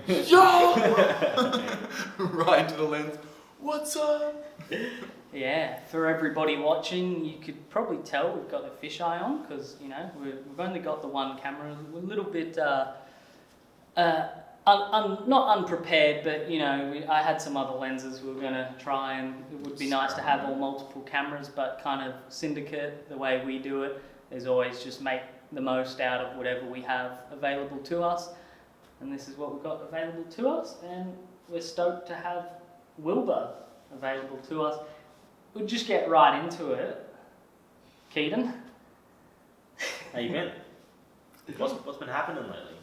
Yo! Right into the lens. What's up? Yeah, for everybody watching, you could probably tell we've got the fisheye on because, you know, we've only got the one camera. We're a little bit, not unprepared, but, you know, I had some other lenses we were going to try, and it would be nice to have all multiple cameras, but kind of Syndicate, the way we do it, is always just make the most out of whatever we have available to us. And this is what we've got available to us, and we're stoked to have Wilbur available to us. We'll just get right into it. Keedan? How you been? What's been happening lately?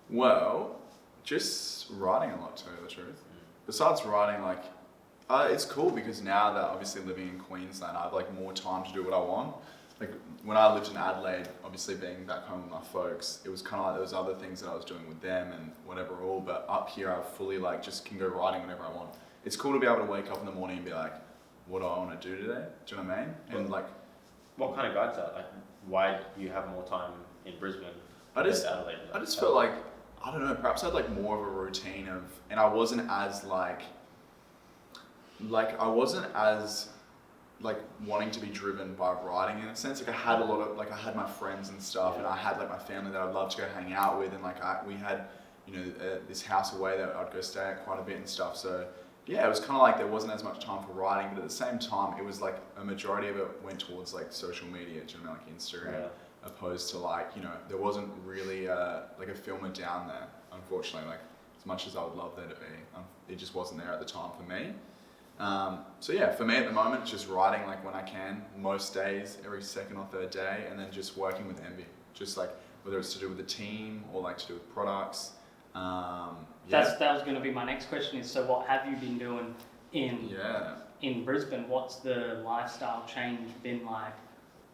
Well, just writing a lot, to tell you the truth. Besides writing, like, it's cool because now that obviously living in Queensland, I have like more time to do what I want. Like when I lived in Adelaide, obviously being back home with my folks, it was kind of like there was other things that I was doing with them and whatever all, but up here I fully like just can go writing whenever I want. It's cool to be able to wake up in the morning and be like, what do I want to do today? Do you know what I mean? And like, what kind of guides that? Like, why do you have more time in Brisbane compared to Adelaide? I just felt like, I don't know, perhaps I had like more of a routine of, and I wasn't as wanting to be driven by writing in a sense. Like I had a lot of, like I had my friends and stuff, and I had like my family that I'd love to go hang out with, and like we had, you know, this house away that I'd go stay at quite a bit and stuff. So yeah, it was kind of like there wasn't as much time for writing, but at the same time, it was like a majority of it went towards like social media, do you know, like Instagram, opposed to like, you know, there wasn't really like a filmer down there, unfortunately. Like as much as I would love there to be, it just wasn't there at the time for me. So yeah, for me at the moment, it's just writing like when I can, most days, every second or third day, and then just working with Envy, just like whether it's to do with the team or like to do with products. That was going to be my next question is, so what have you been doing in Brisbane? What's the lifestyle change been like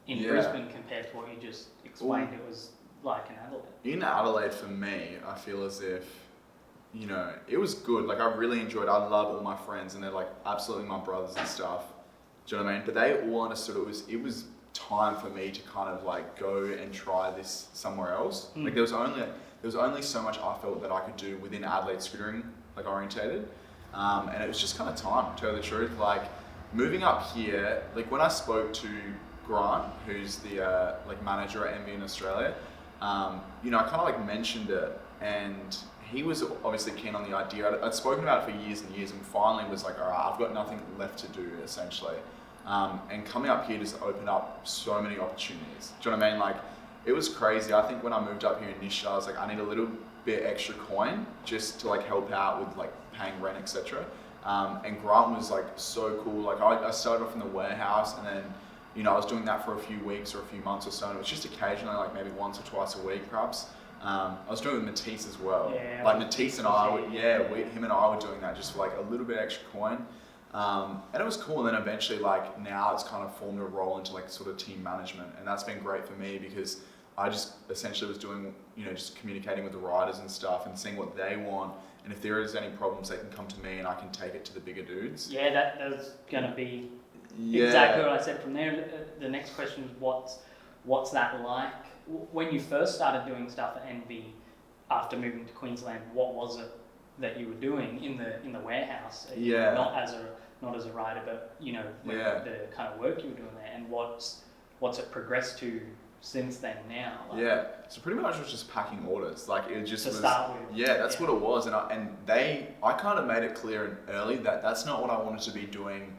in Brisbane compared to what you just explained it was like in Adelaide? In Adelaide, for me, I feel as if, you know, it was good. Like I really enjoyed it. I love all my friends and they're like absolutely my brothers and stuff. Do you know what I mean? But they all understood it was time for me to kind of like go and try this somewhere else. Like there was only so much I felt that I could do within Adelaide scootering, like orientated. And it was just kind of time, to tell you the truth. Like moving up here, like when I spoke to Grant, who's the like manager at Envy in Australia, you know, I kind of like mentioned it, and he was obviously keen on the idea. I'd spoken about it for years and years, and finally was like, all right, I've got nothing left to do, essentially. And coming up here just opened up so many opportunities. Do you know what I mean? Like, it was crazy. I think when I moved up here initially, I was like, I need a little bit extra coin just to like help out with like paying rent, etc. And Grant was like so cool. Like I started off in the warehouse, and then, you know, I was doing that for a few weeks or a few months or so, and it was just occasionally, like maybe once or twice a week, perhaps. I was doing it with Matisse as well. Yeah, like Matisse and I, him and I were doing that just for like a little bit extra coin. And it was cool. And then eventually, like now it's kind of formed a role into like sort of team management. And that's been great for me because I just essentially was doing, you know, just communicating with the riders and stuff and seeing what they want. And if there is any problems, they can come to me and I can take it to the bigger dudes. Yeah, that's going to be exactly what I said from there. The next question is what's that like? When you first started doing stuff at Envy after moving to Queensland, what was it that you were doing in the warehouse? Not as a rider, but you know the kind of work you were doing there, and what's it progressed to since then now? Like, so pretty much it was just packing orders. Like it just was. Start with. Yeah, that's what it was, and I kind of made it clear and early that that's not what I wanted to be doing.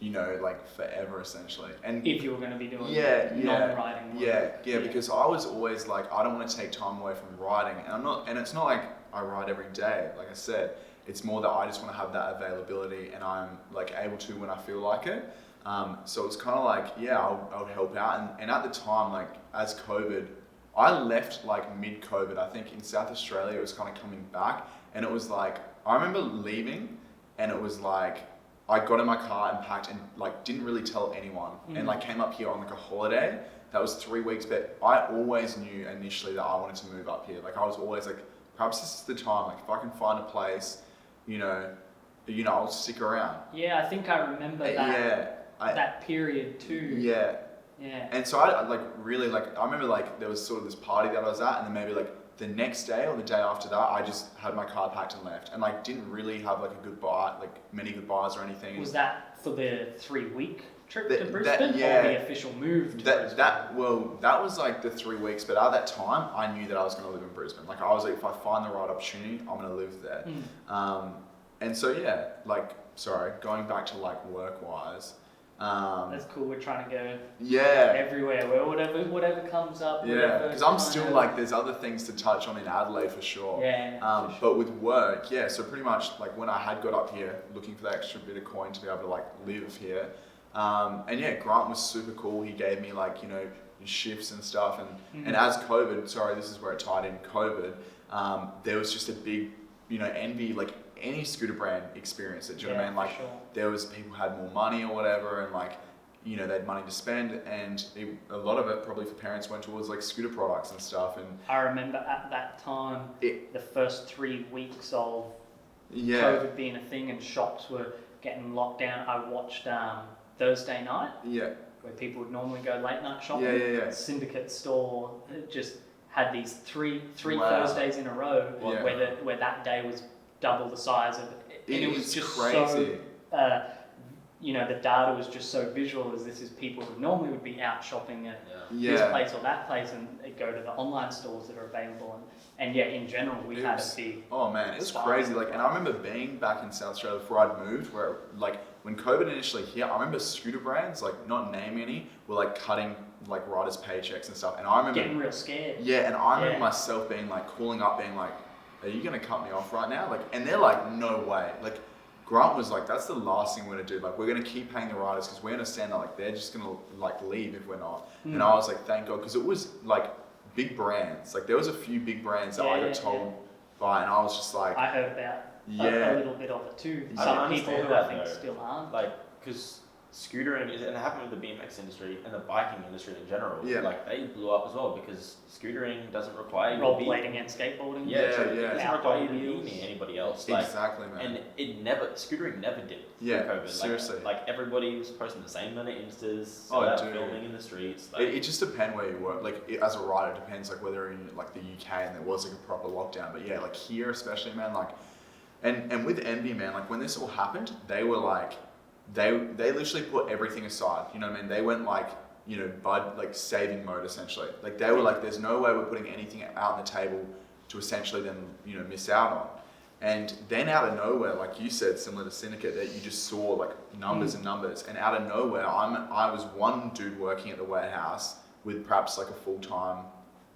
You know, like forever essentially. And if you were going to be doing non-riding work. Because I was always like, I don't want to take time away from riding, and it's not like I ride every day, like I said. It's more that I just want to have that availability, and I'm like able to when I feel like it. So it's kind of like, I would help out, and at the time, like as COVID, I left like mid-COVID. I think in South Australia it was kind of coming back, and it was like, I remember leaving, and it was like, I got in my car and packed and like didn't really tell anyone, and like came up here on like a holiday. That was 3 weeks, but I always knew initially that I wanted to move up here. Like I was always like, perhaps this is the time. Like if I can find a place, you know, I'll stick around. Yeah, I think I remember that. That period too. Yeah. And so I like really like, I remember like there was sort of this party that I was at, and then maybe like the next day or the day after that, I just had my car packed and left, and like didn't really have like a goodbye, like many goodbyes or anything. Was that for the 3-week trip That- to that- Brisbane, yeah. or the official move to Brisbane? That was like the 3 weeks, but at that time I knew that I was going to live in Brisbane. Like I was like, if I find the right opportunity, I'm going to live there. And so yeah, like going back to like work wise. That's cool. We're trying to go Yeah. everywhere, where whatever comes up. Yeah, because I'm still like, there's other things to touch on in Adelaide for sure. Yeah. For sure. But with work, yeah, so pretty much like when I had got up here looking for that extra bit of coin to be able to like live here. And yeah, Grant was super cool. He gave me like, you know, shifts and stuff. And as COVID, this is where it tied in, COVID, there was just a big, you know, envy, like any scooter brand experienced it. Do you know what I mean? Like there was people who had more money or whatever, and like, you know, they had money to spend, and a lot of it probably for parents went towards like scooter products and stuff. And I remember at that time, the first 3 weeks of COVID being a thing and shops were getting locked down. I watched Thursday night, where people would normally go late night shopping. Syndicate Store just had these three Thursdays in a row where that day was double the size of it. And it was just crazy. So, you know, the data was just so visual, as this is people who normally would be out shopping at this place or that place, and they go to the online stores that are available. And yeah, in general, we had a big... Oh man, it was crazy. Like, and I remember being back in South Australia before I'd moved, where like when COVID initially hit, I remember scooter brands, like not naming any, were like cutting like riders' paychecks and stuff. And I remember getting real scared. Yeah, and I remember myself being like calling up, being like, "Are you gonna cut me off right now?" Like, and they're like, "No way." Like, Grant was like, "That's the last thing we're gonna do. Like, we're gonna keep paying the riders because we understand that like they're just gonna like leave if we're not." And I was like, "Thank God," because it was like big brands. Like there was a few big brands that I got told by, and I was just like, I heard about a little bit of it too. Some people who I think still aren't. Like, because scootering, and it happened with the BMX industry and the biking industry in general. Like they blew up as well because scootering doesn't require you to be... rollerblading and skateboarding. It doesn't require you to be near anybody else. Like, exactly, man. And scootering never did. Yeah, COVID. seriously. Like everybody was posting the same amount of instas, filming in the streets. Like, it just depends where you work. Like as a rider, it depends like whether in like the UK and there was like a proper lockdown. But yeah, like here especially, man, like, and with Envy, man, like when this all happened, they were like, they literally put everything aside. You know what I mean? They went like, you know, like saving mode essentially. Like they were like, there's no way we're putting anything out on the table to essentially then, you know, miss out on. And then out of nowhere, like you said, similar to Syndicate, that you just saw like numbers and numbers. And out of nowhere, I was one dude working at the warehouse with perhaps like a full-time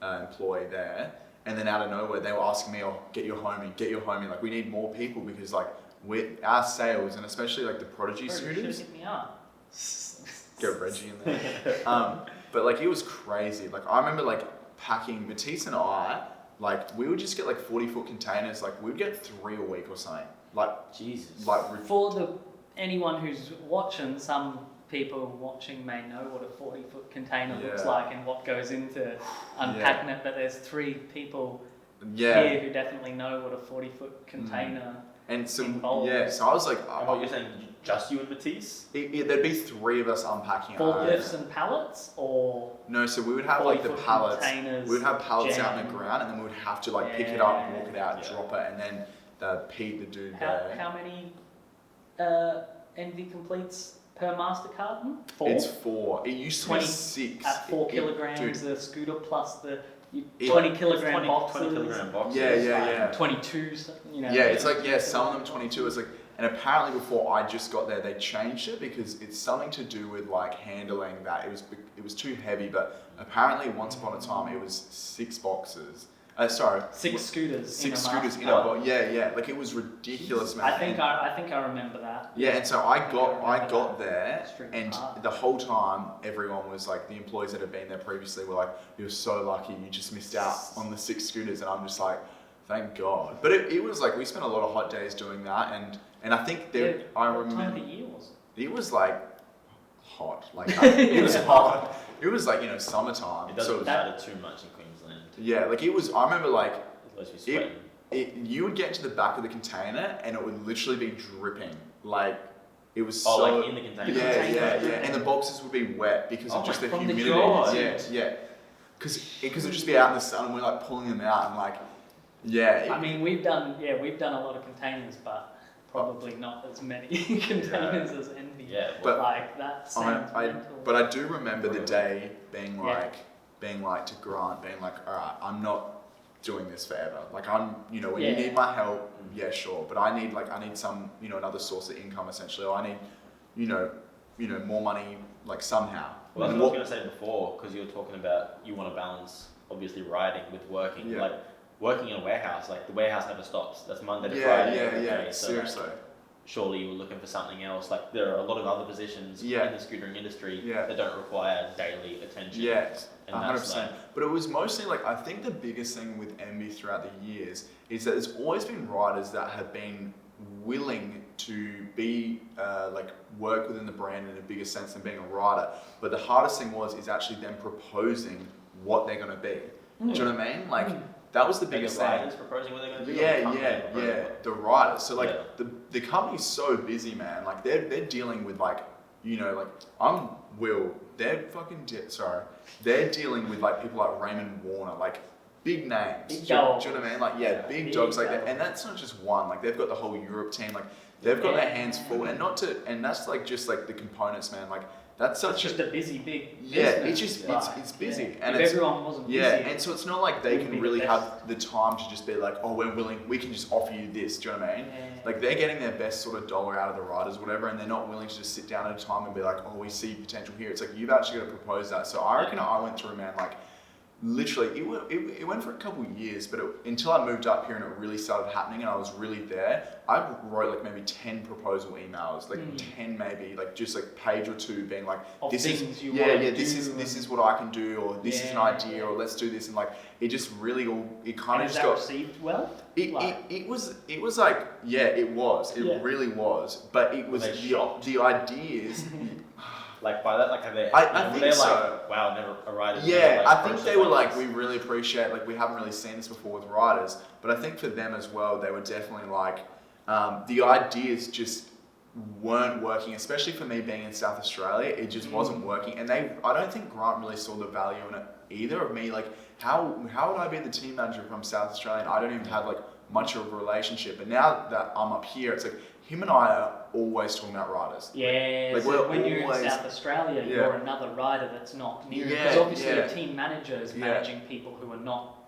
employee there. And then out of nowhere, they were asking me, "Oh, get your homie. Like we need more people because like our sales, and especially like the Prodigy scooters." Hit me up. Get Reggie in there. But like it was crazy. Like I remember like packing, Matisse and I, like we would just get like 40-foot containers. Like we'd get 3 a week or something. Like Jesus. Like for anyone who's watching, some people watching may know what a 40-foot container looks like and what goes into unpacking it. But there's 3 people here who definitely know what a 40-foot container and so involves. so I was like, and what you're saying, just you and Matisse? There'd be 3 of us unpacking. Forklifts and pallets, or no? So we would have like the pallets. We would have pallets jam. out in the ground, and then we would have to like pick it up, walk it out, drop it, and then the dude there. How many Envy completes per master carton? 4? It's 4. It used to be 6. At 4 kilograms, the scooter plus the 20 kilogram boxes. 20 kilogram boxes. Yeah. 22, you know. Yeah, it's like, some of them 22. It's like, and apparently before I just got there, they changed it because it's something to do with like handling that. It was too heavy, but apparently once upon a time it was 6 boxes. 6 scooters. 6 scooters in a box. Yeah. Like it was ridiculous, man. I think I remember that. Yeah, and so I got there, and the whole time everyone was like, the employees that had been there previously were like, "You're so lucky, you just missed out on the 6 scooters," and I'm just like, thank God. But it was like we spent a lot of hot days doing that, and I think I remember. What time of the year was it? It was like hot, like it was hot. It was like, you know, summertime. It doesn't matter too much in Queensland. Yeah, like it was. I remember like sweating. You would get to the back of the container and it would literally be dripping. Like it was like in the container. Yeah. And the boxes would be wet because of just the humidity. God. Yeah. Because it'll just be out in the sun and we're like pulling them out and like, yeah. I mean, we've done a lot of containers, but probably not as many containers as Envy. Yeah, but like that sounds mental. But I do remember the day being like to Grant, being like, all right, I'm not doing this forever. Like when you need my help, yeah, sure. But I need some, another source of income essentially, or I need, more money like somehow. Well, that's what I was going to say before, because you were talking about you want to balance, obviously, riding with working. Yeah. Like, working in a warehouse, like, the warehouse never stops. That's Monday to Friday. Friday. Yeah, so seriously. Like, surely you were looking for something else. Like, there are a lot of other positions in the scootering industry that don't require daily attention. Yeah, and 100%. But it was mostly, like, I think the biggest thing with Envy throughout the years is that there's always been riders that have been willing to be work within the brand in a bigger sense than being a rider. But the hardest thing is actually them proposing what they're going to be. Do you know what I mean? Like that was the biggest thing. The riders proposing what they're going to be. Yeah. The riders. So like the company's so busy, man. Like they're dealing with I'm Will. They're they're dealing with like people like Raymond Warner, like big names. Big do you know dogs. what I mean? Like big dogs like that. And that's not just one. Like they've got the whole Europe team. Like they've got their hands full, and that's like just like the components, man. Like that's such just a busy big business. It's busy, and if everyone wasn't busy, and so it's not like they can really have the time to just be like, oh, we can just offer you this. Do you know what I mean? Yeah. Like they're getting their best sort of dollar out of the riders, whatever, and they're not willing to just sit down at a time and be like, oh, we see potential here. It's like you've actually got to propose that. So I reckon I went through, man, like. Literally, it went for a couple of years, but until I moved up here and it really started happening and I was really there, I wrote like maybe 10 proposal emails, like 10 maybe, like just like page or two being like, this is what I can do, or this is an idea, or let's do this, and like it just really it kind of just got received well. It was like it really was, but it was the ideas. Like by that, like have they? I think so. Like, wow, never a rider. Yeah, I think they were like, we really appreciate, like we haven't really seen this before with riders, but I think for them as well, they were definitely like, the ideas just weren't working, especially for me being in South Australia, it just wasn't working, and I don't think Grant really saw the value in it either of me, like how would I be the team manager from South Australia and I don't even have like much of a relationship, and now that I'm up here, it's like, him and I are always talking about riders. Yeah, like so when you're in South Australia, you're another rider that's not near you. Because obviously a team manager is managing people who are not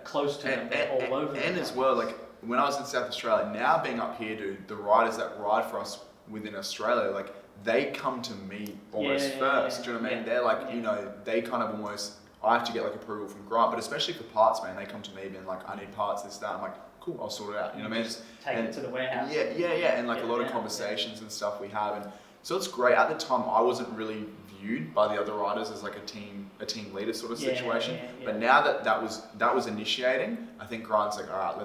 close to them, they're all over them. And as well, like when I was in South Australia, now being up here, dude, the riders that ride for us within Australia, like they come to me almost first. Do you know what I mean? They're like, they kind of almost, I have to get like approval from Grant, but especially for parts, man, they come to me being like, I need parts, this, that. I'm like, cool, I'll sort it out. You know what I mean? Just take it to the warehouse. And like a lot of conversations and stuff we have, and so it's great. At the time, I wasn't really viewed by the other riders as like a team leader sort of situation. But now that was initiating, I think Grant's like, all right,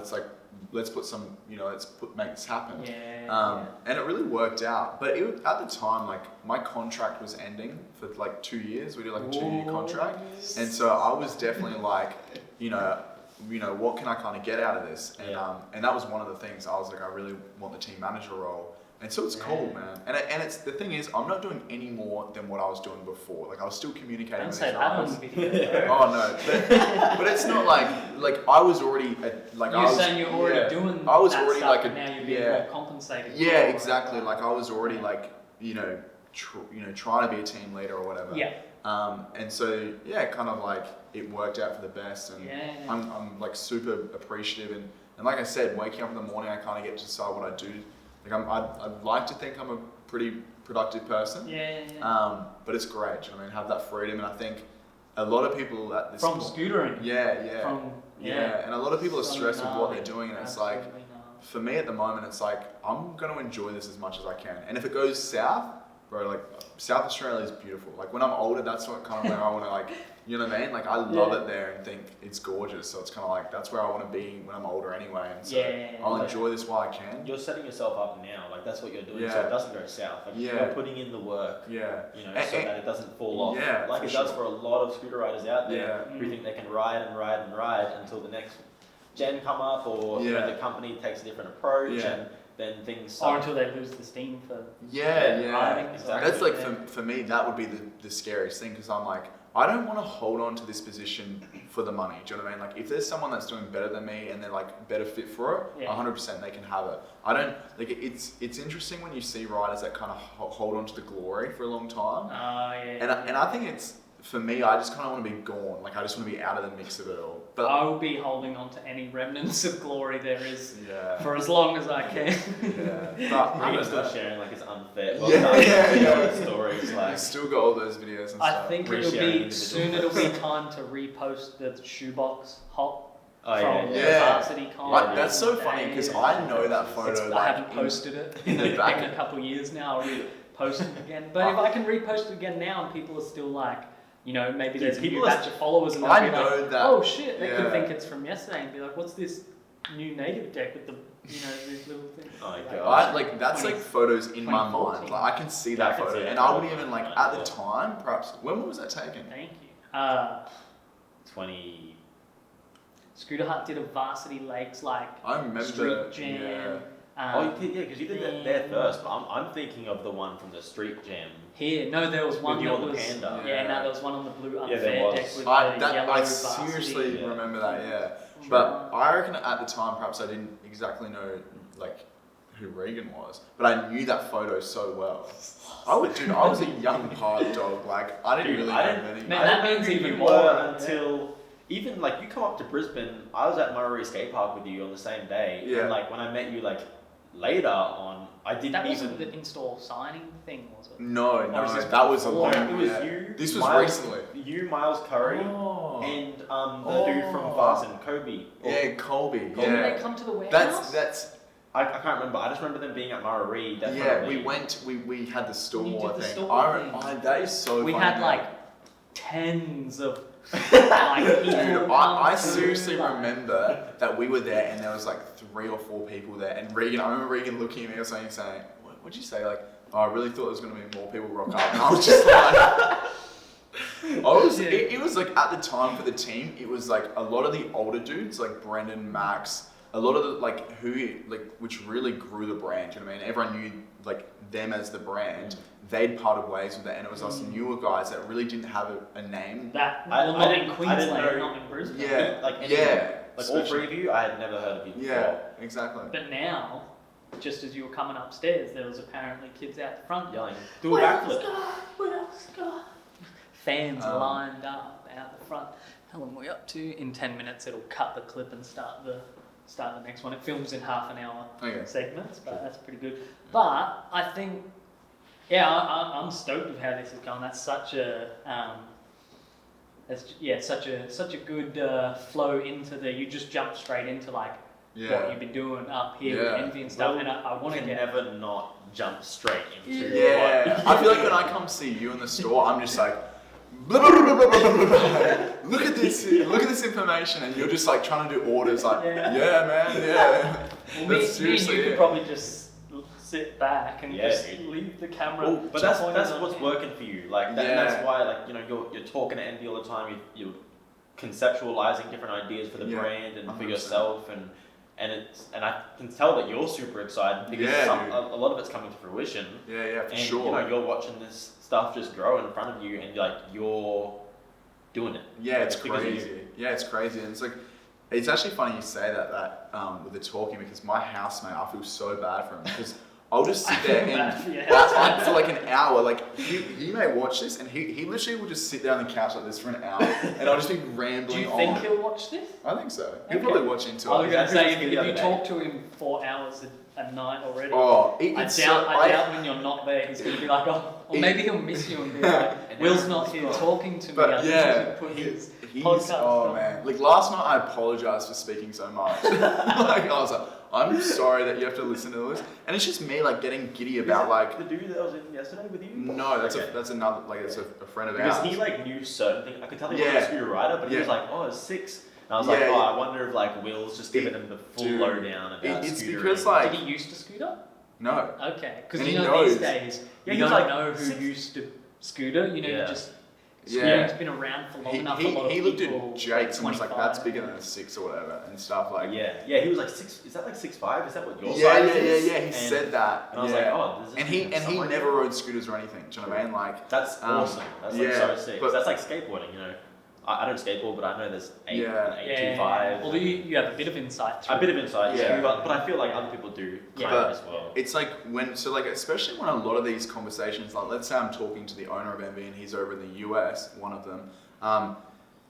let's put some, make this happen. And it really worked out. But at the time, like my contract was ending for like 2 years. We did like a 2-year contract, and so I was definitely like, what can I kind of get out of this? And that was one of the things. I was like, I really want the team manager role. And so it's cool, man. And it's the thing is, I'm not doing any more than what I was doing before. Like I was still communicating with these guys. Oh no, but it's not like I was already saying you're already doing. I was that already stuff like and now you're being more compensated. Yeah, exactly. Like I was already like trying to be a team leader or whatever. Yeah. And so kind of like it worked out for the best, and I'm like super appreciative, and like I said, waking up in the morning, I kind of get to decide what I do. Like I'd like to think I'm a pretty productive person. But it's great. Do you know what I mean? Have that freedom, and I think a lot of people at this from scootering. And a lot of people are stressed with what they're doing, and it's like, for me at the moment, it's like I'm gonna enjoy this as much as I can, and if it goes south, bro, like South Australia is beautiful. Like when I'm older, that's what kind of where I want to like, you know what I mean? Like I love it there and think it's gorgeous. So it's kind of like that's where I want to be when I'm older anyway. And so I'll enjoy this while I can. You're setting yourself up now. Like that's what you're doing, so it doesn't go south. Like you're putting in the work. So that it doesn't fall off. Like it does for a lot of scooter riders out there who think they can ride until the next gen come up, or the company takes a different approach and then things or until they lose the steam for riding. Exactly. That's like for me, that would be the scariest thing, because I'm like, I don't want to hold on to this position for the money. Do you know what I mean? Like, if there's someone that's doing better than me and they're like better fit for it, 100% they can have it. I don't like it's interesting when you see riders that kind of hold on to the glory for a long time. And I think it's, for me, I just kind of want to be gone. Like, I just want to be out of the mix of it all. But I will be holding on to any remnants of glory there is for as long as I can. But I'm still sharing like it's unfair. Stories like. You still got all those videos and stuff. I think it'll be time to repost the shoebox hop from the varsity con. Like, that's so funny because I know that photo. I haven't posted it in a couple of years now. I'll repost it again. But if I can repost it again now and people are still like, you know, maybe there's a new batch of followers and they'll be like, oh shit, they could think it's from yesterday and be like, what's this new native deck with the, you know, these little things. Oh my god. Like, that's like photos in my mind. Like, I can see that photo. And I would even like, at the time, perhaps, when was that taken? Thank you. 20... Scooter Hut did a Varsity Lakes, like, I remember, street jam. Because you did that there first, but I'm thinking of the one from the street jam. Here, no, there was one that was... Panda. there was one on the blue unfair deck with the yellow I Varsity. seriously remember that, But I reckon at the time, perhaps I didn't exactly know, like, who Regan was, but I knew that photo so well. I was a young part dog, like, I didn't really know anything. Man, that means even more until... Even, like, you come up to Brisbane, I was at Murray Skate Park with you on the same day, and, like, when I met you, like, later on, I didn't That even... wasn't the in-store signing thing, was it? No, that was a long... It was you, This was recently. You, Miles Curry, and the dude from Fast and Kobe. Colby. Did they come to the warehouse? That's... I can't remember. I just remember them being at Murray. We had the store thing. That is so funny. We had, like, tens of... I seriously remember that we were there and there was like 3 or 4 people there, and Regan, I remember Regan looking at me or something saying, what'd you say? Like, I really thought there was going to be more people rock up, and I was just like, it was like at the time for the team, it was like a lot of the older dudes like Brendan, Max, a lot of the which really grew the brand. You know what I mean? Everyone knew like them as the brand. They'd parted ways with it, and it was us newer guys that really didn't have a name. Not in Queensland, not in Brisbane. Like all 3 of you, I had never heard of you before. Yeah, exactly. But now, just as you were coming upstairs, there was apparently kids out the front yelling, "Do a backflip!" Fans lined up out the front. How long are we up to? In 10 minutes, it'll cut the clip and start the next one. It films in half an hour segments, but that's pretty good. But I think. Yeah, I'm stoked with how this is going. That's such a such a good flow into you just jump straight into like what you've been doing up here with Envy and stuff. And I want to never not jump straight into I feel like when I come see you in the store, I'm just like blah, blah, blah, blah, blah, blah, blah. Look at this information, and you're just like trying to do orders like man. Well, me and you could probably just sit back and just leave the camera. But that's what's working for you. Like that's why, like, you know, you're talking to Envy all the time. You're conceptualizing different ideas for the brand and 100%. For yourself, and I can tell that you're super excited because a lot of it's coming to fruition. For sure. You know, you're watching this stuff just grow in front of you, and you're doing it. It's crazy. It's crazy, and it's like. It's actually funny you say that with the talking, because my housemate, I feel so bad for him because I'll just sit there and for like an hour, like he may watch this and he literally will just sit there on the couch like this for an hour and I'll just be rambling on. Do you think he'll watch this? I think so. He'll probably watch into it. I was going to say, if you talk to him 4 hours a night already, I doubt when you're not there he's going to be like, maybe he'll miss you and be like, Will's not here talking to me. But put his podcast man. Like last night I apologized for speaking so much. Like I was like, I'm sorry that you have to listen to this. And it's just me like getting giddy about like the dude that was in yesterday with you? No, that's another, like it's a friend of ours. Because he like knew certain things. I could tell he was a scooter rider, but he was like, it's 6. And I was like, I wonder if like Will's just giving him the full lowdown about it's scootering. Because like did he used to scooter? No. Okay, because you know these days you don't know who used to scooter. You know, you just Scooting's been around for long enough. He looked at Jake's and was like, that's bigger than a 6 or whatever and stuff like. Yeah, he was like 6. Is that like 6'5"? Is that what your size is? Yeah. He said that. And I was like, oh, and he never rode scooters or anything. Do you know what I mean? Like that's awesome. That's like so sick. But that's like skateboarding, you know. I don't skateboard, but I know there's 825. Well, you have a bit of insight. A bit of insight, but I feel like other people do kind of as well. It's like especially when a lot of these conversations, like let's say I'm talking to the owner of MV and he's over in the US, one of them.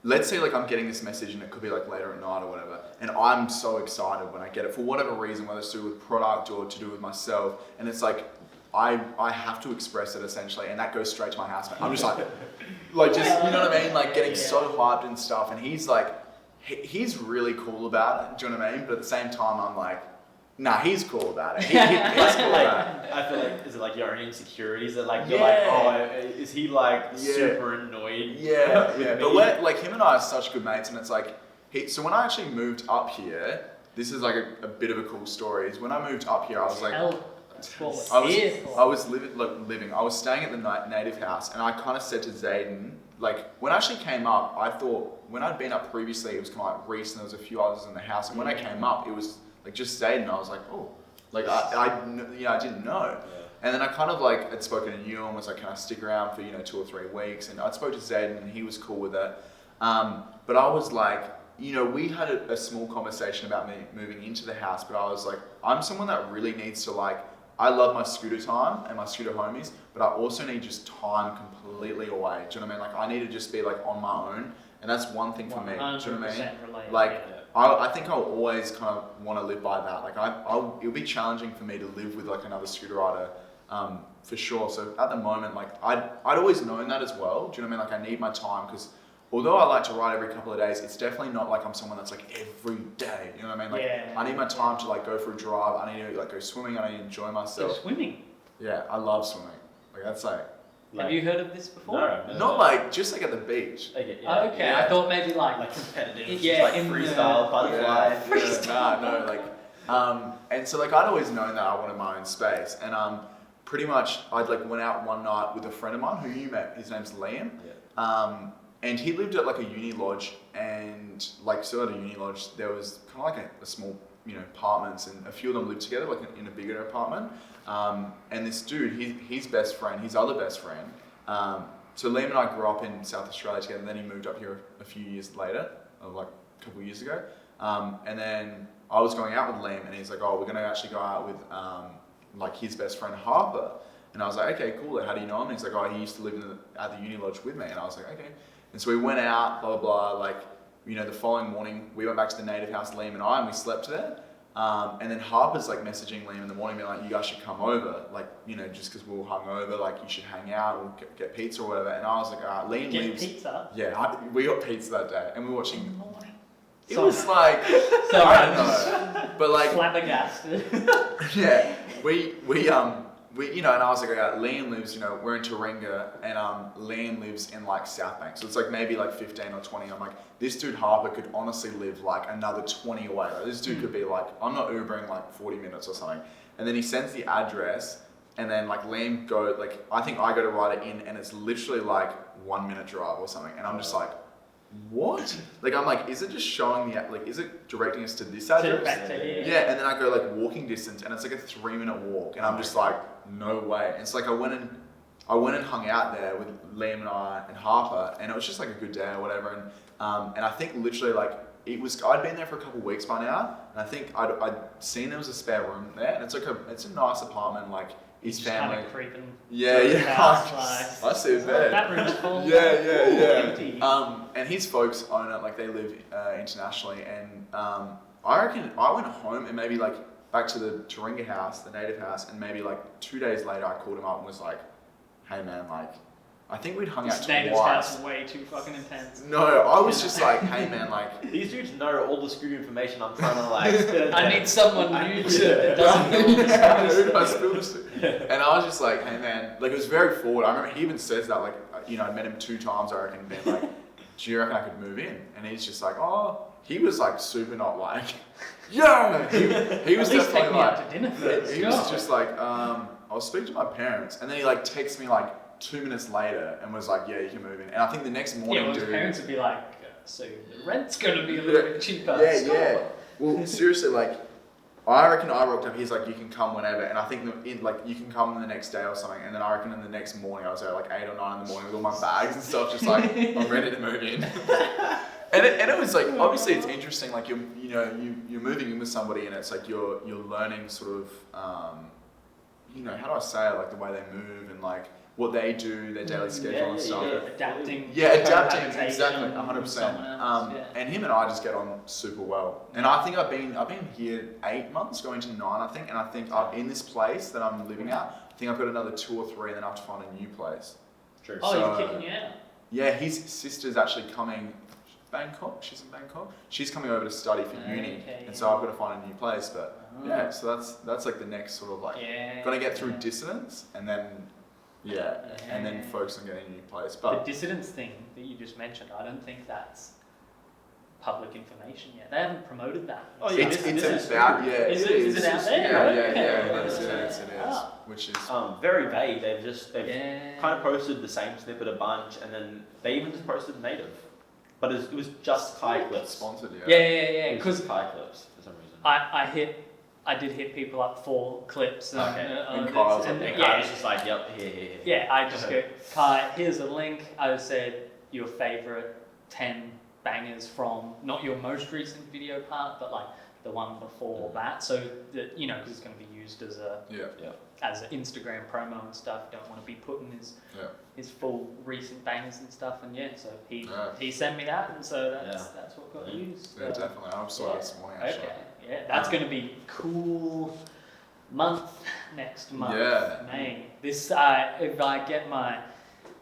Let's say like I'm getting this message and it could be like later at night or whatever, and I'm so excited when I get it for whatever reason, whether it's to do with product or to do with myself, and it's like I have to express it essentially, and that goes straight to my housemate. I'm just like just, you know what I mean? Like getting so hyped and stuff, and he's like, he's really cool about it, do you know what I mean? But at the same time, I'm like, nah, he's cool about it. He's cool about it. I feel like, is it like your own insecurities that like, you're like, oh, is he like super annoyed? Yeah. But we're, like him and I are such good mates, and it's like, so when I actually moved up here, this is like a bit of a cool story, is when I moved up here, I was like, I was staying at the native house, and I kind of said to Zayden, like, when I actually came up, I thought, when I'd been up previously, it was kind of like Reese and there was a few others in the house, and when I came up, it was like just Zayden, I was like, oh, like I didn't know. And then I kind of like had spoken to you and was like, can I stick around for 2 or 3 weeks? And I spoke to Zayden and he was cool with it. But I was like, we had a small conversation about me moving into the house, but I was like, I'm someone that really needs to like, I love my scooter time and my scooter homies, but I also need just time completely away. Do you know what I mean? Like I need to just be like on my own, and that's one thing for me. Do you know what I mean? Relate, like I think I'll always kind of want to live by that. Like it'll be challenging for me to live with like another scooter rider, for sure. So at the moment, like I'd always known that as well. Do you know what I mean? Like I need my time, because although I like to ride every couple of days, it's definitely not like I'm someone that's like every day. You know what I mean? Like I need my time to like go for a drive. I need to like go swimming. I need to enjoy myself. Go swimming? Yeah, I love swimming. Like that's like. Have you heard of this before? No. Not like just like at the beach. Okay, I thought maybe like competitive. Like freestyle, butterfly. And so like I'd always known that I wanted my own space, and pretty much I'd like went out one night with a friend of mine who you met. His name's Liam. And he lived at like a uni lodge, and like so at a uni lodge there was kind of like a small apartments, and a few of them lived together like in a bigger apartment. And this dude, his best friend, his other best friend. So Liam and I grew up in South Australia together, and then he moved up here a few years later, like a couple of years ago. And then I was going out with Liam, and he's like, oh, we're going to actually go out with like his best friend Harper. And I was like, okay, cool. How do you know him? And he's like, oh, he used to live at the uni lodge with me. And I was like, okay. And so we went out, blah, blah, blah. Like, the following morning, we went back to the native house, Liam and I, and we slept there. And then Harper's like messaging Liam in the morning, being like, you guys should come over. Like, just because we were hungover, like you should hang out or get pizza or whatever. And I was like, Liam leaves. Pizza? Yeah, we got pizza that day. And we were watching. It Sorry. was like, I don't know. But like. Flabbergasted. Yeah. We and I was like, Liam lives, we're in Taringa, and Liam lives in like South Bank. So it's like maybe like 15 or 20. I'm like, this dude Harper could honestly live like another 20 away. Like, this dude could be like, I'm not Ubering like 40 minutes or something. And then he sends the address, and then like Liam I think I go to write it in, and it's literally like 1 minute drive or something. And I'm just like, what? Like, I'm like, is it just showing is it directing us to this address? Yeah, and then I go like walking distance, and it's like a 3-minute walk, and I'm just like, no way. And it's like I went and hung out there with Liam and I and Harper, and it was just like a good day or whatever. And I think literally like I'd been there for a couple of weeks by now, and I think I'd seen there was a spare room there, and it's a nice apartment, like his family. Kind of creeping. I see it there. That room's full. Yeah. And his folks own it, like they live internationally, and I reckon I went home and maybe like back to the Taringa house, the native house, and maybe like 2 days later I called him up and was like, hey man, like, I think we'd hung out twice. Native house is way too fucking intense. No, I was just like, hey man, like... These dudes know all the scooter information I'm trying to like... I need someone new that doesn't know all this. And I was just like, hey man, like it was very forward. I remember he even says that, like, I met him 2 times, I reckon, being like, do you reckon I could move in? And he's just like, oh... He was like super not like, yeah. He was definitely take me like, out to dinner first. He was just like, I'll speak to my parents, and then he like texts me like 2 minutes later and was like, yeah, you can move in. And I think the next morning, his parents would be like, so the rent's going to be a little bit cheaper. Yeah. Well, seriously, like, I reckon I rocked up. He's like, you can come whenever, and I think you can come the next day or something. And then I reckon in the next morning I was there like 8 or 9 in the morning with all my bags and stuff, just like I'm ready to move in. and it was like, obviously it's interesting. Like you're moving in with somebody, and it's like you're learning sort of how do I say it, like the way they move and like what they do, their daily schedule and stuff. Adapting. Yeah, adapting, exactly, 100%. And him and I just get on super well. And I think I've been here 8 months, going to 9, I think. And I think in this place that I'm living at, I think I've got another 2 or 3, and then I have to find a new place. True. Oh, so, you're kicking you out? Yeah, his sister's actually coming. Bangkok. She's in Bangkok. She's coming over to study for uni, and so I've got to find a new place. But yeah, so that's like the next sort of like gonna get through Dissidence, and then. And then focus on getting a new place. But the Dissidence thing that you just mentioned, I don't think that's public information yet. They haven't promoted that. Oh yeah, it's about Is it out there? Yeah, it is. Which is very vague. They've kind of posted the same snippet a bunch, and then they even just posted native, but it was just Kai clips. Sponsored, Yeah. Because Kai clips for some reason. I did hit people up for clips. And Kyle's and Kai was just like, yep, here. Yeah, I just go, Kai, here's a link. I said your favorite 10 bangers from not your most recent video part, but like the one before that. So that, because it's going to be used as as an Instagram promo and stuff. Don't want to be putting his full recent bangers and stuff. And so he sent me that, and so that's what got used. Yeah, definitely. I saw it this morning actually. Okay. Yeah, that's going to be cool month next month. Yeah. May. This, if I get my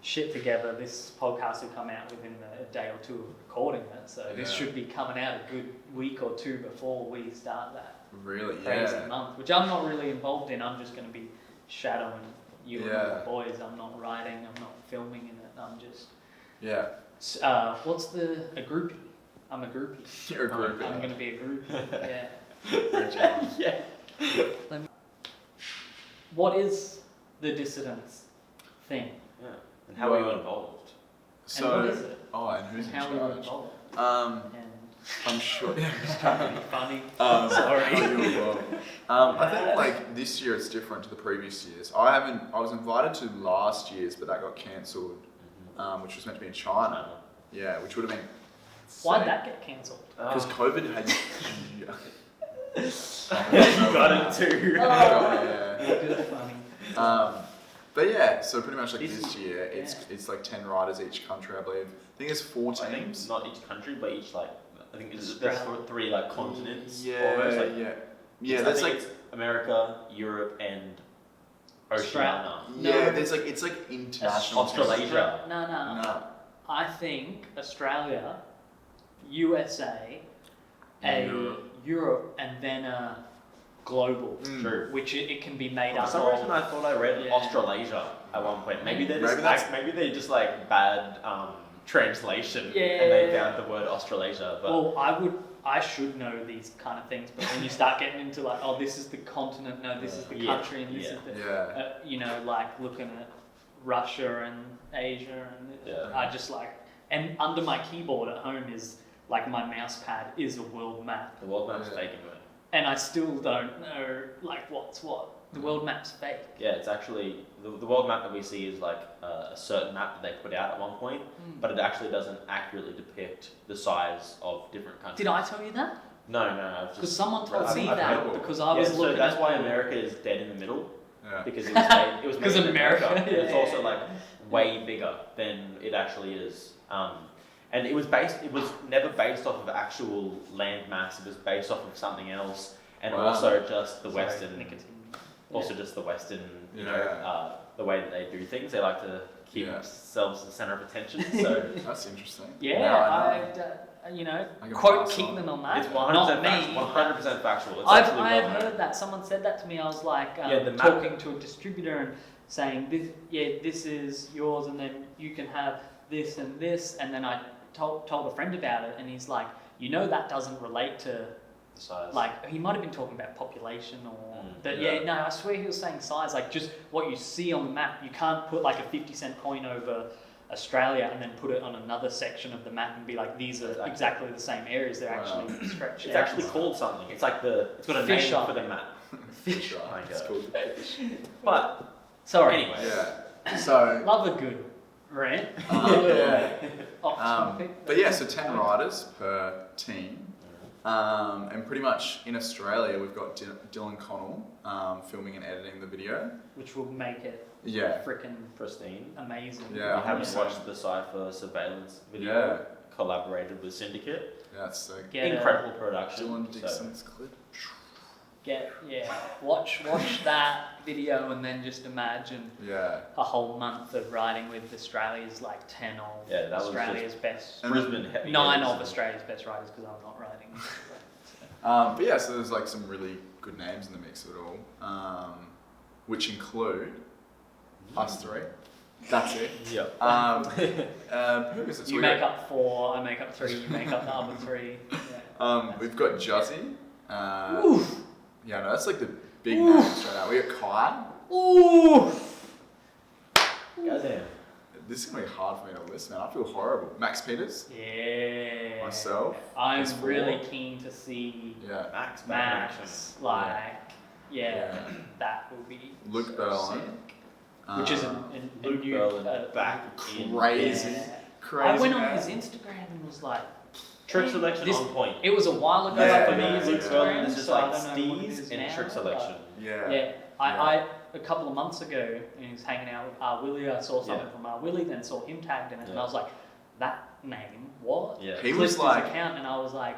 shit together, this podcast will come out within a day or 2 of recording it. So this should be coming out a good week or 2 before we start that crazy month, which I'm not really involved in. I'm just going to be shadowing you and the boys. I'm not writing. I'm not filming in it. I'm just... what's a groupie? I'm a groupie. You're a groupie. I'm going to be a groupie, What is the Dissidence thing? Yeah. And how are you involved? So, and what is it? And who's in charge? How are you involved? I'm sure. Funny. Sorry. I think like this year it's different to the previous years. I was invited to last year's, but that got cancelled, which was meant to be in China. Yeah, which would have been. Why'd that get cancelled? Because COVID had. You got it too. Funny. But so pretty much like this year, it's like 10 riders each country, I believe. I think there's 4 teams. Not each country, but each I think there's 3 like continents. Yeah. That's like America, Europe, and Oceania. Yeah, it's like international. Australasia. No. I think Australia, USA, Europe, and then global. True. Which it can be made up of. For some reason, I thought I read Australasia at one point. Maybe they're just like bad translation, and they found the word Australasia. But well, I should know these kind of things, but when you start getting into like, this is the continent, no, this is the country, and this is the, like looking at Russia and Asia, and I just like, and under my keyboard at home is like my mouse pad is a world map. The world map's fake anyway. And I still don't know like what's what. The world map's fake. Yeah, it's actually the world map that we see is like a certain map that they put out at one point, but it actually doesn't accurately depict the size of different countries. Did I tell you that? No. Because someone told me that because I was looking. So that's why America is dead in the middle. Yeah. Because it was made in America. And it's also like way bigger than it actually is. And it was never based off of actual land mass. It was based off of something else, and also just the Western, just the Western, the way that they do things. They like to keep themselves the center of attention. So that's interesting. Quote Keedan on that. It's 100% factual. I've heard that. Someone said that to me. I was like talking to a distributor and saying this is yours, and then you can have this and this, and then I told a friend about it, and he's like, that doesn't relate to size. Like, he might have been talking about population or... I swear he was saying size. Like, just what you see on the map. You can't put, like, a 50-cent coin over Australia and then put it on another section of the map and be like, these are exactly the same areas. They're actually stretched out. It's actually called something. It's like it's got a fish name eye. for the map. Fish eye. Like It's called the fish. But, sorry. anyway. Yeah. So. Love a good rant. Off topic. But yeah, so 10 riders per team. And pretty much in Australia, we've got Dylan CONNELL filming and editing the video. Which will make it freaking pristine. amazing. Yeah. We haven't watched the Cypher surveillance video. Collaborated with Syndicate. Yeah, that's sick. Incredible production. Dylan Dixon's clip. Watch that video and then just imagine a whole month of riding with Australia's like 10 of Australia's best, Brisbane heavy 9 of Australia's best riders because I'm not riding. But yeah, so there's like some really good names in the mix of it all, which include us three. That's it. Yep. Who is it? So You make up 4, I make up 3, you make up the other 3. Yeah. We've got Juzzy. Oof. Yeah, no, that's like the big names right now. We got Kai. Ooh. Goddamn. This is gonna be hard for me to list, man. I feel horrible. Max Peters. Yeah. Myself. I'm S4. really keen to see Max. Like, that will be Luke so Berlin. sick. Which is a Luke new Berlin back crazy. Yeah. Crazy. I went on man. his Instagram and was like, Trick selection on point. it was a while ago for me. His Luke Instagram, Berlin is just so I like don't know what it steez is and now, trick selection. I a couple of months ago, when he was hanging out with Willie, I saw something from Willie, then saw him tagged in it, and I was like, that name, what? He Clicked was like, his account, and I was like,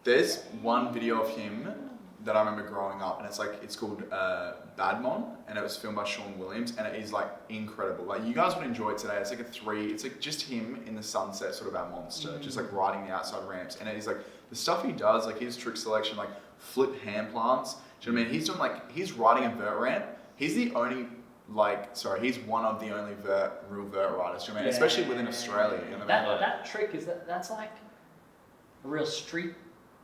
there's one video of him that I remember growing up, and it's called Badmon, and it was filmed by Sean Williams, and it is like incredible. Like, you guys would enjoy it today. It's like it's like just him in the sunset, sort of our monster, just like riding the outside ramps, and it is like the stuff he does, like his trick selection, like flip hand plants. Do you know what I mean? He's doing he's riding a vert ramp. He's the only he's one of the only real vert riders. Do you know what I mean? Especially within Australia. You know what I mean? That trick that's like a real street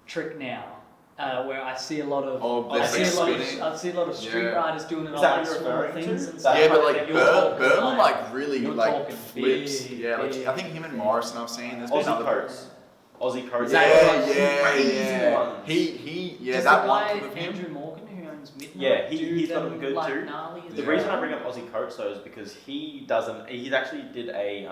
trick now. Where I see a lot of I see a lot of street riders doing it on like small things. But like Berlin like really like flips. Big, Yeah, like I think him and Morrison I've seen. There's been other coats. Aussie coats. Yeah. He that one with him. Andrew Morgan who owns Midnight. Yeah, he's got them good like too. The reason I bring up Aussie coats though is because he actually did a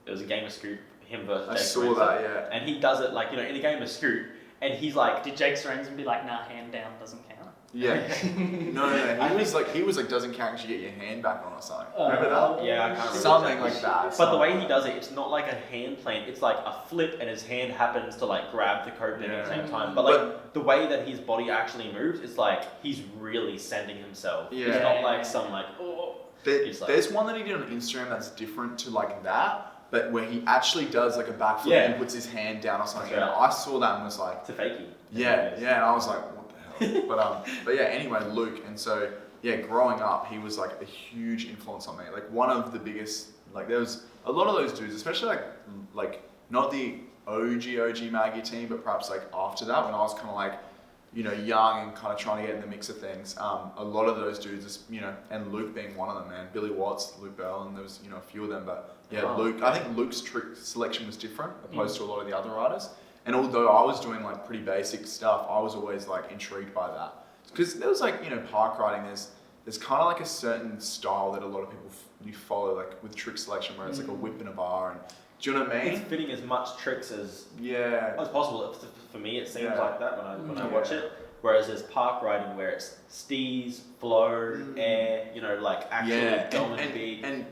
it was a game of Scoop, him versus I Jake saw Sorensen, that, yeah. and he does it like, in a game of Scoop, and he's like, did Jake Sorensen be like, nah, hand down doesn't count? Yeah. No. He was like doesn't count because you get your hand back on or something. Remember that? Yeah, I can't remember. Something like that. But the way he does it, it's not like a hand plane. It's like a flip, and his hand happens to like grab the coat at the same time. But like the way that his body actually moves, it's like he's really sending himself. Yeah. It's not like some like There's one that he did on Instagram that's different to like that, but where he actually does like a backflip and puts his hand down or something. Right. And I saw that and was like, it's a fakie. Yeah, and I was like, what the hell? But yeah, anyway, Luke, and so growing up, he was like a huge influence on me. Like one of the biggest, like there was a lot of those dudes, especially like not the OG Maggie team, but perhaps like after that when I was kind of like, young and kind of trying to get in the mix of things. A lot of those dudes, and Luke being one of them, man. Billy Watts, Luke Berlin, there was a few of them, but Luke. I think Luke's trick selection was different opposed to a lot of the other riders. And although I was doing like pretty basic stuff, I was always like intrigued by that because there was like park riding. There's kind of like a certain style that a lot of people you follow like with trick selection where it's like a whip and a bar and. Do you know what I mean? It's fitting as much tricks as possible. For me, it seems like that when I watch it. Whereas there's park riding where it's steez, flow, air, like actually going big and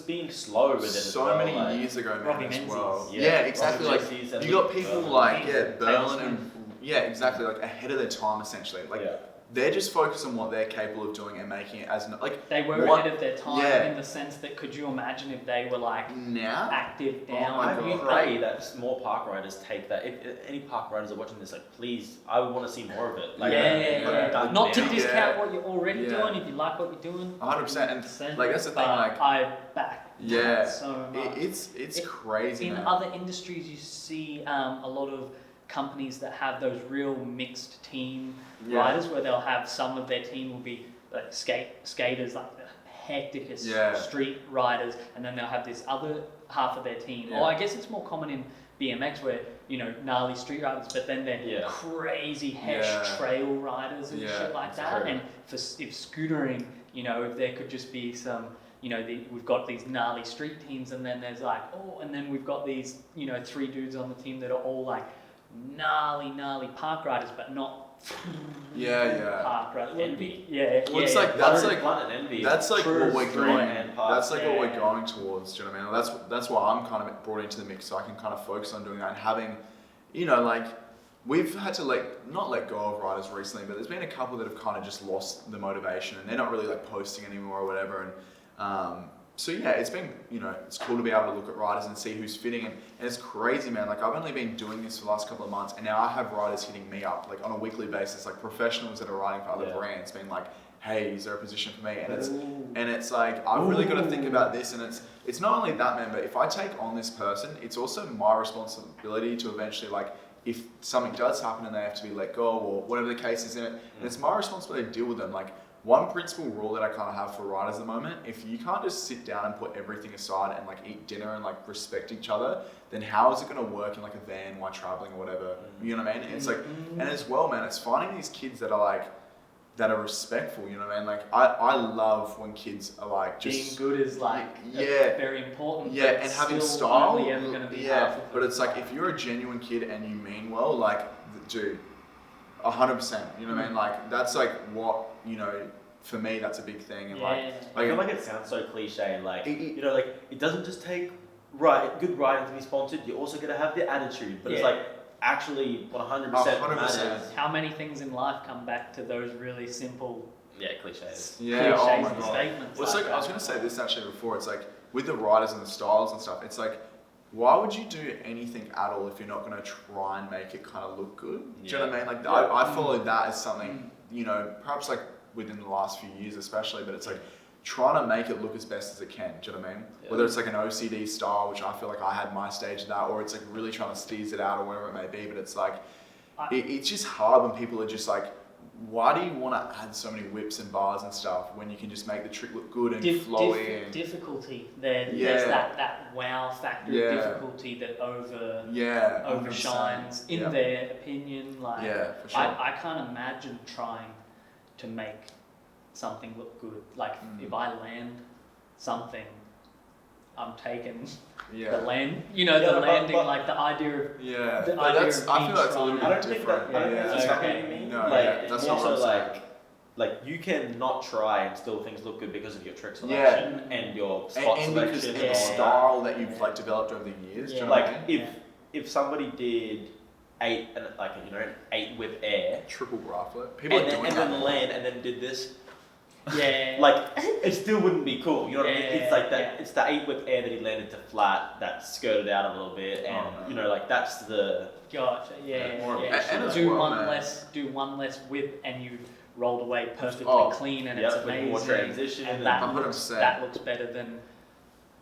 being slow with it. So many years ago, man, as well. Yeah, exactly. Like you got people like Berlin and exactly like ahead of their time essentially. Like they're just focused on what they're capable of doing and making it as like they were ahead of their time in the sense that could you imagine if they were like now active now? I pray that more park riders take that. If any park riders are watching this, like please, I would want to see more of it. Like, not to discount what you're already doing if you like what you're doing. 100%, and like that's the thing. Like I back so much. It's crazy. In other industries, you see a lot of companies that have those real mixed team riders, where they'll have some of their team will be like skaters, like the hecticest street riders, and then they'll have this other half of their team. Or I guess it's more common in BMX where, you know, gnarly street riders, but then they're crazy hesh trail riders and shit like that. And if scootering, you know, if there could just be some, you know, we've got these gnarly street teams, and then there's like, and then we've got these, you know, 3 dudes on the team that are all like gnarly park riders, but not park riders. Envy. Well, it's like that's like envy. That's like True, what we're going. That's like yeah. what we're going towards. Do you know what I mean? That's why I'm kind of brought into the mix, so I can kind of focus on doing that and having, you know, like we've had to not let go of riders recently, but there's been a couple that have kind of just lost the motivation and they're not really like posting anymore or whatever. And so yeah, it's been, you know, it's cool to be able to look at riders and see who's fitting, and it's crazy, man. Like I've only been doing this for the last couple of months, and now I have riders hitting me up like on a weekly basis, like professionals that are riding for other brands, being like, "Hey, is there a position for me?" And it's like I've really got to think about this, and it's not only that, man, but if I take on this person, it's also my responsibility to eventually, like, if something does happen and they have to be let go or whatever the case is in it, and it's my responsibility to deal with them. Like, one principal rule that I kind of have for riders at the moment, if you can't just sit down and put everything aside and like eat dinner and like respect each other, then how is it going to work in like a van while traveling or whatever? You know what I mean? And it's like, and as well, man, it's finding these kids that are like, that are respectful, you know what I mean? Like, I love when kids are like just... Being good is like very important. Yeah, and having style. Only ever going to be powerful. But it's like, if you're a genuine kid and you mean well, like, dude, 100%, you know what I mean? Like, that's like what, you know, for me, that's a big thing. And I feel like it sounds so cliche, like, you know, like, it doesn't just take good riding to be sponsored, you also got to have the attitude, but it's like, actually 100% matters. How many things in life come back to those really simple cliches. Statements. Well, it's like, I was going to say this actually before, it's like, with the riders and the styles and stuff, it's like, why would you do anything at all if you're not going to try and make it kind of look good? Do you know what I mean? Like, I followed that as something, you know, perhaps like within the last few years especially, but it's like trying to make it look as best as it can. Do you know what I mean? Yeah. Whether it's like an OCD style, which I feel like I had my stage of that, or it's like really trying to steeze it out or whatever it may be, but it's like, it's just hard when people are just like, why do you want to add so many whips and bars and stuff when you can just make the trick look good and flowy? Difficulty. There's that wow factor of difficulty that overshines in their opinion. Like, for sure. I can't imagine trying to make something look good. Like if I land something, I'm taking the land. You know, the landing, like the idea of I feel that's a little bit different. I don't think that's what you mean. No, like, that's more not so like you can not try and still things look good because of your trick selection and your spot selection and the style that you've like developed over the years. Yeah. Like if somebody did 8 whip air, triple graph flip, people are doing and that. then land and then did this. Yeah. Like, it still wouldn't be cool, you know what I mean? It's like that, it's the 8 whip air that he landed to flat, that skirted out a little bit, and, you know, like, that's the... Gotcha, And do one less whip, and you rolled away perfectly clean, and it's amazing. More transition, and that looks better than...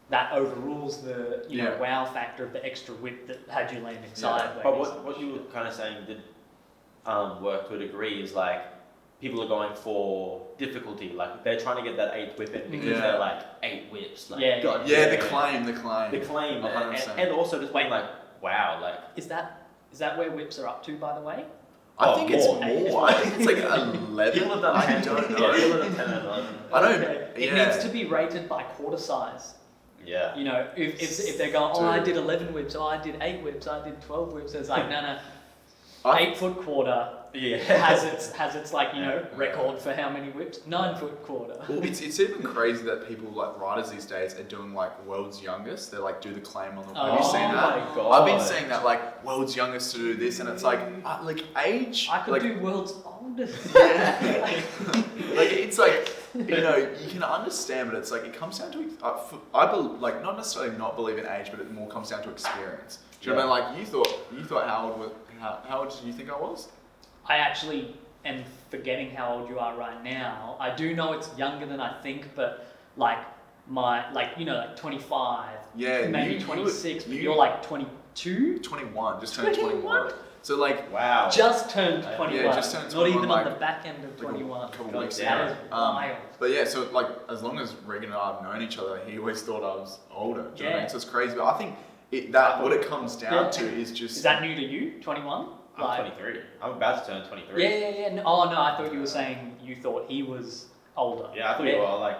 That overrules the, you know, wow factor of the extra whip that had you landing sideways. But what you were kind of saying did work to a degree is, like, people are going for difficulty, like they're trying to get that 8th whip in because they're like 8 whips, like the claim, and also just being like, wow, like is that where whips are up to, by the way? I think it's more. I think it's like 11. People have done 10. I don't know. People have done 10 and 11. I don't. It needs to be rated by quarter size. Yeah. You know, if they're going, I did 11 whips, I did 8 whips, I did 12 whips, it's like no. 8 foot quarter has its like, you know, record for how many whips. 9 foot quarter. Well, it's even crazy that people like riders these days are doing like world's youngest. They like do the claim on the. Have you seen that? My God. I've been seeing that, like world's youngest to do this, and it's like age. I could like, do world's oldest. Yeah. Like it's like, you know, you can understand, but it's like it comes down to like not necessarily not believe in age, but it more comes down to experience. Do you know what I mean? Like you thought how old did you think I was? I actually am forgetting how old you are right now. I do know it's younger than I think, but like 25, maybe 26, but you're like 22? 21, just turned 21. So like, wow, just turned 21. Yeah, just turned 21. Not even like, on the back end of 21. A couple weeks That ago. is wild. But yeah, so like as long as Regan and I have known each other, he always thought I was older. Do you know what I mean? So it's crazy. But I think what it comes down to is just. Is that new to you? 21? I'm 23. I'm about to turn 23. Yeah. No, oh no, I thought you were saying you thought he was older. Yeah, I thought you were like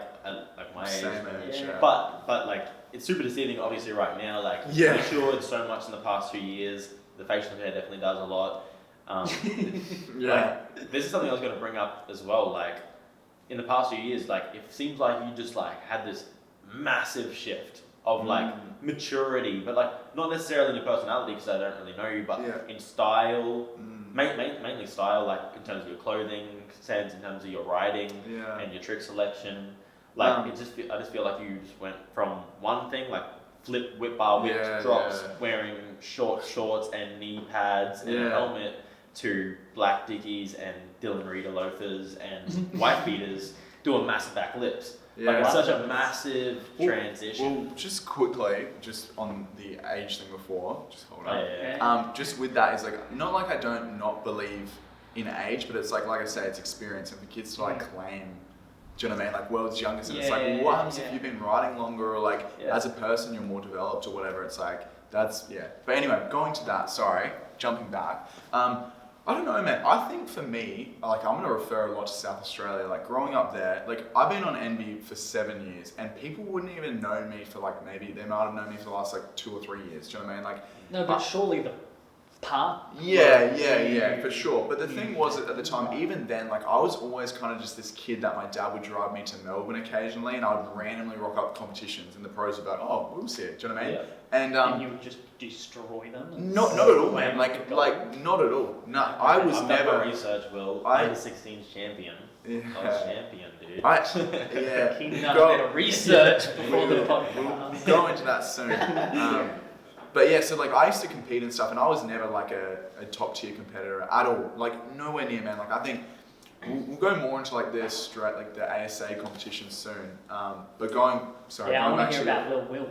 my age. Same age. Yeah. But like it's super deceiving. Obviously, right now, like matured so much in the past 2 years. The facial hair definitely does a lot. Like, this is something I was going to bring up as well. Like in the past few years, like it seems like you just like had this massive shift of like maturity, but like not necessarily in your personality because I don't really know you, but in style, mainly style, like in terms of your clothing sense, in terms of your writing and your trick selection. Like I just feel like you just went from one thing like whip bar whips, drops, wearing short shorts and knee pads and a helmet, to black dickies and Dylan Reader loafers and white beaters doing massive back lips. Like it's such a massive transition. Well, just quickly, just on the age thing before, just hold on. Just with that is like, not like I don't not believe in age, but it's like I say, it's experience, and for kids to like claim, do you know what I mean? Like world's youngest, and it's like, well, what happens if you've been writing longer, or like as a person you're more developed or whatever? It's like that's But anyway, going to that. Sorry, jumping back. I don't know, man. I think for me, like I'm gonna refer a lot to South Australia. Like growing up there, like I've been on NB for 7 years, and people wouldn't even know me for like maybe they might have known me for the last like 2 or 3 years. Do you know what I mean? Like no, but surely the part. Yeah, for sure. But the thing was that at the time, even then, like I was always kind of just this kid that my dad would drive me to Melbourne occasionally, and I would randomly rock up competitions, and the pros would be like, oh, we'll see it. Do you know what I mean? Yeah. And you would just destroy them. Not at all, man. Like not at all. No, I was I've never. done research, Will. I'm the 16th champion. Yeah. I was champion, dude. Keedan done a bit of research before the podcast. We'll go into that soon. But yeah, so like I used to compete and stuff, and I was never like a top tier competitor at all. Like nowhere near, man. Like I think we'll go more into like the ASA competition soon. But going I want to hear about Lil Will.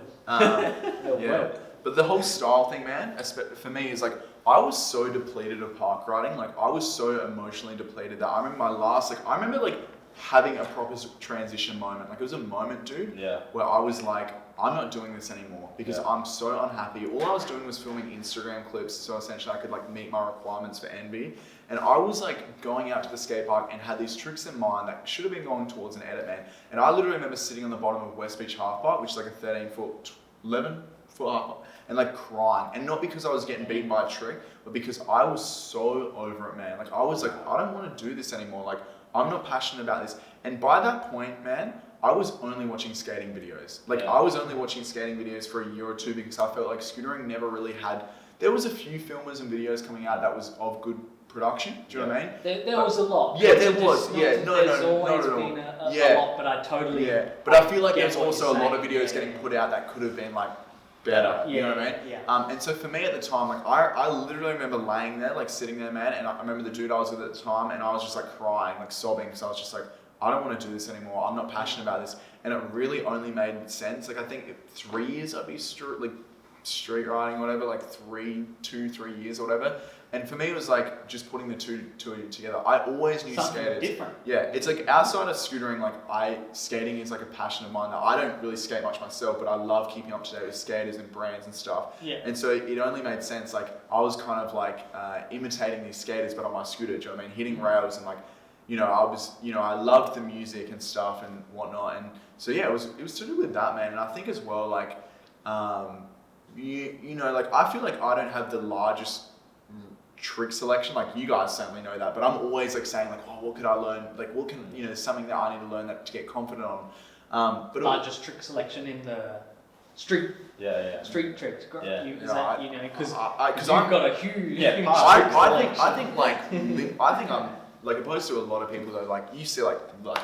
Will. But the whole style thing, man, for me is like I was so depleted of park riding. Like I was so emotionally depleted that I remember like having a proper transition moment. Like it was a moment, dude, where I was like, I'm not doing this anymore because I'm so unhappy. All I was doing was filming Instagram clips, so essentially I could like meet my requirements for NB. And I was like going out to the skate park and had these tricks in mind that should have been going towards an edit, man. And I literally remember sitting on the bottom of West Beach Half Pipe, which is like a 11 foot half pipe, and like crying. And not because I was getting beaten by a trick, but because I was so over it, man. Like I was like, I don't want to do this anymore. Like I'm not passionate about this. And by that point, man, I was only watching skating videos. Like I was only watching skating videos for a year or two because I felt like scootering never really had. There was a few filmers and videos coming out that was of good production. Do you know what I mean? There was a lot. Yeah, there was. There's always been a lot, but I totally. Yeah, but I feel like there's also a lot of videos getting put out that could have been like better. You know what I mean? Yeah. And so for me at the time, like I literally remember laying there, like sitting there, man, and I remember the dude I was with at the time, and I was just like crying, like sobbing, because I was just like, I don't want to do this anymore. I'm not passionate about this. And it really only made sense. Like I think 3 years I'd be street riding, whatever, like 3 years or whatever. And for me, it was like just putting the two together. I always knew something skaters. Different. Yeah, it's like outside of scootering, like skating is like a passion of mine. That I don't really skate much myself, but I love keeping up to date with skaters and brands and stuff. Yeah. And so it only made sense. Like I was kind of like imitating these skaters, but on my scooter. Do you know what I mean? Hitting rails and like, I loved the music and stuff and whatnot. And so yeah, it was to do with that, man. And I think as well, like, like I feel like I don't have the largest trick selection. Like you guys certainly know that, but I'm always like saying like, oh, what could I learn? Like what can, there's something that I need to learn to get confident on. But largest trick selection in the street. Street tricks. Yeah. Because you've got a huge. Yeah. I think I'm like opposed to a lot of people though. Like you see, like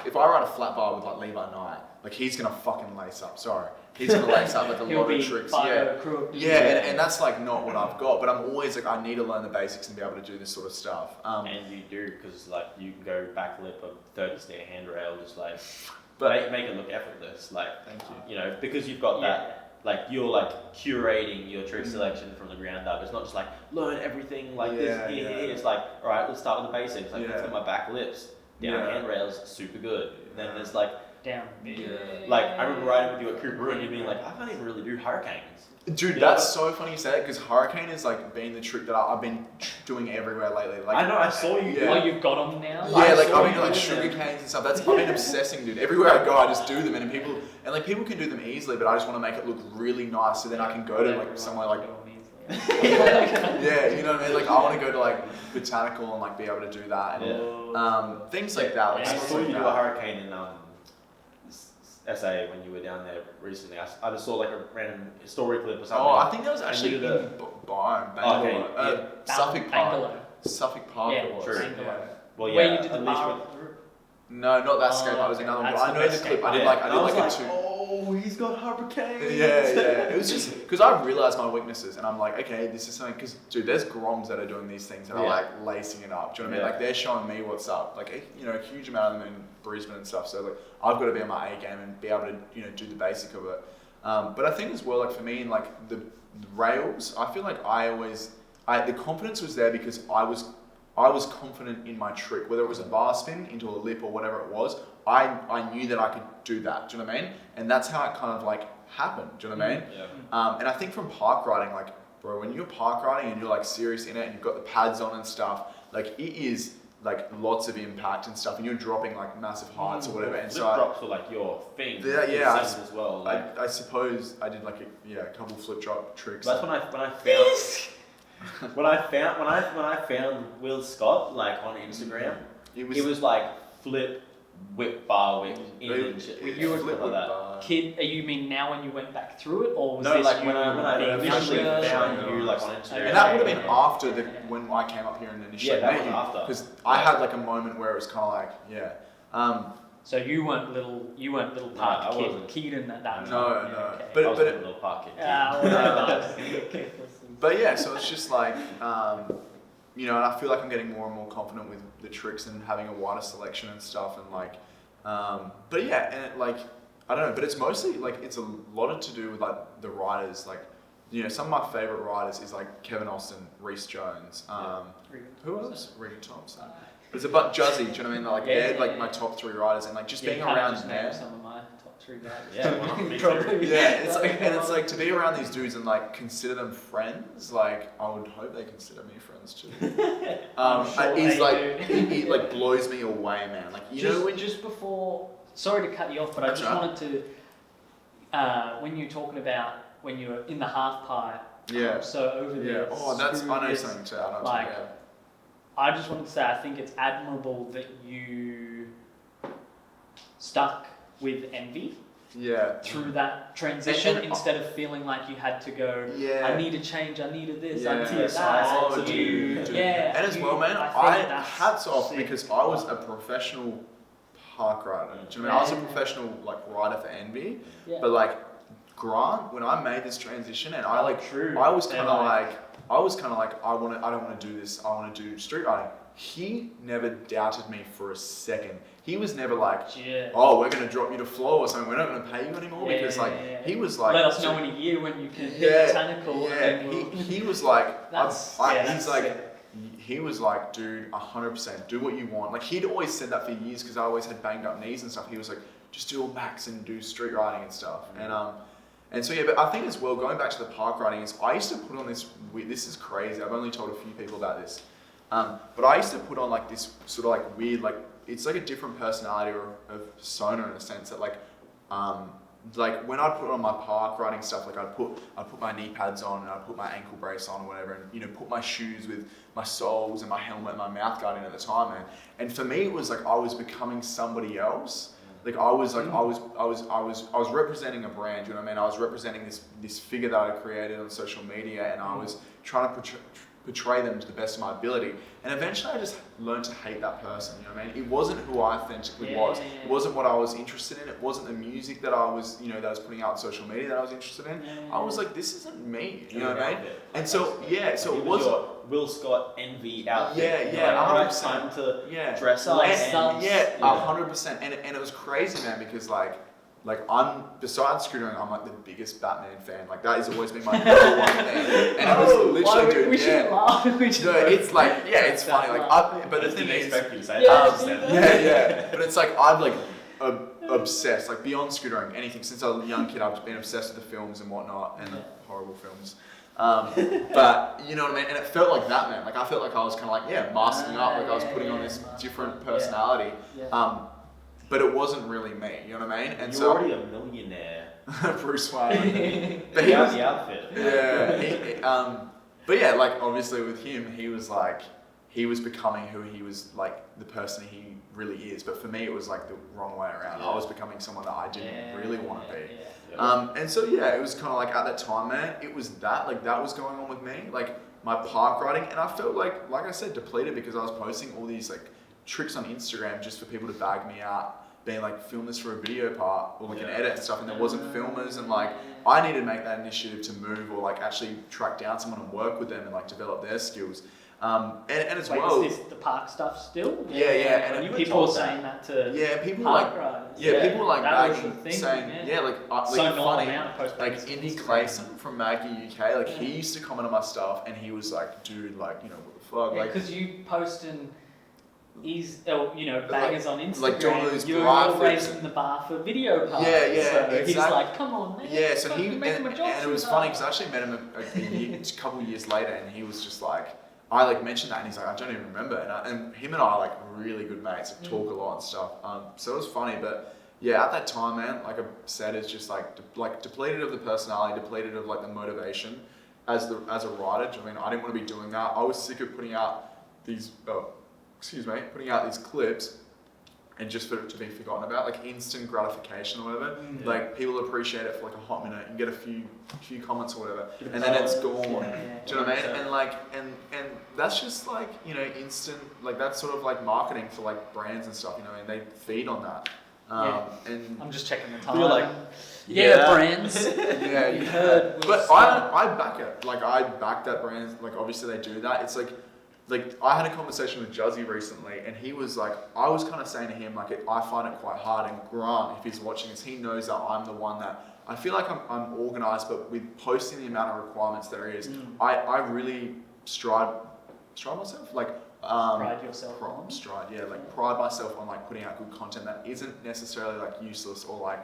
if I ride a flat bar with like Levi Knight, like he's gonna fucking lace up. Sorry. He's gonna lace up with a lot of tricks. And that's like not what I've got. But I'm always like, I need to learn the basics and be able to do this sort of stuff. And you do, because like you can go backflip a 30 stair handrail, just like make it look effortless. Like thank you. Because you've got like you're like curating your trick selection from the ground up. It's not just like learn everything like this here. It's like, all right, let's start with the basics. Like let's get my back lips, down handrails, super good. Then there's like down. Like I remember riding with you at Cooper and you being like, I can't even really do hurricanes. Dude, that's so funny you say that because hurricane is like been the trick that I've been doing everywhere lately. Like I know, I saw you. Oh, you've got them now. Yeah, like I've been doing like sugar canes and stuff. I've been obsessing, dude. Everywhere I go, I just do them, and people can do them easily, but I just want to make it look really nice, so then I can go to like somewhere like. Yeah, you know what I mean. Like I want to go to like botanical and like be able to do that, and things like that. Like I saw you do a hurricane in SA when you were down there recently. I just saw like a random story clip or something. Oh, I think that was actually in Bangalore. Suffolk Park. Suffolk Park. Yeah, it was. true. Yeah. Well, yeah. Where you did the No, not that skate park. It was another one. But I know the clip. I did like a two. Oh, he's got hurricanes. Yeah. It was just because I realized my weaknesses, and I'm like, okay, this is something. Because dude, there's groms that are doing these things that are like lacing it up. Do you know what I mean? Like they're showing me what's up. Like a huge amount of them in Brisbane and stuff. So like I've got to be on my A game and be able to do the basic of it. But I think as well, like for me in like the rails, I feel like the confidence was there because I was confident in my trick, whether it was a bar spin into a lip or whatever it was. I knew that I could do that. Do you know what I mean? And that's how it kind of like happened. Do you know what I mean? Yeah. And I think from park riding, like bro, when you're park riding and you're like serious in it and you've got the pads on and stuff, like it is like lots of impact and stuff, and you're dropping like massive heights or whatever. And flip so drops were like your thing. Yeah. As well. Like, I suppose I did like a couple flip drop tricks. That's when I found when I found Will Scott like on Instagram. It was like flip, whip, bar whip, in and shit. You were like that. Kid, you mean now when you went back through it, or was no, this like when I initially found you like on Instagram. And that would have been after when I came up here and initially that met you. was after. Because I had like a moment where it was kind of like, So you weren't little park kid, Keedan at that time. No. Okay. But I was a little park kid. But yeah, so it's just like, and I feel like I'm getting more and more confident with the tricks and having a wider selection and stuff, and like, but yeah, and it, like, I don't know, but it's mostly like it's a lot to do with like the riders, like, some of my favorite riders is like Kevin Austin, Reece Jones, who else? Regan Thompson. It's a but Juzzy, do you know what I mean? Like they're like my top 3 riders, and like just being around there. Some of my top 3 riders. Yeah, probably. Yeah, it's like to be around these dudes and like consider them friends. Like I would hope they consider me friends too. It like blows me away, man. Like just before. Sorry to cut you off, but I just wanted to. When you're talking about when you were in the half pipe. Yeah. So over there. Oh, I know something too. I just wanted to say I think it's admirable that you stuck with envy through that transition instead of feeling like you had to go, I need a change, I needed this, I needed that. Dude. And as well, man, hats off because I was a professional park rider. Do you know what I mean? I was a professional like rider for envy, but like Grant, when I made this transition and I was kind of like, I don't want to do this. I want to do street riding. He never doubted me for a second. He was never like, oh, we're going to drop you to floor or something. We're not going to pay you anymore because he was like, let us know in a year when you can hit botanical. He was like, he was like, dude, 100%, do what you want. Like he'd always said that for years because I always had banged up knees and stuff. He was like, just do all max and do street riding and stuff. And so but I think as well, going back to the park riding, is I used to put on this is crazy, I've only told a few people about this, but I used to put on like this sort of like weird, like, it's like a different personality or a persona in a sense that like when I'd put on my park riding stuff, like I'd put my knee pads on and I'd put my ankle brace on or whatever, and put my shoes with my soles and my helmet and my mouth guard in at the time, man. And for me, it was like I was becoming somebody else. Like I was representing a brand, you know what I mean? I was representing this figure that I created on social media, and I was trying to portray them to the best of my ability. And eventually I just learned to hate that person, you know what I mean? It wasn't who I authentically was. It wasn't what I was interested in. It wasn't the music that I was, that I was putting out on social media that I was interested in. I was like, this isn't me, you know what I mean? And so, it was your Will Scott envy outfit. 100%. Time to dress up. 100%. And it was crazy, man, because like, like I'm, besides scootering, I'm like the biggest Batman fan. Like that has always been my number one thing. And it was literally, dude, we shouldn't laugh. No, it's like, it's funny. Like, but the thing is, expect you to say yeah. But it's like I'm like obsessed, like beyond scootering, anything. Since I was a young kid, I've been obsessed with the films and whatnot, and the horrible films. But you know what I mean? And it felt like that, man. Like I felt like I was kind of like, masking up, like I was putting on this different personality. But it wasn't really me, you know what I mean? And you're already a millionaire. Bruce Wayne. But he has the outfit. Yeah. But yeah, like obviously with him, he was becoming who he was, like the person he really is. But for me, it was like the wrong way around. I was becoming someone that I didn't really want to be. And so it was kind of like at that time, man, it was that was going on with me, like my park riding, and I felt like I said, depleted because I was posting all these like tricks on Instagram just for people to bag me out, being like, film this for a video part or like an edit and stuff, and there wasn't filmers, and like I needed to make that initiative to move or like actually track down someone and work with them and like develop their skills. And as well, is this the park stuff still? Yeah. And people were saying that to people park like riders. People like bagging saying like so funny, like Indy Clayson from Maggie UK, like he used to comment on my stuff and he was like, dude, like, you know, what the fuck, like, because you posting bangers on Instagram, like doing those you're raising the bar for video parts. So exactly. He's like, come on, man. Yeah, so he and it was funny because I actually met him a couple of years later, and he was just like, I like mentioned that, and he's like, I don't even remember, and him and I are like really good mates, like, talk a lot and stuff. So it was funny, but yeah, at that time, man, like I said, it's just like depleted of the personality, depleted of like the motivation as a writer. I mean, I didn't want to be doing that. I was sick of putting out these clips and just for it to be forgotten about, like instant gratification or whatever. Like people appreciate it for like a hot minute and get a few comments or whatever, and then it's gone. Do you know what I mean? And like and that's just like, you know, instant, like that's sort of like marketing for like brands and stuff, you know, and they feed on that. And I'm just checking the time. You're like, brands. You heard. But I back it. Like I back that brand. Like obviously they do that. It's like I had a conversation with Juzzy recently, and he was like, I was kind of saying to him, like, I find it quite hard, and Grant, if he's watching this, he knows that I'm the one that, I feel like I'm organized, but with posting the amount of requirements there is, I really strive myself, like, pride yourself on? Pride myself on like putting out good content that isn't necessarily like useless or like,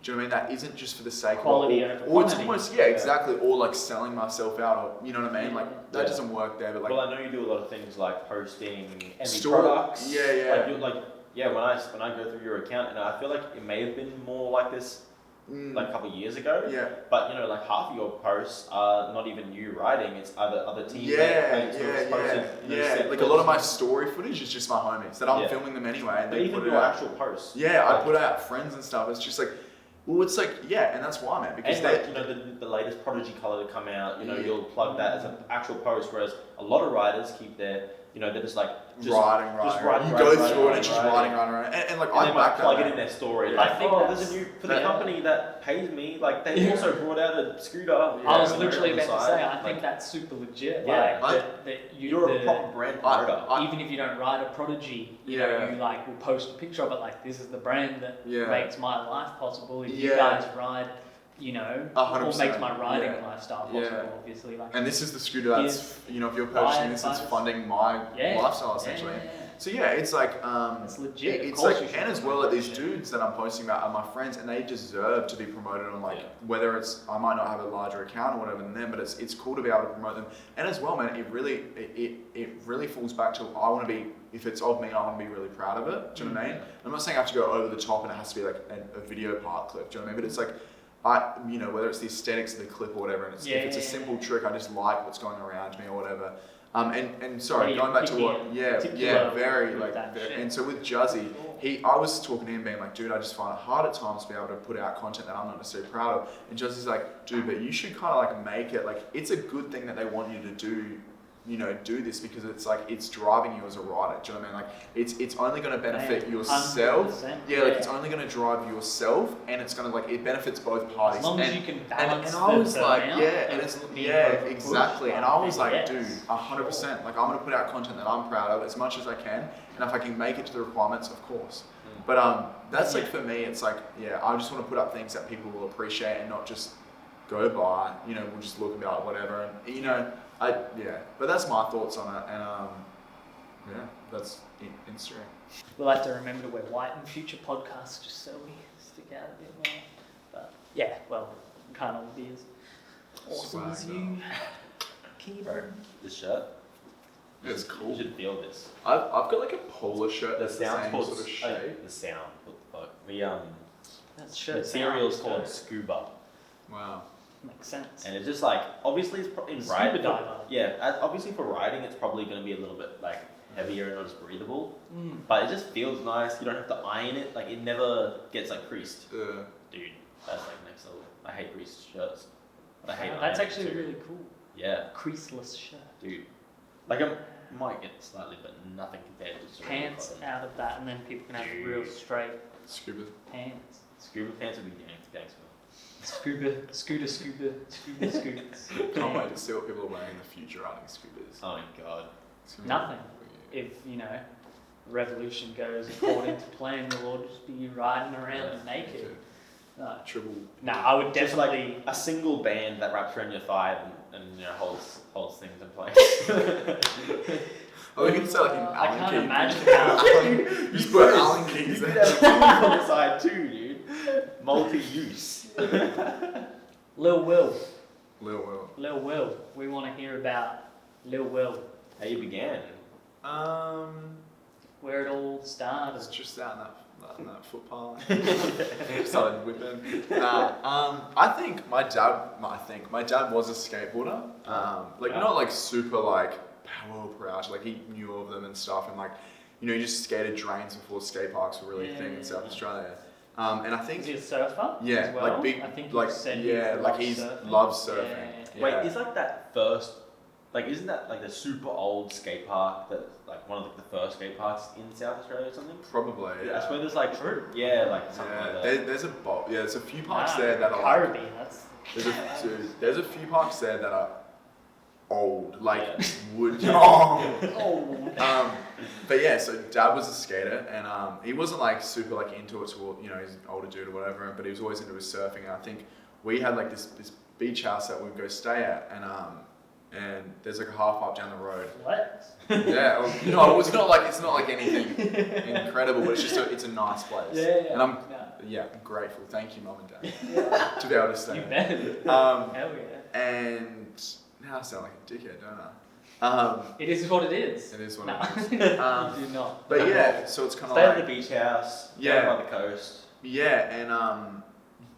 do you know what I mean? That isn't just for the sake quality of over or it's quantity. almost, exactly, or like selling myself out, or you know what I mean? Like that doesn't work there, but like. Well, I know you do a lot of things like posting any store products. Yeah. When I go through your account, and I feel like it may have been more like this like a couple of years ago. Yeah. But you know, like half of your posts are not even you writing; it's other teammates. Like a lot of my story footage is just my homies that I'm filming them anyway. And but even your actual posts. Yeah, I put out friends and stuff. It's just like, well, it's like and that's why, man. Because the latest Prodigy color to come out, you know, you'll plug that as an actual post. Whereas a lot of writers keep their, you know, they're just like writing. You go through it and just writing. And like I back plug it in their story. I think there's a new for the company that pays me. Like they also brought out a scooter. I was literally about to say, I think that's super legit. Yeah, you're a proper brand promoter. Even if you don't write a Prodigy, you know, you like will post a picture of it. Like this is the brand that makes my life possible. If you guys ride, you know, 100%. or makes my riding lifestyle possible, obviously. Like, and this is the scooter that's, you know, if you're purchasing this, it's funding my lifestyle essentially. So it's like, it's legit. It's like, and as well, these dudes that I'm posting about are my friends, and they deserve to be promoted on like, whether it's, I might not have a larger account or whatever than them, but it's cool to be able to promote them. And as well, man, it really falls back to, I want to be, if it's of me, I want to be really proud of it. Do you know what I mean? I'm not saying I have to go over the top and it has to be like a video part clip. Do you know what I mean? But it's like, whether it's the aesthetics of the clip or whatever, and it's, if it's a simple trick, I just like what's going around me or whatever. And sorry, going back to what, very like, and so with Juzzy, I was talking to him being like, dude, I just find it hard at times to be able to put out content that I'm not necessarily proud of. And Juzzy's like, dude, but you should kind of like make it, like, it's a good thing that they want you to do do this because it's like it's driving you as a rider. Do you know what I mean? Like it's only going to benefit yourself. Yeah, like it's only going to drive yourself, and it's going to it benefits both parties. As long as you can balance. And I was like, exactly. And I was like, dude, 100%. Like I'm going to put out content that I'm proud of as much as I can, and if I can make it to the requirements, of course. But that's like for me, it's like I just want to put up things that people will appreciate and not just go by. We'll just look about whatever, and but that's my thoughts on it, and that's Instagram. We'll have to remember to wear white in future podcasts just so we stick out a bit more. But CONNELL will be as awesome as you, Keedan. This shirt. It's cool. You should feel this. I've got like a polo shirt. The sound called sort of shape. the sound. What the fuck? The material's called scuba. Wow. Makes sense. And it's just obviously it's in riding. Obviously for riding it's probably going to be a little bit heavier and not as breathable. But it just feels nice. You don't have to iron it. It never gets creased. Dude, that's next level. I hate creased shirts. I hate that's actually really cool. Yeah. Creaseless shirt. Dude. I might get slightly, but nothing compared to pants out of that, and then people can have real straight scuba pants. Scuba pants would be gangster. Scooters. Can't wait to see what people are wearing in the future riding scooters. Oh my god. Nothing. If revolution goes according to plan, we'll all just be riding around naked. Triple. I would definitely a single band that wraps around your thigh and holds things in place. We can say an Allen key. I can't imagine how. You just put Allen keys there. On the side too, dude. Multi-use. Lil Will. Lil Will. We want to hear about Lil Will. How you began? Where it all started. It's just out in that footpath. Started whipping. I think my dad was a skateboarder. Not super power proud. He knew of them and stuff, and he just skated drains before skate parks were really a thing in South Australia. And I think is he a surfer? Yeah, as well? big. I think he loves surfing. Yeah. Wait, is that first? Isn't that the super old skate park that one of the first skate parks in South Australia or something? Probably. Yeah. That's where there's true. Yeah, something like that. There's a few parks there that are Kirby. There's a few parks there that are old, wood. Old. But so Dad was a skater, and he wasn't super into it toward he's an older dude or whatever, but he was always into his surfing. And I think we had this beach house that we'd go stay at, and there's a half up down the road. What? Yeah, it's not anything incredible, but it's a nice place. Yeah. And I'm grateful. Thank you, Mum and Dad, to be able to stay. You bet. Hell yeah. And now I sound like a dickhead, don't I? It is what it is. It is what it is. You do not. But so it's kind of stay at the beach house. Down by the coast. Yeah, and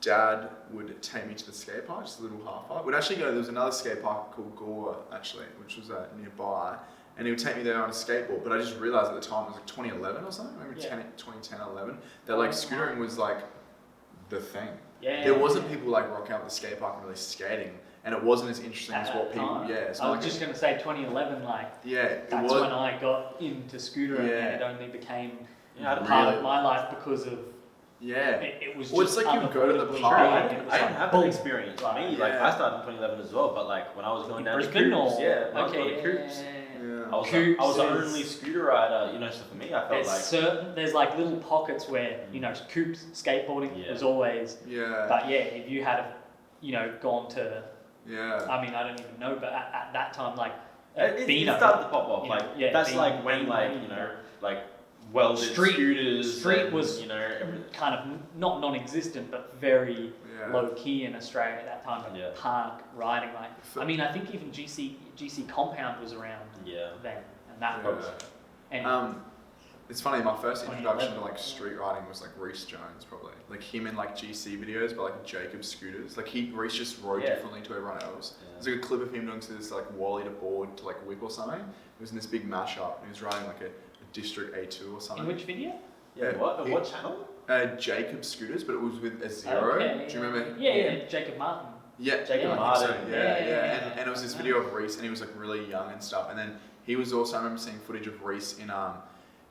Dad would take me to the skate park, just a little half up. We'd actually go. There was another skate park called Gore, actually, which was nearby, and he would take me there on a skateboard. But I just realized at the time it was 2011 or something, maybe 2010, 11, that scootering was the thing. Yeah. There wasn't people rocking out the skate park and really skating. And it wasn't as interesting as what people. Time. Yeah, I was just going to say 2011. That's when I got into scootering, and it only became part of my life because of. Yeah. It was. Well, just it's you go to the park. I didn't have that experience. For me, I started in 2011 as well. But when I was going down to Coops, I was the only scooter rider. So for me, I felt there's little pockets where Coops skateboarding was always. Yeah. But if you had gone to. Yeah. I mean, I don't even know, but at that time, it started to pop off. That's when welded scooters. Street was kind of not non-existent, but very low key in Australia at that time. Park riding, I mean, I think even GC Compound was around then, and that was. And it's funny. My first introduction to street riding was Reese Jones, probably him in GC videos, but Jacob scooters. Reese just rode differently to everyone else. There's a clip of him doing this wally to board to whip or something. It was in this big mashup. And he was riding a District A2 or something. In which video? Yeah. What channel? Jacob scooters, but it was with a zero. Okay. Do you remember? Yeah, Jacob Martin. Yeah, Jake and Martin. And it was this video of Reese, and he was like really young and stuff. And then he was also, I remember seeing footage of Reese in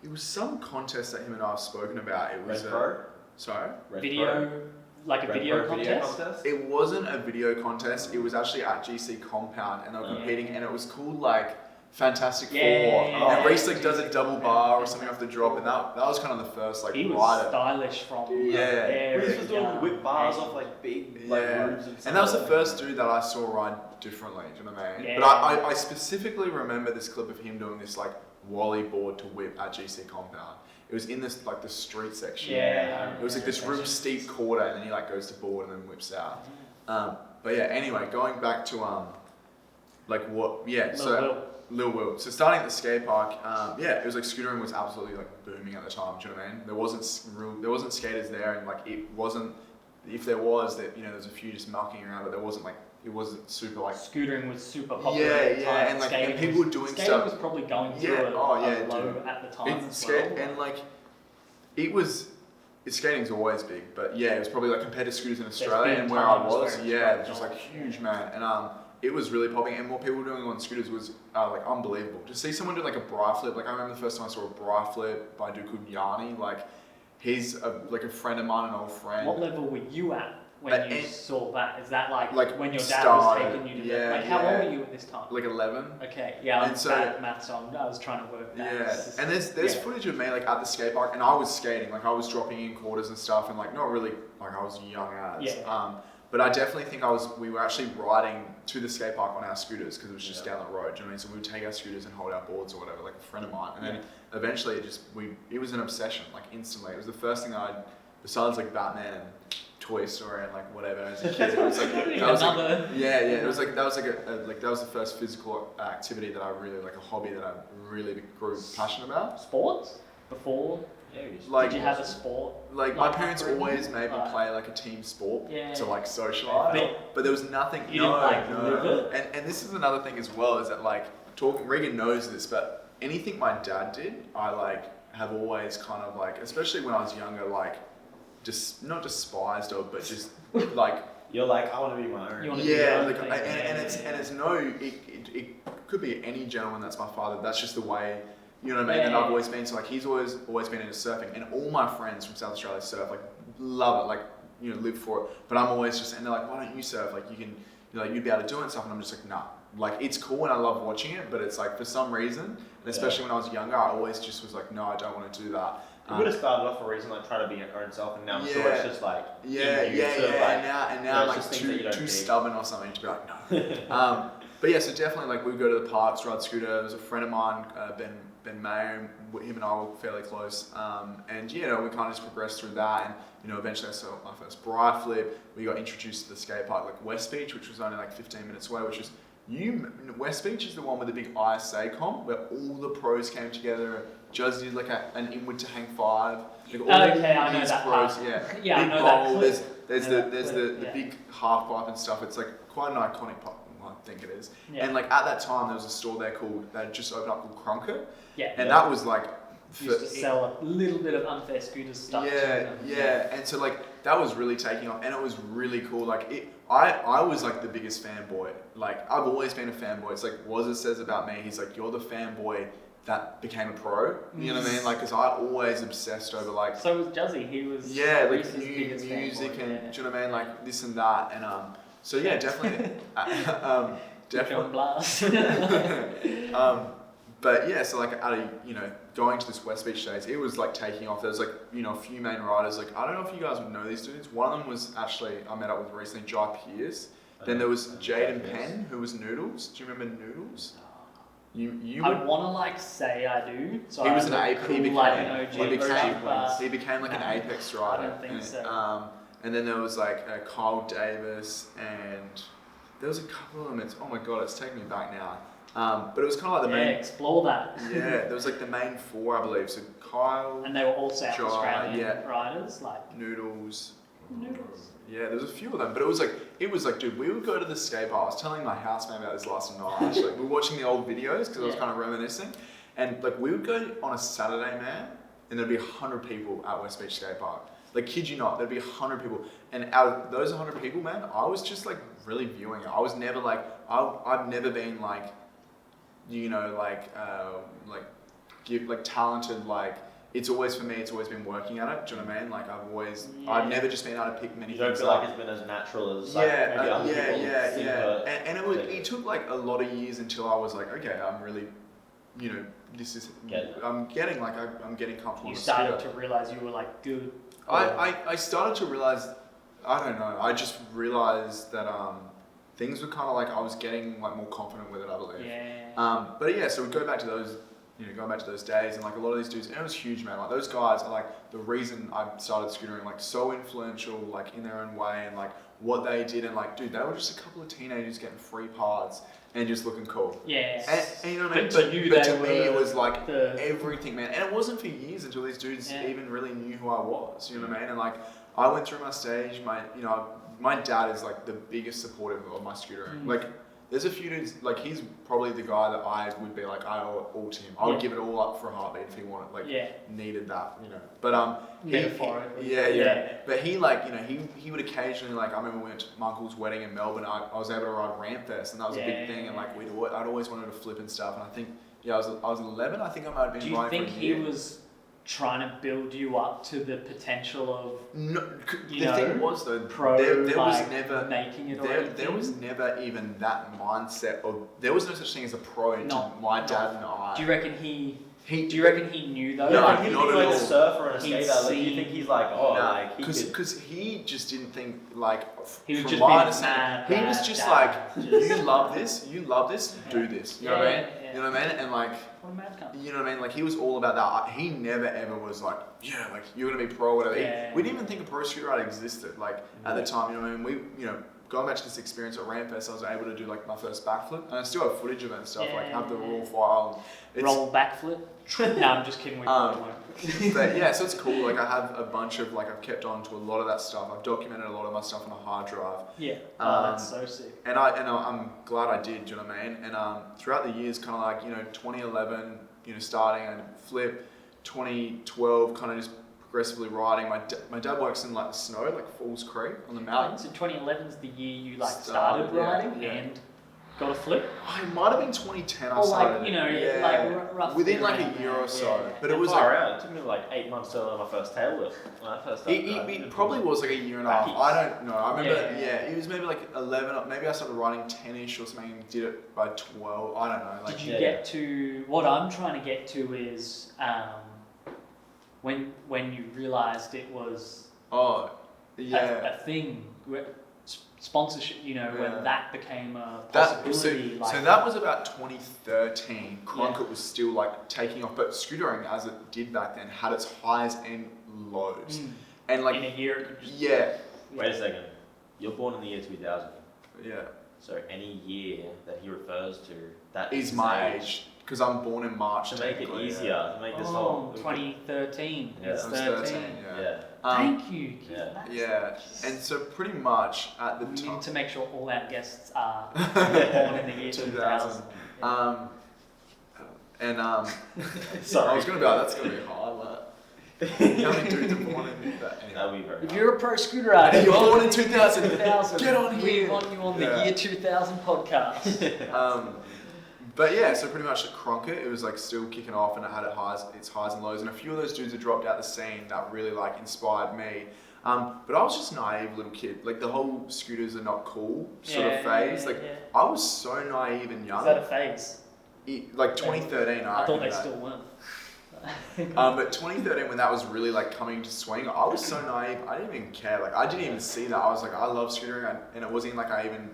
it was some contest that him and I have spoken about. It was Red Pro? Sorry? Red video, Pro? like a Red video Pro contest? It wasn't a video contest. It was actually at GC Compound, and they were competing, and it was called like Fantastic Four. And Reese like does a double bar or something off the drop, and that was kind of the first like he was rider. stylish from Reese was doing whip bars off like big like rooms and that was the first dude that I saw ride differently. Do you know what I mean? Yeah. But I specifically remember this clip of him doing this like wally board to whip at GC Compound. It was in this like the street section. Yeah. It was like this real steep quarter, and then he like goes to board and then whips out. But yeah, anyway, going back to like what? Yeah, Lil Will. So starting at the skate park, it was like scootering was absolutely like booming at the time. Do you know what I mean? There wasn't skaters there, and like it wasn't. If there was, that there's a few just mucking around, but there wasn't like it wasn't super like. Scootering was super popular. And like and people were doing skating stuff. was probably going through a low at the time. And like it was. Skating's always big, but it was probably like compared to scooters in Australia and where I was, just like huge, man. And it was really popping, and what people were doing on scooters was like unbelievable. To see someone do like a bri flip, like I remember the first time I saw a bri flip by a dude called Yanni. Like he's like a friend of mine, an old friend. What level were you at when you saw that? Is that like when your dad was taking you to like how old were you at this time? Like 11. Okay, yeah, I'm bad at maths, so I was trying to work that. Yeah, and there's footage of me like at the skate park, and I was skating, like I was dropping in quarters and stuff, and like not really like I was young as. But I definitely think we were actually riding to the skate park on our scooters because it was just down the road. Do you know what I mean? So we would take our scooters and hold our boards or whatever, like a friend of mine. And then eventually it was an obsession, like instantly. It was the first thing besides like Batman and Toy Story and like whatever as a kid. It was like, that was the first physical activity that I really, like a hobby that I really grew passionate about. Sports? Before? Like, did you have a sport? Like my parents always made me play like a team sport to like socialise, but there was nothing. And this is another thing as well, is that like Regan knows this, but anything my dad did, I like have always kind of like, especially when I was younger, like just not despised of, but just like you're like, I want to be my own. It could be any gentleman that's my father. That's just the way. You know what I mean? And I've always been, so like he's always been into surfing, and all my friends from South Australia surf, like love it, like live for it. But I'm always just, and they're like, why don't you surf? Like you can, you'd be able to do it and stuff. And I'm just like, nah. Like it's cool and I love watching it, but it's like for some reason, and especially when I was younger, I always just was like, no, I don't want to do that. You would have started off for a reason like trying to be your own self, and now I'm sure it's just like and now I'm like too stubborn or something to be like no. But so definitely like we would go to the parks, ride scooter. There was a friend of mine, Ben Mayer, him and I were fairly close, and we kind of just progressed through that, and eventually I saw my first bri flip. We got introduced to the skate park, like West Beach, which was only like 15 minutes away, which is West Beach is the one with the big ISA comp where all the pros came together. Juzz did like an inward to hang 5. Like all I know that pros, part. big I know bowl. that. There's the big half pipe and stuff. It's like quite an iconic pipe. I think it is. And like at that time there was a store there that just opened up called Cronkite. And that was like used to sell a little bit of unfair scooters stuff. And so like that was really taking off, and it was really cool. Like I was like the biggest fanboy. Like I've always been a fanboy. It's like Wazza says about me. He's like, you're the fanboy that became a pro. You know what I mean? Like, because I always obsessed over like. So was Juzzy. He was like music and do you know what I mean? Like this and that, and so yeah, definitely. Definitely. Blast. But yeah, so like going to this West Beach days, it was like taking off. There was like a few main riders. Like I don't know if you guys would know these dudes. One of them was actually I met up with recently, Jai Pierce. Then there was Jaden Penn, who was Noodles. Do you remember Noodles? You I want to like say I do. So he was an Apex. Cool, He became like an Apex rider. I don't think so. And then there was like Kyle Davis, and there was a couple of them. Oh my god, it's taking me back now. But it was kind of like the main. Explore that. There was like the main 4, I believe. So Kyle. And they were all South Australian riders, like. Noodles. Yeah, there was a few of them, but it was like, dude, we would go to the skate park. I was telling my housemate about this last night. Actually, we were watching the old videos because I was kind of reminiscing, and like we would go on a Saturday, man, and there'd be 100 people at West Beach Skate Park. Like, kid you not, there'd be 100 people. And out of those 100 people, man, I was just like really viewing it. I was never like, I've never been like, you know, like talented, like, it's always for me, it's always been working at it. Do you know what I mean? Like, I've never just been able to pick many things up. You don't feel like it's been as natural as like, maybe other people. And it took like a lot of years until I was like, okay, I'm really, you know, I'm getting comfortable. You started to realize you were like good. I started to realize, I don't know, I just realized that things were kind of like, I was getting like more confident with it, I believe. Yeah. But yeah, so we go back to those, you know, going back to those days, and like a lot of these dudes, and it was huge, man. Like, those guys are like the reason I started scootering, like, so influential, like, in their own way, and like what they did, and like, dude, they were just a couple of teenagers getting free parts and just looking cool. Yeah. And you know what I mean? But to me, it was like everything, man. And it wasn't for years until these dudes even really knew who I was. You know what I mean? And like, I went through my stage. My dad is like the biggest supporter of my scootering. Like, there's a few dudes, like, he's probably the guy that I would be like, I owe it all to him. I would give it all up for a heartbeat if he wanted, like, needed that, you know. But But he, like, you know, he would occasionally, like, I remember we went to my uncle's wedding in Melbourne. I was able to ride Ramp Fest, and that was a big thing. And like, I'd always wanted to flip and stuff. And I think, I was 11. I think I might have been. Do you think he was trying to build you up to the potential of? No, the thing was though, there was never making it. There was never even that mindset of. There was no such thing as a pro into my dad and I. Do you reckon he? Do you reckon he knew though? No, like, not at all. A surfer and a skater. Like, do you think he's like, because he just didn't think like. He was just he was just like, you love this, do this. You know what I mean? You know what I mean? And like, you know what I mean? Like, he was all about that. He never ever was like, like, you're gonna be pro or whatever. Yeah. We didn't even think a pro scooter ride existed. Like, at the time, you know what I mean? Going back to this experience at Rampfest, I was able to do like my first backflip, and I still have footage of it and stuff. Like, have the raw file. Roll backflip. No, I'm just kidding. But yeah, so it's cool. Like, I have a bunch of, like, I've kept on to a lot of that stuff. I've documented a lot of my stuff on a hard drive. Yeah. That's so sick. And I'm glad I did. Do you know what I mean? And throughout the years, kind of like, 2011, starting and flip. 2012, kind of just progressively riding. My dad works in like the snow, like Falls Creek on the mountains. So 2011 is the year you like started riding and got a flip. It might have been 2010. Or like like roughly within like a year or so. But it was far out. It took me like 8 months to learn my first tail whip. When I first started. It probably was like a year and a half. I don't know. I remember. It was maybe like 11. Maybe I started riding 10ish or something. And did it by 12. I don't know. Like, did you get to what I'm trying to get to is when you realised it was a thing, sponsorship, when that became a possibility. So that was about 2013. Cronkite was still like taking off, but scootering, as it did back then, had its highs and lows. And like in a year. Wait a second. You're born in the year 2000. Yeah. So any year that he refers to, that is my age. Because I'm born in March. To make it easier, to make this whole... 2013. Yeah. It's 13. Thank you. And so pretty much at the time... We need to make sure all our guests are born in the year 2000. Sorry. I was going to be like, that's going to be hard, how many dudes are born in that? That'll be very If you're a pro scooter rider, you're born in 2000. Get on here. We want you on the year 2000 podcast. But yeah, so pretty much at Cronkite, it was like still kicking off, and it had its highs and lows, and a few of those dudes had dropped out the scene that really like inspired me. But I was just a naive little kid. Like, the whole scooters are not cool sort of phase. I was so naive and young. Was that a phase? Like 2013, I thought they still weren't. But 2013, when that was really like coming to swing, I was so naive. I didn't even care. Like, I didn't even see that. I was like, I love scootering, and it wasn't like I even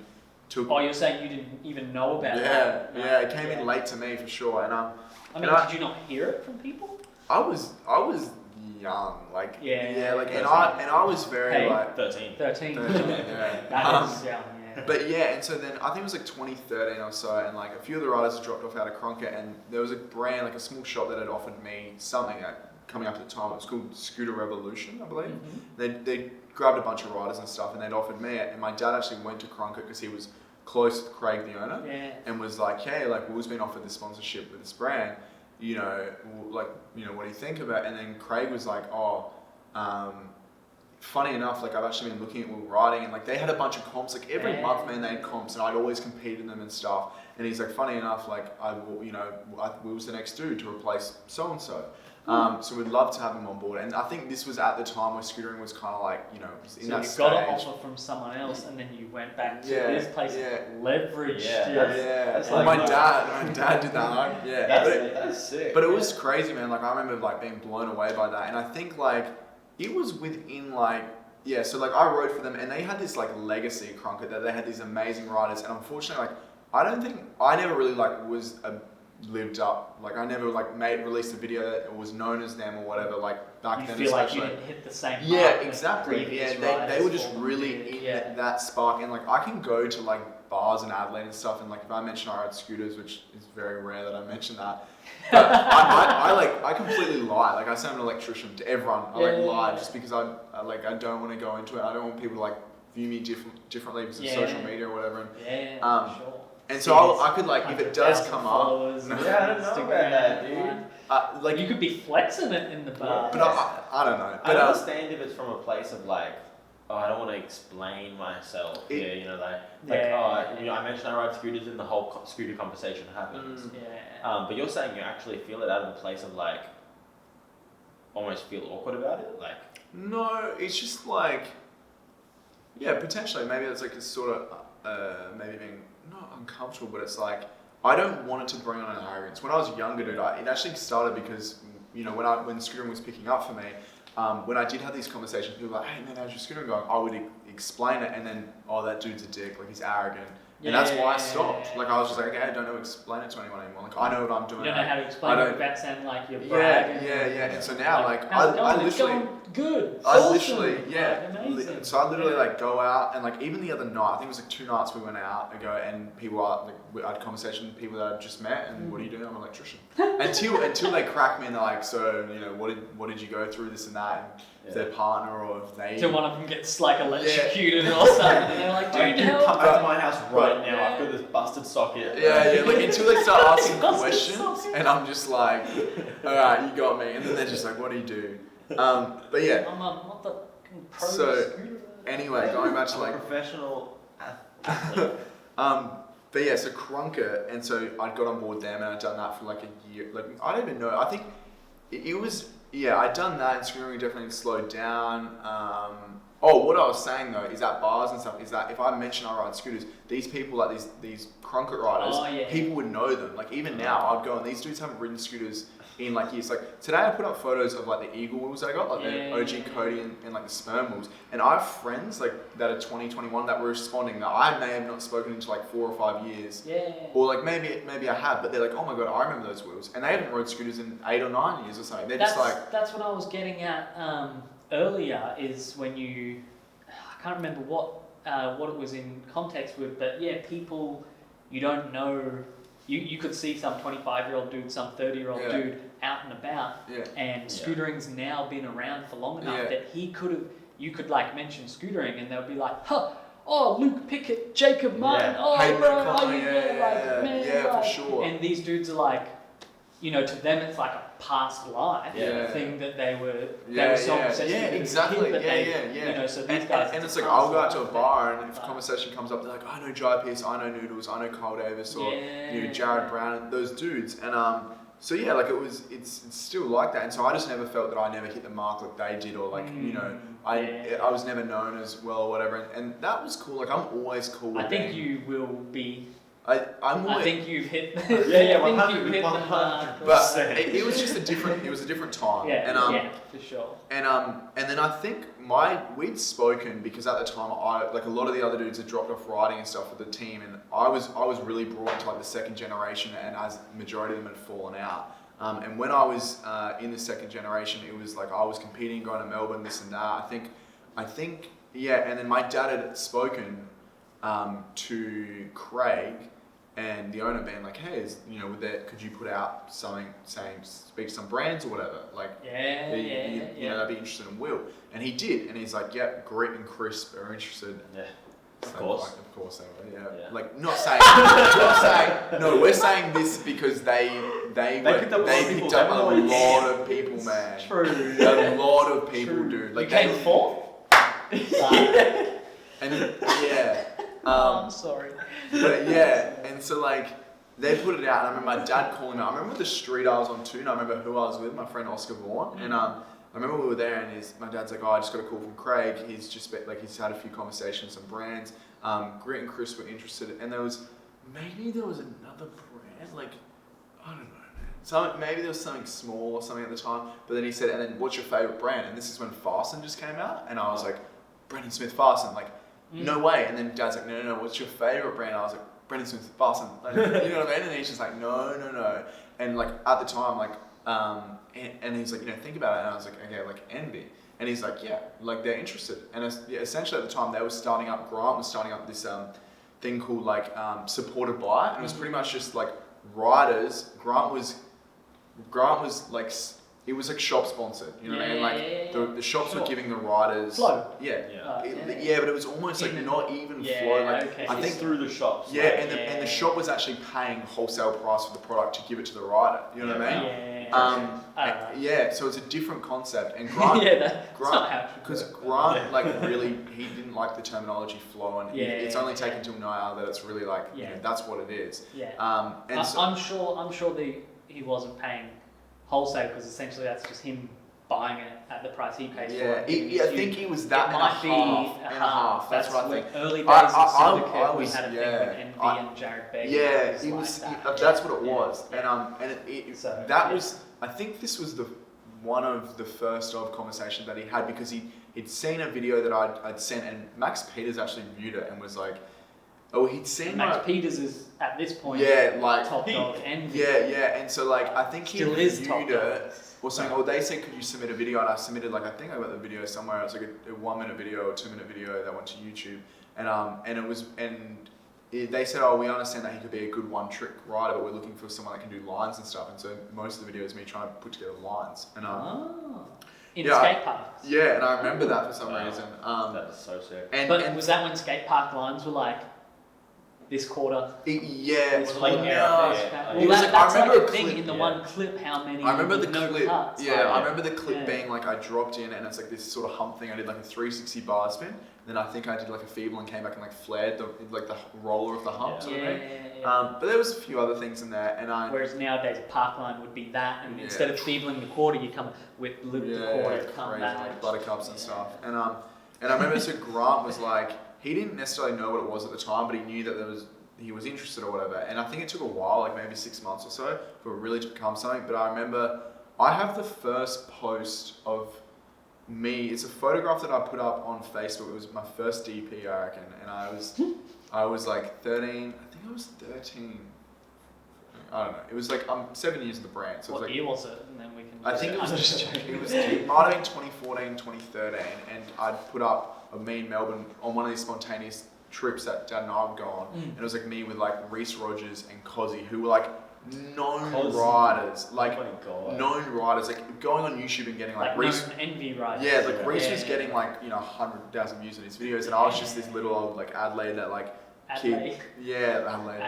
took. Oh, you're saying you didn't even know about that? Yeah, it came in late to me for sure. And did you not hear it from people? I was young, like and I was very like 13. That is young. But and so then I think it was like 2013 or so, and like a few of the riders had dropped off out of Cronkite, and there was a brand, like a small shop that had offered me something coming up at the time. It was called Scooter Revolution, I believe. They grabbed a bunch of riders and stuff, and they'd offered me it. And my dad actually went to Cronkite because he was close with Craig, the owner, and was like, hey, like, Will's been offered this sponsorship with this brand, what do you think about it? And then Craig was like, funny enough, like I've actually been looking at wheel riding, and like they had a bunch of comps, like every month, man, they had comps, and I'd always compete in them and stuff. And he's like, funny enough, like I was the next dude to replace so and so. So we'd love to have him on board. And I think this was at the time where scootering was kind of like, in that stage. So you got an offer from someone else, and then you went back to this place, leveraged. That's like my dad did that. That's sick. But it was crazy, man. Like I remember like being blown away by that. And I think like it was within like, so like I rode for them, and they had this like legacy at Cronkite that they had these amazing riders. And unfortunately, like I never really like lived up, like I never like released a video that was known as them or whatever, like back then. You feel like you didn't hit the same mark. Yeah, exactly. They were just really in that spark, and like I can go to like bars in Adelaide and stuff, and like if I mention I ride scooters, which is very rare that I mention that, but I completely lie. Like I say I'm an electrician to everyone. I lie just because I don't want to go into it. I don't want people to like view me differently because of social media or whatever. And, sure. And so I could like, if it does come up, I don't know about that, dude. Like you could be flexing it in the bar. But I don't know. But I understand if it's from a place of like, I don't want to explain myself. I mentioned I ride scooters and the whole scooter conversation happens. But you're saying you actually feel it out of a place of like, almost feel awkward about it, like. No, it's just like, potentially maybe it's like a sort of maybe being not uncomfortable, but it's like I don't want it to bring on an arrogance. When I was younger, dude, it actually started because when scootering was picking up for me, when I did have these conversations, people were like, hey man, how's your scootering going? I would explain it, and then that dude's a dick, like he's arrogant. And that's why I stopped. Like I was just like, okay, I don't know how to explain it to anyone anymore. Like I know what I'm doing. You don't know how to explain it without sounding like you're bragging. And so now I literally, it's going good. Amazing. So I literally like go out, and like even the other night, I think it was like 2 nights we went out ago, and people I had a conversation with people that I'd just met, and what are you doing? I'm an electrician. until they crack me and they're like, so what did you go through, this and that, and their partner or if they. So one of them gets like electrocuted or something, and they're like, dude, help! Come back to my house right now. I've got this busted socket. Like until they start asking questions, and I'm just like, all right, you got me, and then they're just like, what do you do? But yeah. I'm not the pro scooter. Anyway, going back to like professional athlete. But yeah, so Cronkite, and so I'd got on board them, and I'd done that for like a year. Like I don't even know. I think it was I'd done that, and scootering definitely slowed down. What I was saying though is at bars and stuff is that if I mention I ride scooters, these people like these Cronkite riders, people would know them. Like even now, I'd go and these dudes haven't ridden scooters in like years. Like today I put up photos of like the Eagle wheels that I got, like the OG Cody and like the Sperm wheels. And I have friends like that are 20, 21 that were responding that I may have not spoken into like 4 or 5 years. Or like maybe I have, but they're like, oh my god, I remember those wheels. And they haven't rode scooters in 8 or 9 years or something. They're just like. That's what I was getting at earlier, is when I can't remember what it was in context with, but people you don't know. You could see some 25-year-old dude, some 30-year-old dude out and about, and scootering's now been around for long enough that you could like mention scootering, and they'll be like, Luke Pickett, Jacob Martin, for sure. And these dudes are like, to them it's like a past life thing that they were so obsessed with. Exactly. So these guys. And it's like I'll go out to a bar, and if a conversation comes up, they're like, I know Jai Pierce, I know Noodles, I know Carl Davis, or Jared Brown, those dudes, and like it's still like that, and so I just never felt that I never hit the mark like they did, or like I was never known as well or whatever, and that was cool. Like I'm always cool with I think you will be. I think you've hit. 100%. But it was just a different time. For sure. And then I think we'd spoken because at the time like a lot of the other dudes had dropped off riding and stuff with the team, and I was really brought into like the second generation, and as majority of them had fallen out. And when I was in the second generation, it was like I was competing, going to Melbourne, this and that. I think, and then my dad had spoken to Craig and the owner being like, hey, could you put out something saying, speak to some brands or whatever? Like, I'd be interested in Will. And he did. And he's like, Grit and Crisp are interested. Yeah. Of course they were, Like, no, we're saying this because they picked up a lot of people, man. True. A lot of people, dude. Like, you came fourth? And yeah. I'm sorry. But yeah, and so like, they put it out, and I remember my dad calling me. I remember the street I was on too, and I remember who I was with, my friend Oscar Vaughan. And I remember we were there, and my dad's like, oh, I just got a call from Craig. He's just he's had a few conversations with some brands. Grit and Chris were interested, and there was another brand, like, I don't know, man. Maybe there was something small or something at the time. But then he said, and then what's your favorite brand? And this is when Fasten just came out, and I was like, Brendan Smith Fasten, like, no way. And then Dad's like, no, what's your favorite brand? I was like, Brendan Smith Fasten, like, you know what I mean? And he's just like, no. And like at the time, like, and he's like, think about it. And I was like, okay, like Envy. And he's like, yeah, like they're interested. And essentially at the time, they were starting up. Grant was starting up this thing called like Supported By, and it was pretty much just like riders. Grant was like. It was like shop sponsored, you know what I mean? Like the shops were giving the riders flow. Yeah, but it was almost like not even flow. Like I think through the shops. Yeah, and the shop was actually paying wholesale price for the product to give it to the rider. You know what I mean? So it's a different concept. And Grant, because Grant like really he didn't like the terminology flow, and it's only taken till now that it's really like that's what it is. Yeah. And so, I'm sure he wasn't paying wholesale, because essentially that's just him buying it at the price he pays for it. I think he was that and a half. That's what I think. Early days of Syndicate, we had a thing with Envy and Jared Baker. Yeah, it was. That's what it was. And was. I think this was one of the first conversations that he had, because he'd seen a video that I'd sent, and Max Peters actually viewed it and was like, he'd seen Max Peters is at this point top dog. Envy. And so like I think he still is top dog. Or saying, they said, could you submit a video? And I submitted, like, I think I got the video somewhere. It was like a 1 minute video or 2 minute video that went to YouTube. They said, we understand that he could be a good one trick rider, but we're looking for someone that can do lines and stuff. And so most of the video is me trying to put together lines. And in skate parks. Yeah, and I remember that for some reason. That's so sick. But was that when skate park lines were like, this quarter? It's like that's like a thing in the one clip, how many I remember the clip. Cuts. I remember the clip being like, I dropped in and it's like this sort of hump thing. I did like a 360 bar spin. Then I think I did like a feeble and came back and like flared the roller of the hump. But there was a few other things in there, and whereas nowadays a park line would be that, and instead of feebling the quarter, you come with loop the quarter, come back like buttercups and stuff. And I remember so Grant was like, he didn't necessarily know what it was at the time, but he knew that he was interested or whatever. And I think it took a while, like maybe 6 months or so, for it really to become something. But I remember I have the first post of me. It's a photograph that I put up on Facebook. It was my first DP, I reckon. And I was like 13. I think I was 13. I don't know. It was like, I'm 7 years in the brand. So what year was it? And then we can. I think it might have been 2014, 2013, and I'd put up of me in Melbourne on one of these spontaneous trips that Dad and I would go on, and it was like me with like Reese Rogers and Cozzy, who were like known riders, like known riders, like going on YouTube and getting like Reese Envy riders. Yeah, like Reese was getting like 100,000 views on his videos, and I was just this little old like Adelaide that like kid. Adelaide.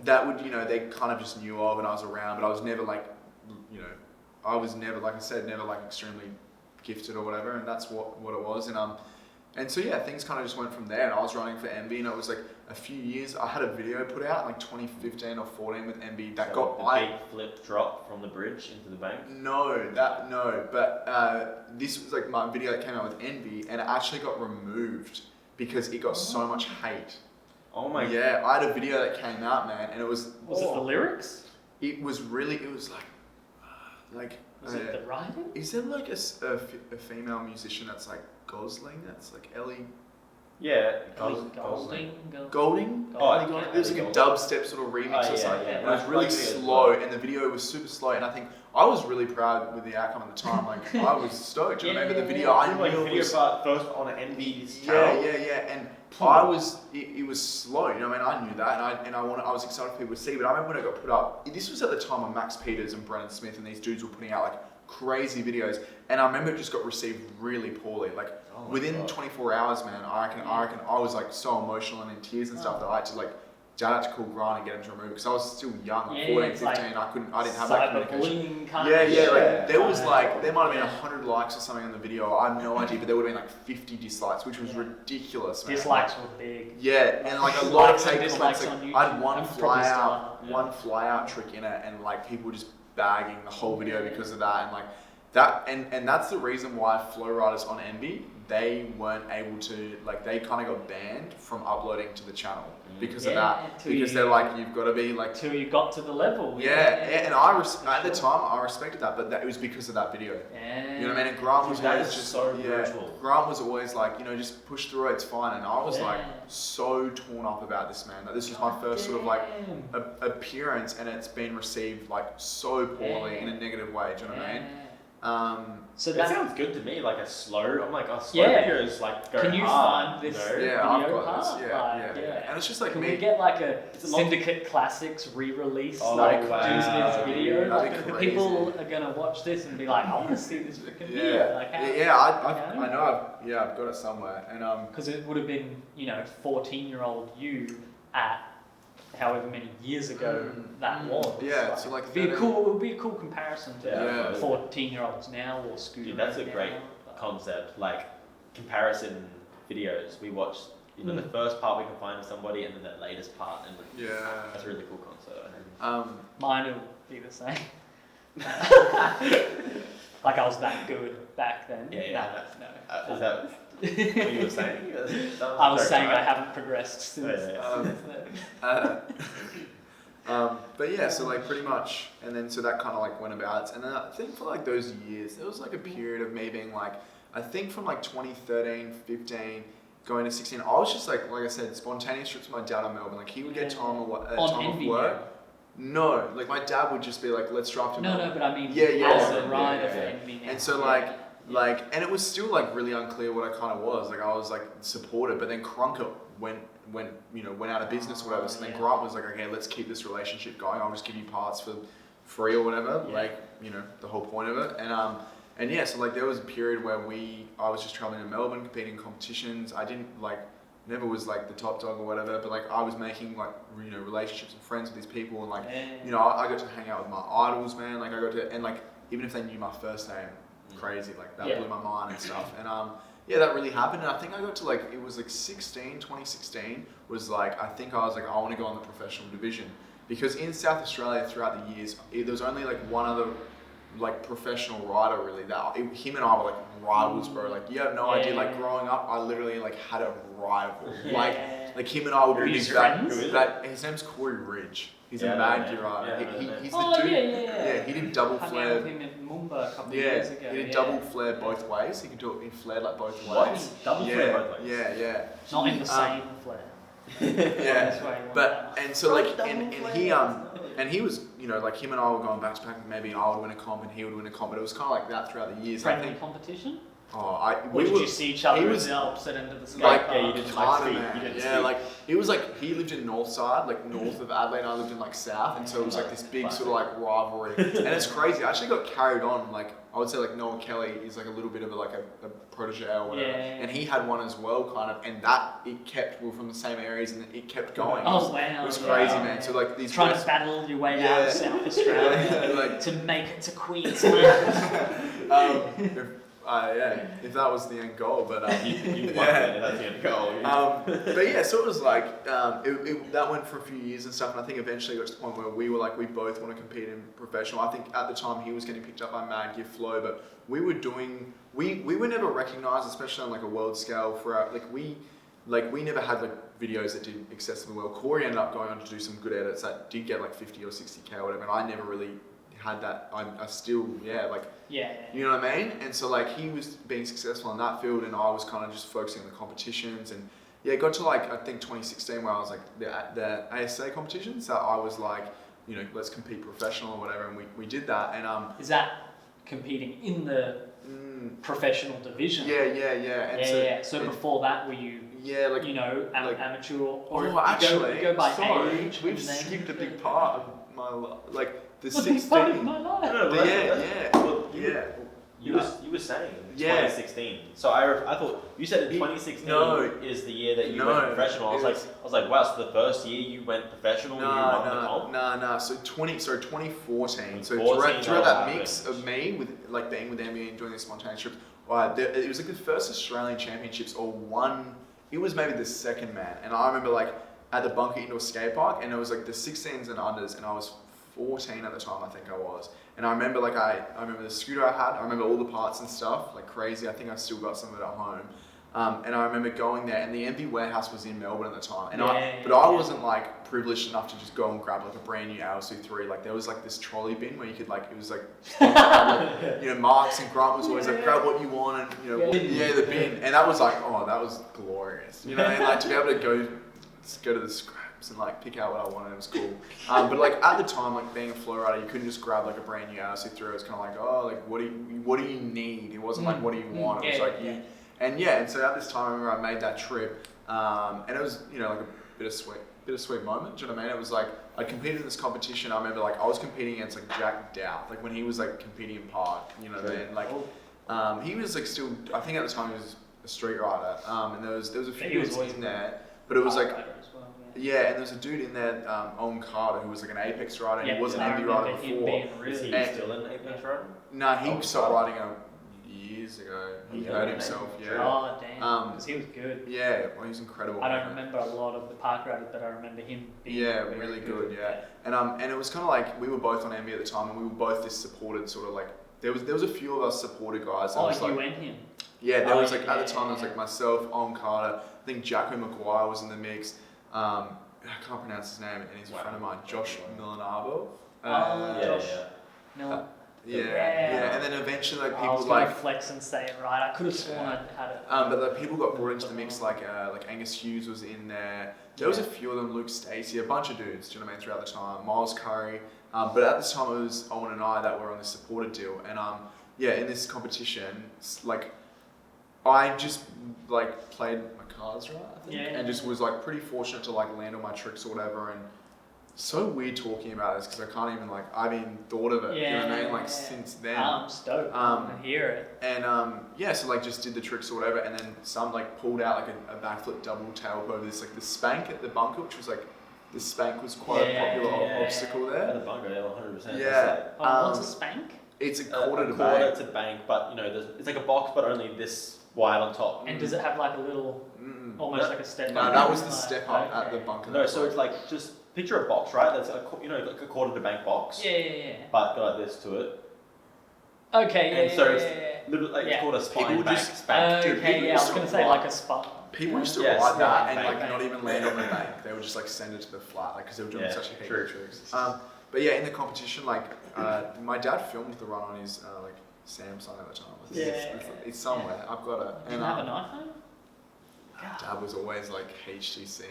That would they kind of just knew of, and I was around, but I was never like I was never, like I said, never like extremely gifted or whatever, and that's what it was. And so things kind of just went from there, and I was running for Envy, and it was like a few years. I had a video put out in like 2015 or 14 with Envy that got big flip drop from the bridge into the bank. But this was like my video that came out with Envy, and it actually got removed because it got so much hate. Oh my! Yeah, I had a video that came out, man, and it was. Was it the lyrics? It was really. It was like. Was it the writing? Is there like a female musician that's like Gosling? That's like Ellie. Yeah, Golding. It was like a dubstep sort of remix or something. It was really slow, and the video was super slow. And I think I was really proud with the outcome at the time. Like I was stoked. I remember the video. I knew it was first on an Envy's channel. And I was. It was slow. You know, I knew that, and I was excited for people to see. But I remember when it got put up. This was at the time when Max Peters and Brennan Smith and these dudes were putting out like crazy videos, and I remember it just got received really poorly. Like within 24 hours, man, I reckon I was like so emotional and in tears and stuff that I had to like Dad had to call Grant and get him to remove it because I was still young, 14, 15. I didn't have that communication. There was there might have been 100 likes or something on the video. I have no idea, but there would have been like 50 dislikes, which was ridiculous, man. Dislikes were big. Yeah, and like a lot of hate comments. On YouTube. I had one fly out trick in it, and like people just bagging the whole video because of that, and like that, and that's the reason why flow riders on Envy, they weren't able to, like, they kind of got banned from uploading to the channel because of that. Because they're like, you've got to be like... Till you got to the level. And at the time, I respected that, but it was because of that video. You know what I mean? And Grant was always just... so brutal. Grant was always like, just push through it, it's fine. And I was like, so torn up about this, man. Like, this was my first sort of like appearance, and it's been received like so poorly in a negative way. Do you know what I mean? So that sounds good to me, like a slow. I'm like, slow videos like go hard. Can you find this video I've got part? this. And it's just like Can we get like a Syndicate Classics re-release Dissidence video? People are gonna watch this and be like, I want to see this freaking video. Like, I know. I've got it somewhere, and because it would have been 14-year-old you at however many years ago that was. So like it would be a cool comparison to 14-year-olds now or Scooter. Dude, that's a great concept. Like comparison videos. We watch the first part we can find of somebody, and then that latest part, and that's a really cool concept. Mine will be the same. Like I was that good back then. No. Is that what you were saying? I was saying I haven't progressed since. But so like pretty much, and then so that kind of like went about, and then I think for like those years, there was like a period of me being like, I think from like 2013, 15, going to 16, I was just like I said, spontaneous trips with my dad on Melbourne. Like he would get time of work. No, like my dad would just be like, let's drive to Melbourne. No, but I mean, as a rider for Envy now. And so and it was still like really unclear what I kind of was. Like I was like supported, but then Crunker went out of business or whatever. So then Grant was like, okay, let's keep this relationship going. I'll just give you parts for free or whatever. Like the whole point of it. And so like there was a period where I was just traveling to Melbourne, competing in competitions. I didn't never was like the top dog or whatever, but like I was making like relationships and friends with these people, and like I got to hang out with my idols, man. Like I got to, and like even if they knew my first name, crazy, like that blew my mind and stuff. And that really happened. And I think I got to it was like 2016 was like, I think I was like, I want to go on the professional division, because in South Australia throughout the years, there was only like one other like professional rider really him and I were like rivals, bro. Like you have no idea. Like growing up, I literally like had a rival. Like him and I would do these his name's Corey Ridge. He's a mad gear rider. He's the dude. He did double flare. Hung out with him in Mumbai a couple of years ago. He did double flare both ways. He could do it in flare like both ways. What? Double flare both ways? Yeah. Not in the same flare. But and so like and he was like him and I were going back to back. Maybe I would win a comp and he would win a comp, but it was kind of like that throughout the years. Friendly competition. Or did you see each other at the opposite end of the scale? You didn't speak. Like it was like he lived in north side, like north of Adelaide, and I lived in like south, and so it was like this big sort of like rivalry. And it's crazy. I actually got carried on. Like I would say like Noah Kelly is like a little bit of a protege or whatever, and he had one as well, kind of, and that it kept from the same areas, and it kept going. It was crazy, man. So like these trying to battle your way out of South Australia to make it to Queensland. If that was the end goal, but you won it, that's the end goal. But so it was like that went for a few years and stuff, and I think eventually it got to the point where we were like, we both want to compete in professional. I think at the time he was getting picked up by Mad Gift Flow, but we were doing we were never recognised, especially on like a world scale for our we never had like videos that did excessively well. Corey ended up going on to do some good edits that did get like 50 or 60k or whatever, and I never really had that. I still you know what I mean. And so like he was being successful in that field, and I was kind of just focusing on the competitions. And it got to like I think 2016 where I was like the ASA competitions, so I was like, let's compete professional or whatever, and we did that. And is that competing in the professional division? And so before that, were you amateur or actually you go by age? We've skipped a big part of my life, like the 16. Part of my life. You were saying 2016. So I thought you said 2016 is the year that you went professional. I was like, wow. So the first year you went professional, you won the comp. No. So 2014. So throughout that mix of me with like being with NBA and doing these spontaneous trips, it was like the first Australian championships or one. It was maybe the second, man. And I remember like at the Bunker Indoor Skate Park, and it was like the 16s and unders, and I was 14 at the time, I think I was. And I remember like I remember the scooter I had. I remember all the parts and stuff, like crazy. I think I still got some of it at home. And I remember going there, and the MV warehouse was in Melbourne at the time. And I wasn't like privileged enough to just go and grab like a brand new LC3. Like there was like this trolley bin where you could like, it was like, you know, Marks and Grant was always like, grab what you want, and you know, the bin. And that was like, that was glorious. You know, and like to be able to go to the scraps and like pick out what I wanted, it was cool. But like at the time, like being a flow rider, you couldn't just grab like a brand new LC3. It was kind of like, like what do you need? It wasn't like what do you want? It was like you. And so at this time, I remember I made that trip, and it was, you know, like a bittersweet moment. Do you know what I mean? It was like I competed in this competition. I remember like I was competing against like Jack Dowd, like when he was like competing in park. You know what I mean? Like he was like still. I think at the time he was a street rider. And there was a few dudes in there, but it was like. And there was a dude in there, Owen Carter, who was like an Apex rider, and he was an MV rider before. Is he still an Apex rider? No, he stopped riding years ago. He hurt himself, Oh, damn. Because he was good. Yeah, he was incredible. I don't remember a lot of the park riders, but I remember him being really good. And it was kind of like, we were both on MV at the time, and we were both this supported sort of like, there was a few of us supported guys. You and him? Yeah, there was like, at the time, there was like myself, Owen Carter, I think Jacko McGuire was in the mix. I can't pronounce his name, and he's a friend of mine, Josh Milanabo. Josh. Miller. And then eventually like people I was like flex and say it right. I could have sworn I had it. But the people got brought into the mix, like Angus Hughes was in there. There was a few of them, Luke Stacey, a bunch of dudes. Do you know what I mean? Throughout the time, Miles Curry. But at this time, it was Owen and I that were on the supported deal, and in this competition, like I just like played my cards right, I think, and just was like pretty fortunate to like land on my tricks or whatever. And so weird talking about this because I can't even like, I haven't even thought of it, you know what I mean? Like since then. I'm stoked. I hear it. And so like just did the tricks or whatever, and then some like pulled out like a backflip double tail over this like the spank at the bunker, which was like, the spank was quite a popular obstacle there. At the bunker, 100%. Yeah. What's a spank? It's a quarter to bank. Quarter to bank, but you know, it's like a box, but only this wide on top. And does it have like a little, almost like a step up? No, that was the step up at the bunker. No, so it's like just picture a box, right? That's like a quarter to bank box. Yeah. But got like this to it. Okay. And so it's literally like it's called a spine bank. Okay, I was gonna say like a spine. People used to ride that and like not even land on the bank. They would just like send it to the flat, like because they were doing such a heap of tricks. But in the competition, like my dad filmed the run on his like Samsung at the time. It's somewhere. I've got it. Did you have an iPhone? Dad was always like HTC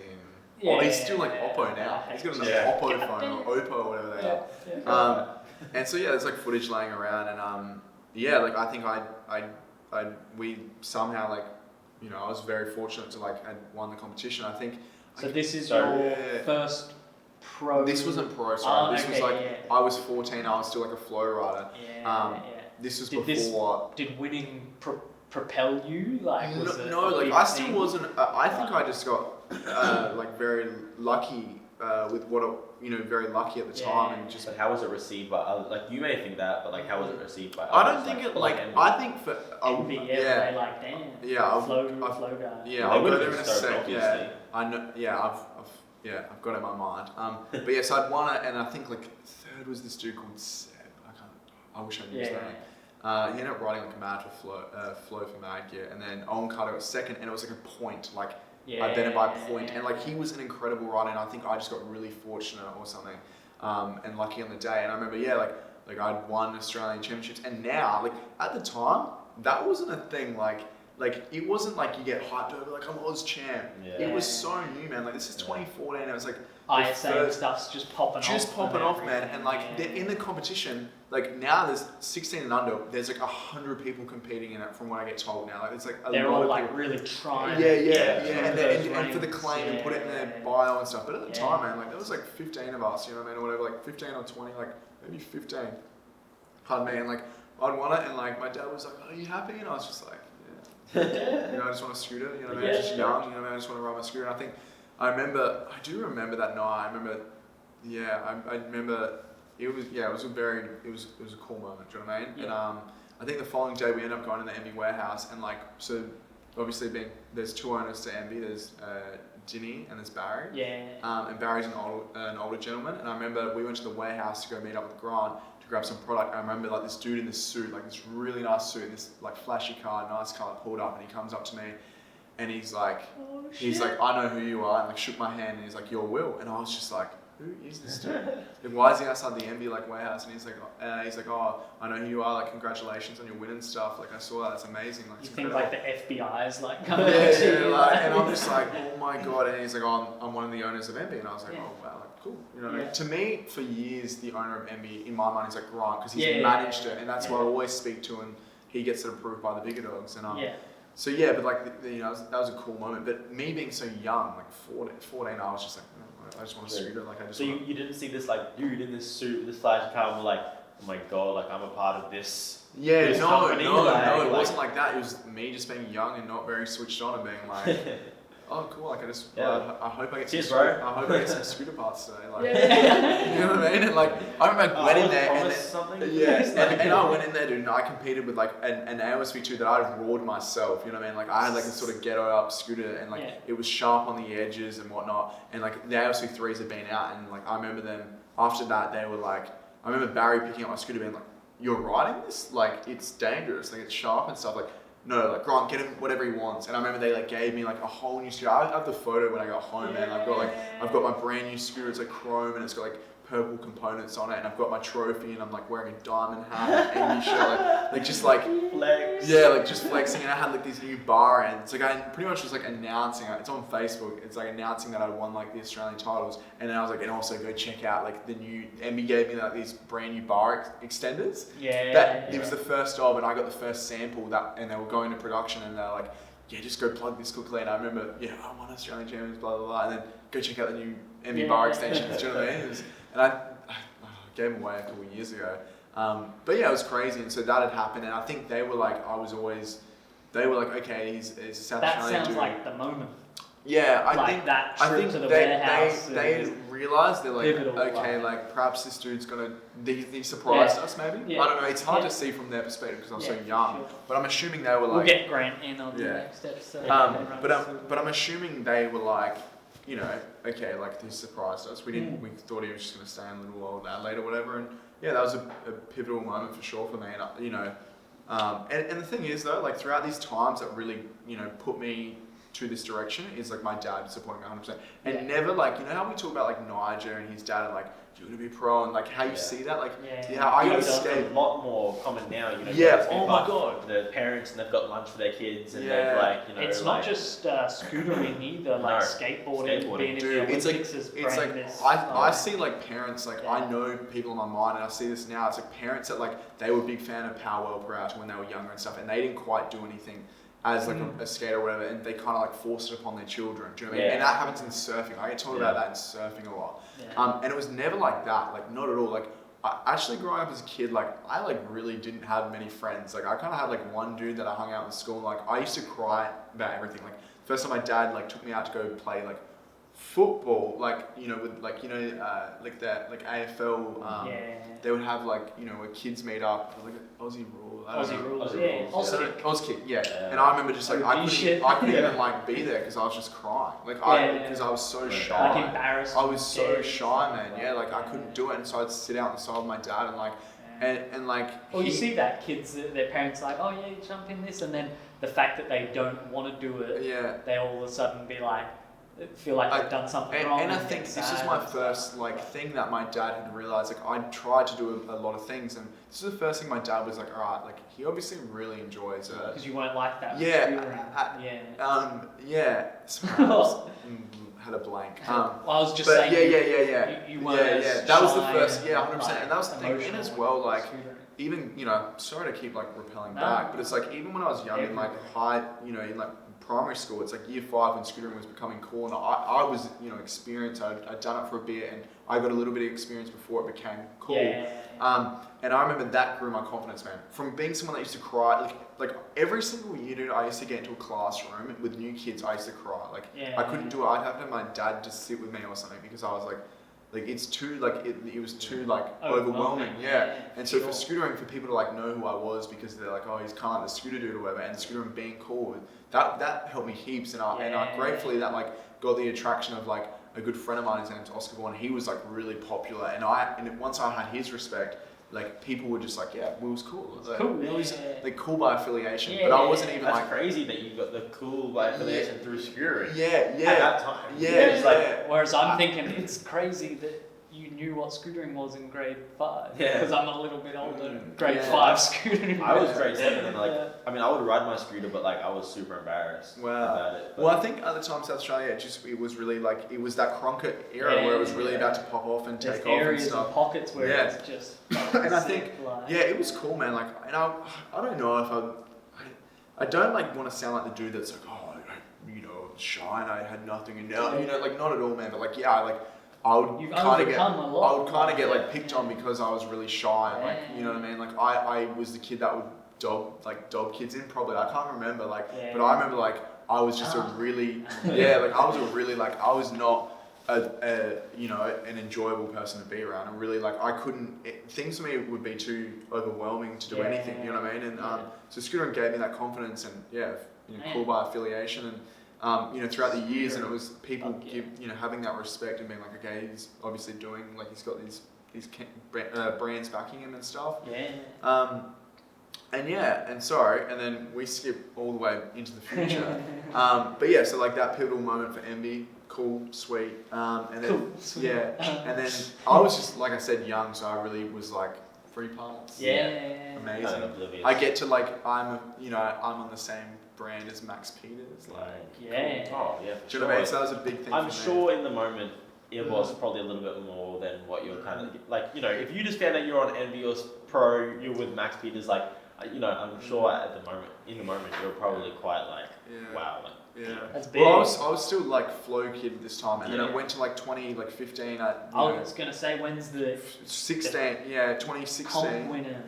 and he's still like Oppo now. He's got an Oppo phone or Oppo or whatever they are. And so there's like footage laying around, and like I think we somehow like, you know, I was very fortunate to like had won the competition. I think. So this is your first pro. This wasn't pro. Sorry, this was like I was 14. I was still like a flow rider. This was before. Did winning propel you? Like no, like I still wasn't. I think I just got like very lucky with very lucky at the time, and just. But how was it received by like you may think that, but like how was it received by? I don't think it like I think for they like damn. Flow guy. Yeah, I'll go there in a sec. Yeah, I know. Yeah, I've got it in my mind. But so I'd won it, and I think like third was this dude called Seb. I wish I knew his name. He ended up riding like a mad for flow for Mag Gear, and then Owen Carter got second, and it was like a point, like I bet it by a point, and like he was an incredible rider, and I think I just got really fortunate or something, and lucky on the day. And I remember, like I'd won Australian championships, and now like at the time that wasn't a thing, like it wasn't like you get hyped over like I'm Oz champ. It was so new, man. Like this is 2014, and it was like ISA stuff's just popping off, man. And like in the competition, like now there's 16 and under, there's like 100 people competing in it from what I get told now. Like it's like they're all like really trying. And for the claim and put it in their bio and stuff. But at the time, man, like there was like 15 of us, you know what I mean, or whatever, like 15 or 20, like maybe 15. Pardon me, and like I'd want it, and like my dad was like, "Are you happy?" And I was just like, "Yeah." You know, I just want a scooter. You know what I mean? I was just young. You know what I mean? I just want to ride my scooter. And I do remember that night. I remember it was a cool moment. Do you know what I mean? Yeah. And I think the following day we ended up going in the MB warehouse, and like, so obviously there's two owners to MB. There's Ginny and there's Barry. Yeah. And Barry's an older gentleman. And I remember we went to the warehouse to go meet up with Grant to grab some product. And I remember like this dude in this suit, like this really nice suit, this like flashy car, nice car, pulled up, and he comes up to me, and he's like, "I know who you are," and like shook my hand, and he's like, "You're Will," and I was just like, "Who is this dude? Like, why is he outside the MB like warehouse?" And he's like, "Oh, I know who you are. Like, congratulations on your win and stuff. Like, I saw that. It's amazing. Like, you it's think incredible." like the FBI is like coming to you, like, and I'm just like, "Oh my god!" And he's like, "Oh, I'm one of the owners of MB," and I was like, "Oh wow, like cool." You know what I mean? To me, for years, the owner of MB in my mind is like Grant because he's managed it, and that's what I always speak to, and he gets it approved by the bigger dogs, and So yeah, but like that was a cool moment. But me being so young, like 14, I was just like, I just want a scooter. Like I just. So you didn't see this like dude in this suit with this flashy car and were like, "Oh my god, like I'm a part of this." Yeah, this no, company. it wasn't like that. It was me just being young and not very switched on and being like, "Oh cool, like I just, I hope I get some scooter parts today." Like, you know what I mean? And like I remember I went in there and I went in there, dude, and I competed with like an AOSV2 that I'd roared myself. You know what I mean? Like I had like a sort of ghetto up scooter, and like it was sharp on the edges and whatnot. And like the AOSV3s had been out, and like I remember them after that. They were like, I remember Barry picking up my scooter, being like, "You're riding this? Like it's dangerous. Like it's sharp and stuff." Like, no, like Grant, get him whatever he wants. And I remember they like gave me like a whole new scooter. I have the photo when I got home, man. I've got my brand new scooter. It's like chrome and it's got like purple components on it, and I've got my trophy, and I'm like wearing a diamond hat and MB shirt, like just like flex. Yeah, like just flexing. And I had like these new bar ends. Like I pretty much was like announcing. It's on Facebook. It's like announcing that I won like the Australian titles, and then I was like, and also go check out like the new MB gave me like these brand new bar extenders. It was the first of, and I got the first sample that, and they were going to production, and they're like, "Yeah, just go plug this quickly." And I remember, I won Australian champions, blah blah blah, and then go check out the new MB bar extensions. Do you know what I mean? And I gave them away a couple of years ago. But yeah, it was crazy. And so that had happened. And I think they were like, okay, he's a South Australian dude. That sounds like the moment. Yeah, I think that trip to the warehouse. They realised, they're like, pivotal, okay, like perhaps this dude's he surprised us maybe. I don't know, it's hard to see from their perspective because I'm so young. Sure. But I'm assuming they were like... We'll get Grant in on the next steps. So but I'm assuming they were like, okay, like he surprised us. We thought he was just going to stay in Little Old Adelaide or whatever. And yeah, that was a pivotal moment for sure for me. And and the thing is though, like throughout these times that really, put me to this direction is like my dad supporting me 100%. And never like, how we talk about like Nigel and his dad and like, you're going to be pro, and like how you see that, like, I got to skate. A lot more common now, oh my god. The parents, and they've got lunch for their kids, and they've like, It's not just scootering either, like skateboarding. Being Dude, in the Olympics is I see like parents, like I know people in my mind, and I see this now, it's like parents that like, they were a big fan of Power World Crouch when they were younger and stuff, and they didn't quite do anything as like a skater or whatever, and they kind of like forced it upon their children. Do you know what I mean? And that happens in surfing. I get told about that in surfing a lot. And it was never like that, like not at all. Like I actually growing up as a kid, like I like really didn't have many friends. Like I kind of had like one dude that I hung out with school. And, like I used to cry about everything. Like first time my dad like took me out to go play like football, like with like like that like AFL. They would have like where kids meet up, like Aussie rules. Aussie kick, And I remember just like I couldn't even like be there because I was just crying, like because I was so shy. Like embarrassed. I was so shy, man. Yeah, like I couldn't do it, and so I'd sit out on the side with my dad and like. And like, you see that kids, their parents are like, oh yeah, you jump in this, and then the fact that they don't want to do it, they all of a sudden feel like they've done something wrong. And I think this is my first thing that my dad had realized. Like I tried to do a lot of things, and this is the first thing my dad was like, all right, like he obviously really enjoys it. Because you weren't like that. Had a blank. I was just saying. You weren't. That was the first. 100%. And that was the thing. And as well, like even sorry to keep like repelling back, but it's like even when I was young in like high, in like primary school. It's like year 5 when scootering was becoming cool, and I was, you know, experienced. I'd done it for a bit, and I got a little bit of experience before it became cool. And I remember that grew my confidence, man. From being someone that used to cry, like every single year, dude, I used to get into a classroom with new kids. I used to cry. I couldn't do it. I'd have to have my dad just sit with me or something because I was like it's too it was too overwhelming. And so for scootering, for people to like know who I was because they're like, oh, he's kind of like the scooter dude or whatever, and scootering being cool, that helped me heaps. And I gratefully that like got the attraction of like a good friend of mine. His name's Oscar Bourne. He was like really popular, and once I had his respect, like people were just like, yeah, Will's cool. It was like cool by affiliation, but I wasn't even That's crazy that you got the cool by affiliation through scootering. At that time. Whereas I'm thinking it's crazy that you knew what scootering was in grade 5. Because I'm a little bit older. Grade 5 scootering. I was grade 7 and I mean I would ride my scooter, but like I was super embarrassed about it. Well, I think at the time South Australia, it was really like it was that Cronkite era where it was really about to pop off and take off and stuff. Areas and pockets where it's just. And I think it was cool, man. Like, and I don't know if I don't like want to sound like the dude that's like, oh, you know, shy and I had nothing and now you know, like not at all, man. But like I would kind of get like picked on because I was really shy, like you know what I mean. Like I was the kid that would dob kids in probably. I can't remember but I remember like I was just a really I was not an enjoyable person to be around. And really like I couldn't things for me would be too overwhelming to do anything. You know what I mean? And so scootering gave me that confidence and cool by affiliation and. Throughout the years, and it was people having that respect and being like, okay, he's obviously doing like he's got these brands backing him and stuff. And then we skip all the way into the future. So like that pivotal moment for Envy, cool, sweet, and then and then I was just like I said, young, so I really was like. Free parts. Amazing. I get to I'm on the same brand as Max Peters. Cool. Oh yeah. Do you know what I mean? So that was a big thing. I'm sure in the moment it was probably a little bit more than what you're kind of like. You know, if you just found out you're on Envy or Pro, you're with Max Peters. Like, I'm sure in the moment you're probably quite like, wow. Like, that's big. Well, I was still like flow kid this time, and then I went to like 15. I was gonna say when's the 16? 2016. Comp winner.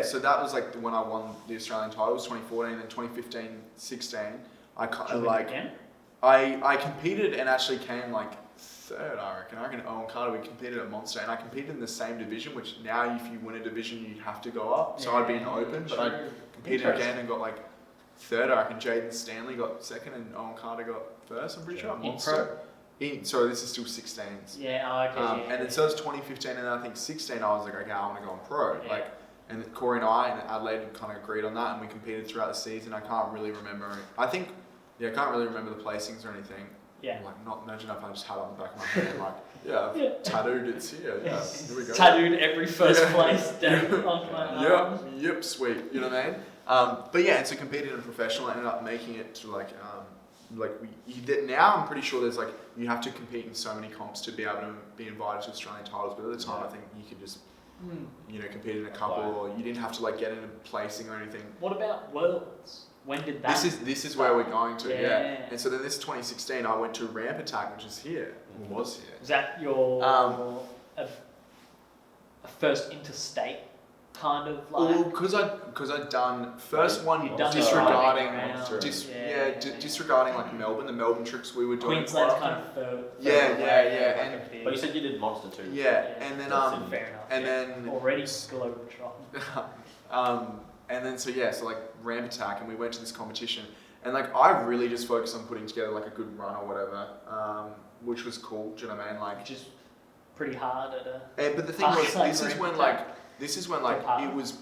So that was like when I won the Australian title. It was 2014, then 2015, 16. I kind of like. Again? I competed and actually came like third. I reckon Owen Carter. We competed at Monster, and I competed in the same division. Which now, if you win a division, you have to go up. So I'd be in the Open, but I competed again and got like. Third, I reckon Jaden Stanley got second and Owen Carter got first, I'm pretty sure. Monster. Sorry, this is still 16s. And then so it was 2015 and then I think 16 I was like, okay, I want to go on pro. And Corey and I in Adelaide kind of agreed on that and we competed throughout the season. I can't really remember. I can't really remember the placings or anything. Not imagine if I just had it on the back of my head tattooed it's here. Here we go. Tattooed every first place down on my arm. Yep, sweet. You know what I mean? And so competed in professional, I ended up making it to now I'm pretty sure there's like, you have to compete in so many comps to be able to be invited to Australian titles, but at the time I think you could just, compete in a couple or you didn't have to like get in a placing or anything. What about Worlds? When did that? This is where we're going to, And so then this 2016, I went to Ramp Attack, which is here, was here. Was that your first interstate? Kind of like. Well, because I'd done first one disregarding like Melbourne, the Melbourne trips we were doing. Queensland's kind of third. But you said you did Monster too. And then fair enough. And then already globetrotting. And then so like Ramp Attack, and we went to this competition, and like I really just focused on putting together like a good run or whatever, which was cool. Do you know what I mean? Like just pretty hard at a. But the thing was, this is when it was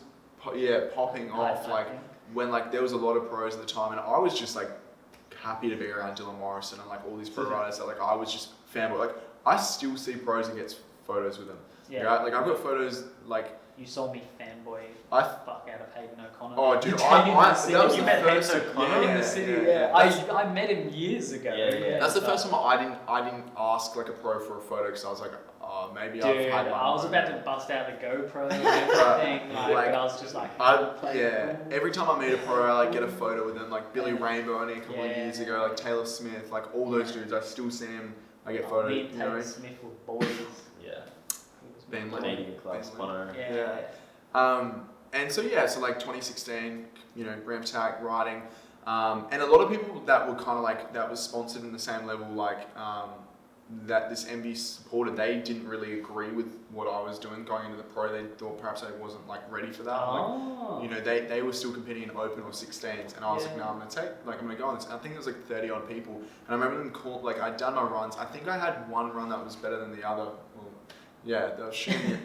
popping off, like when like there was a lot of pros at the time, and I was just like happy to be around Dylan Morrison and like all these pro riders that like I was just fanboy. Like I still see pros and get photos with them. Right? Like I've got photos like. You saw me fanboy fuck out of Hayden O'Connor. Oh, dude, you met Hayden O'Connor in the city. I met him years ago. That's the first time I didn't ask like a pro for a photo because I was like, maybe Dude, I've had one. I was about to bust out the GoPro and everything, but I was just like, every time I meet a pro, I like get a photo with them, like Billy Rainbow only a couple of years ago, like Taylor Smith, like all those dudes. I still see them. I get photos. Me and Taylor Smith were boys. Being Canadian clubs, Bono. And so like 2016, ramp attack, riding, and a lot of people that were kind of like that was sponsored in the same level, like that this MB supported, they didn't really agree with what I was doing going into the pro. They thought perhaps I wasn't like ready for that. Like, they were still competing in open or 16s, and I was like, no, I'm gonna go on this. And I think there was like 30 odd people, and I remember them like I'd done my runs. I think I had one run that was better than the other. Well, they were shooting it.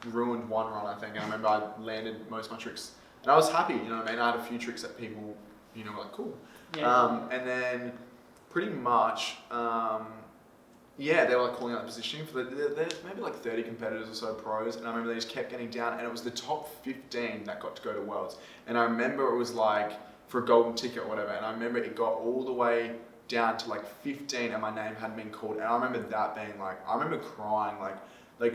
Ruined one run, I think, and I remember I landed most of my tricks, and I was happy. You know what I mean? I had a few tricks that people, were like, cool. And then pretty much, they were like calling out the positioning for there's maybe like 30 competitors or so pros, and I remember they just kept getting down, and it was the top 15 that got to go to Worlds, and I remember it was like for a golden ticket or whatever, and I remember it got all the way down to like 15, and my name hadn't been called, and I remember that being like, I remember crying, like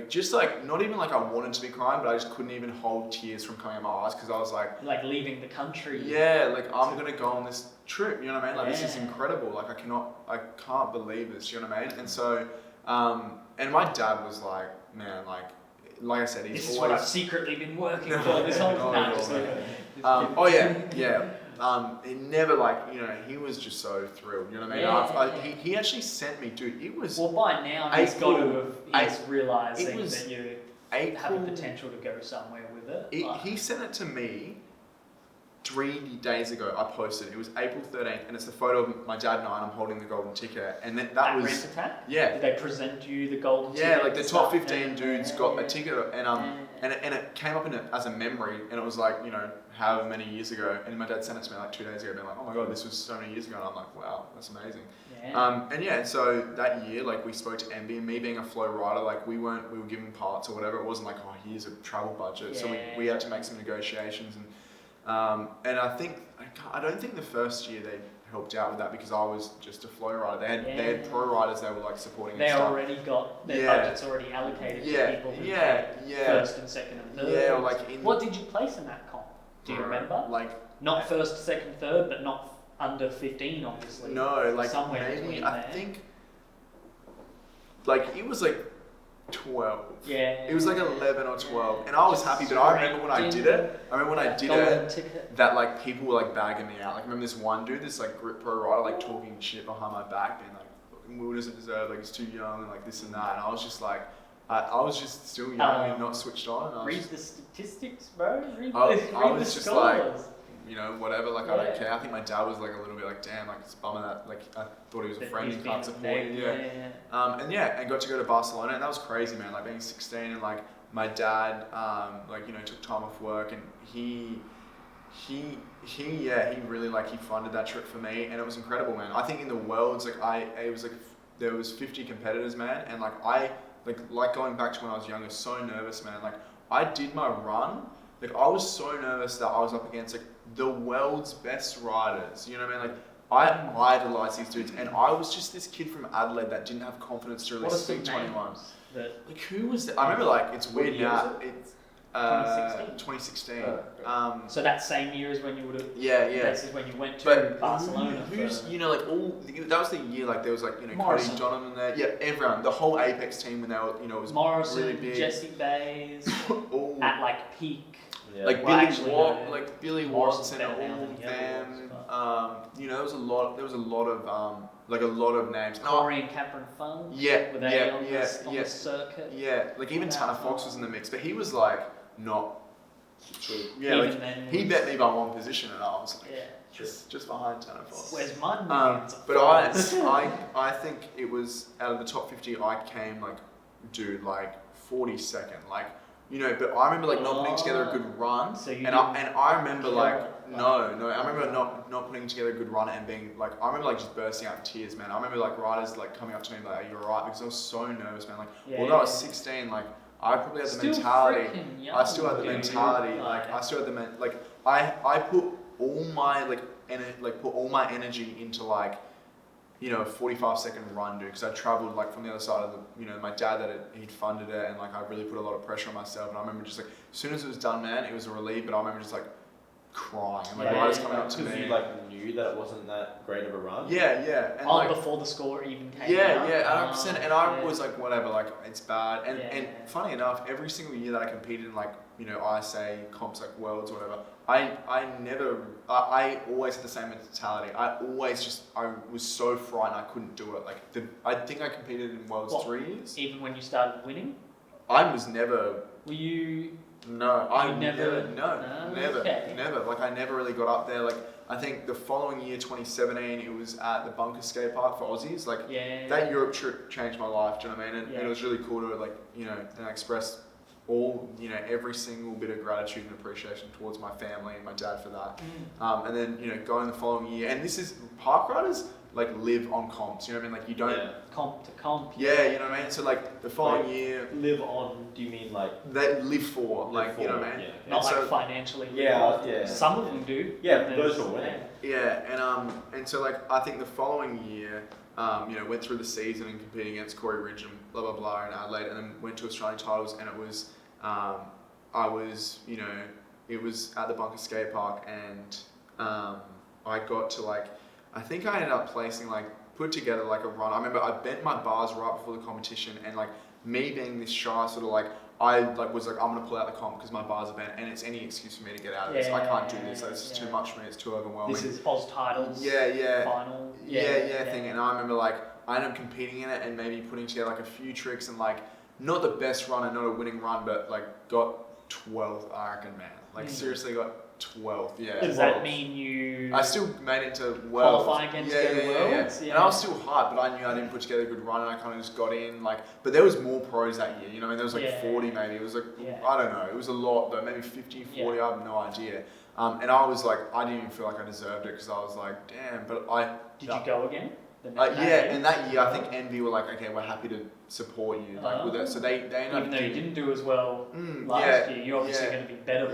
just like not even like I wanted to be crying, but I just couldn't even hold tears from coming out my eyes because I was like leaving the country. I'm gonna go on this trip, you know what I mean? Like this is incredible. Like I can't believe this, you know what I mean? And so, and my dad was like, man, like I said, he's this is always what I've secretly been working for this whole time. It never he was just so thrilled, you know what I mean? He actually sent me, dude, it was... Well, by now he's got to have realising that you have the potential to go somewhere with it. He sent it to me 3 days ago. I posted it. It was April 13th, and it's the photo of my dad and I'm holding the golden ticket, and that was... Rent Attack? Yeah. Did they present you the golden ticket? Yeah, like the top 15 dudes got a ticket, and it came up as a memory, and it was like, however many years ago, and my dad sent it to me like 2 days ago, being like, oh my god, this was so many years ago, and I'm like, wow, that's amazing. And so that year, like we spoke to MB, and me being a flow rider, like we were given parts or whatever. It wasn't like, oh, here's a travel budget. So we had to make some negotiations, and I don't think the first year they helped out with that because I was just a flow rider. They had pro riders they were like supporting. They already got their budgets already allocated to people who first and second and third. Yeah, or like what did you place in that comp? Do you remember? Like not first, second, third, but not under 15, obviously. No, like somewhere maybe between I there. think like it was like 12. Yeah. It was like 11 or 12, and I was happy. But I remember when I did it. That like people were like bagging me out. Like I remember this one dude, this like pro rider, like talking shit behind my back, being like, "Will doesn't deserve. Like he's too young, and like this and that." And I was just like. I was just still young and not switched on. Read the statistics, bro. Read I the was just scores. Like, whatever. Like I don't care. I think my dad was like a little bit like, damn, like it's a bummer that like I thought he was a friend and can't support you. And got to go to Barcelona, and that was crazy, man. Like being 16 and like my dad, took time off work, and he really like he funded that trip for me, and it was incredible, man. I think in the Worlds, there was 50 competitors, man, and like like going back to when I was younger, so nervous, man. Like I did my run, like I was so nervous that I was up against like the world's best riders. You know what I mean? Like I idolized these dudes, and I was just this kid from Adelaide that didn't have confidence to really speak 21. Like who was that? I remember like it's weird now. It's 2016. So that same year is when you would have. This is when you went to Barcelona. Who's that was the year like there was like Cody Donovan there. Yeah, everyone, the whole Apex team when they were it was Morrison, really big. Jesse Bays at like peak. Yeah. Like Billy Watson, all of them. There was a lot of a lot of names. Corey and Capron Fun. On the circuit. Yeah, like even Tanner Fox was in the mix, but he was like not. Yeah, even like then he bet me by one position, and I was like, yeah, just behind Tanner Fox. Where's my millions? But I think it was out of the top 50, I came like 42nd, like. But I remember like not putting together a good run, so I remember like no, I remember not putting together a good run and being like I remember like just bursting out in tears, man. I remember like riders like coming up to me like, "Are you alright?" Because I was so nervous, man. Like although I was 16, like I probably had the mentality. I still had the mentality. Like I still had the I put all my put all my energy into like a 45-second run, dude, because I travelled like from the other side of the, my dad he'd funded it, and like I really put a lot of pressure on myself, and I remember just like, as soon as it was done, man, it was a relief, but I remember just like crying, and like riders coming up to me. Because you like knew that it wasn't that great of a run? Yeah. And like, before the score even came out? Yeah, 100%, and I was like, whatever, like, it's bad, and funny enough, every single year that I competed in like, ISA comps like Worlds or whatever, I always had the same mentality. I was so frightened I couldn't do it. Like I think I competed in Worlds 3 years. Even when you started winning? I was never. Were you? No, never. Okay. Never. Like I never really got up there. Like I think the following year, 2017, it was at the Bunker Skate Park for Aussies. Like that Europe trip changed my life. Do you know what I mean? And it was really cool to like and express all every single bit of gratitude and appreciation towards my family and my dad for that. And then going the following year, and this is park riders like live on comps. You know what I mean? Like you don't comp to comp. Yeah, you know what I mean. So like the following year, live on. Do you mean like they live for like you know what I mean? Yeah. Not like financially. Yeah. Some of them do. Yeah, those are winning. Yeah, and so like I think the following year. Went through the season and competing against Corey Ridge and blah blah blah in Adelaide, and then went to Australian titles, and it was, it was at the Bunker Skate Park, and I got to like, I think I ended up placing put together like a run. I remember I bent my bars right before the competition, and like me being this shy sort of like. I was like, I'm gonna pull out the comp because my bars are bent, and it's any excuse for me to get out of this. I can't do this. Like, this is too much for me. It's too overwhelming. This is Oz titles. Final. Thing. And I remember like I ended up competing in it and maybe putting together like a few tricks and like not the best run and not a winning run, but like got 12th, I reckon, man. Like seriously got 12th. Yeah. Does that mean you? I still made it to Worlds. Qualify against Worlds. And I was still hard, but I knew I didn't put together a good run, and I kind of just got in. Like, but there was more pros that year. There was like 40 maybe. It was like I don't know. It was a lot though. Maybe 50, 40. I have no idea. And I was like, I didn't even feel like I deserved it because I was like, damn. But Did you go again? And that year I think Envy were like, okay, we're happy to support you with it. So they ended up even though you didn't do as well last year, you're obviously going to be better.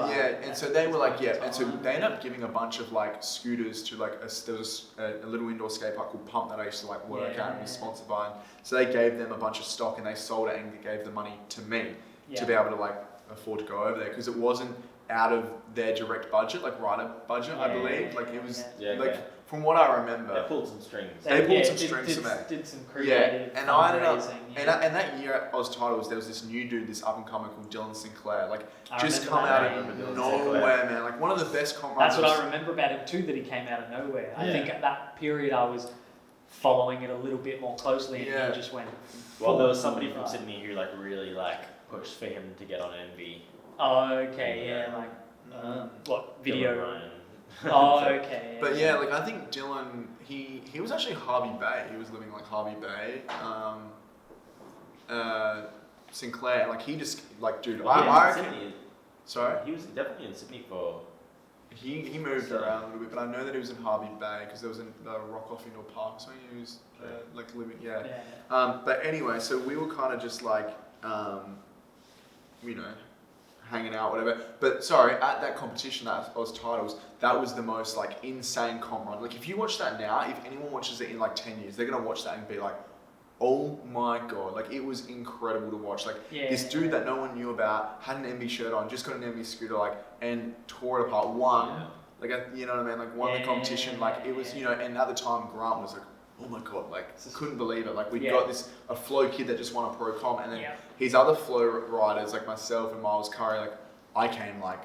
And so they were like, and so they ended up giving a bunch of like scooters to like there was a little indoor skate park called Pump that I used to like work at and was sponsored by. So they gave them a bunch of stock and they sold it and gave the money to me to be able to like afford to go over there because it wasn't out of their direct budget, like rider budget, I believe. Like it was from what I remember. They pulled some strings. They pulled some strings to me. Did some creative and I ended up, and that year at Oz Titles, there was this new dude, this up and comer called Dylan Sinclair, like just come out of nowhere, man. Like one of the best comp runners. That's what I remember about him too, that he came out of nowhere. I think at that period I was following it a little bit more closely, and he just went. Well, there was somebody from Sydney who like really like pushed for him to get on Envy. Oh, okay, what video? Ryan. Oh, okay. But like I think Dylan, he was actually Harvey Bay. He was living like Harvey Bay. Sinclair, like he just like dude. I reckon. Sydney. Sorry. He was definitely in Sydney for. He moved around a little bit, but I know that he was in Harvey Bay because there was the Rock Off Indoor Park, so he was like living. But anyway, so we were kind of just like hanging out, whatever. But sorry, at that competition, that Oz Titles, that was the most like insane comp run. Like if you watch that now, if anyone watches it in like 10 years, they're gonna watch that and be like, oh my god, like it was incredible to watch. Like this dude that no one knew about had an MB shirt on, just got an MB scooter, like and tore it apart. Like you know what I mean? Like won the competition. Like it was, and at the time Grant was like, oh my god, like couldn't believe it. Like we got a flow kid that just won a pro comp, and then his other flow riders like myself and Miles Curry, like I came like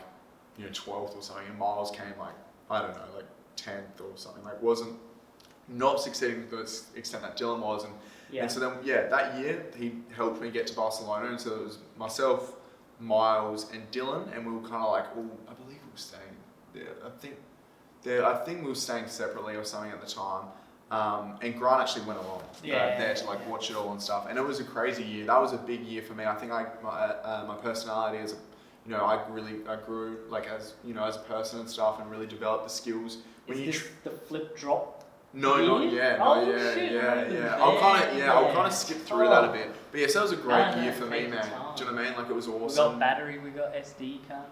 12th or something, and Miles came like I don't know, like 10th or something. Like wasn't not succeeding to the extent that Dylan was, and so then that year he helped me get to Barcelona, and so it was myself, Miles, and Dylan, and we were kind of like, I believe we were staying there. I think we were staying separately or something at the time. And Grant actually went along there to like watch it all and stuff, and it was a crazy year. That was a big year for me. I think my personality as I grew like as as a person and stuff, and really developed the skills. Is this the flip drop No, not yet. I'll kind of skip through that a bit. But yes, that was a great year for me, man. Do you know what I mean? Like, it was awesome. We got battery, we got SD card.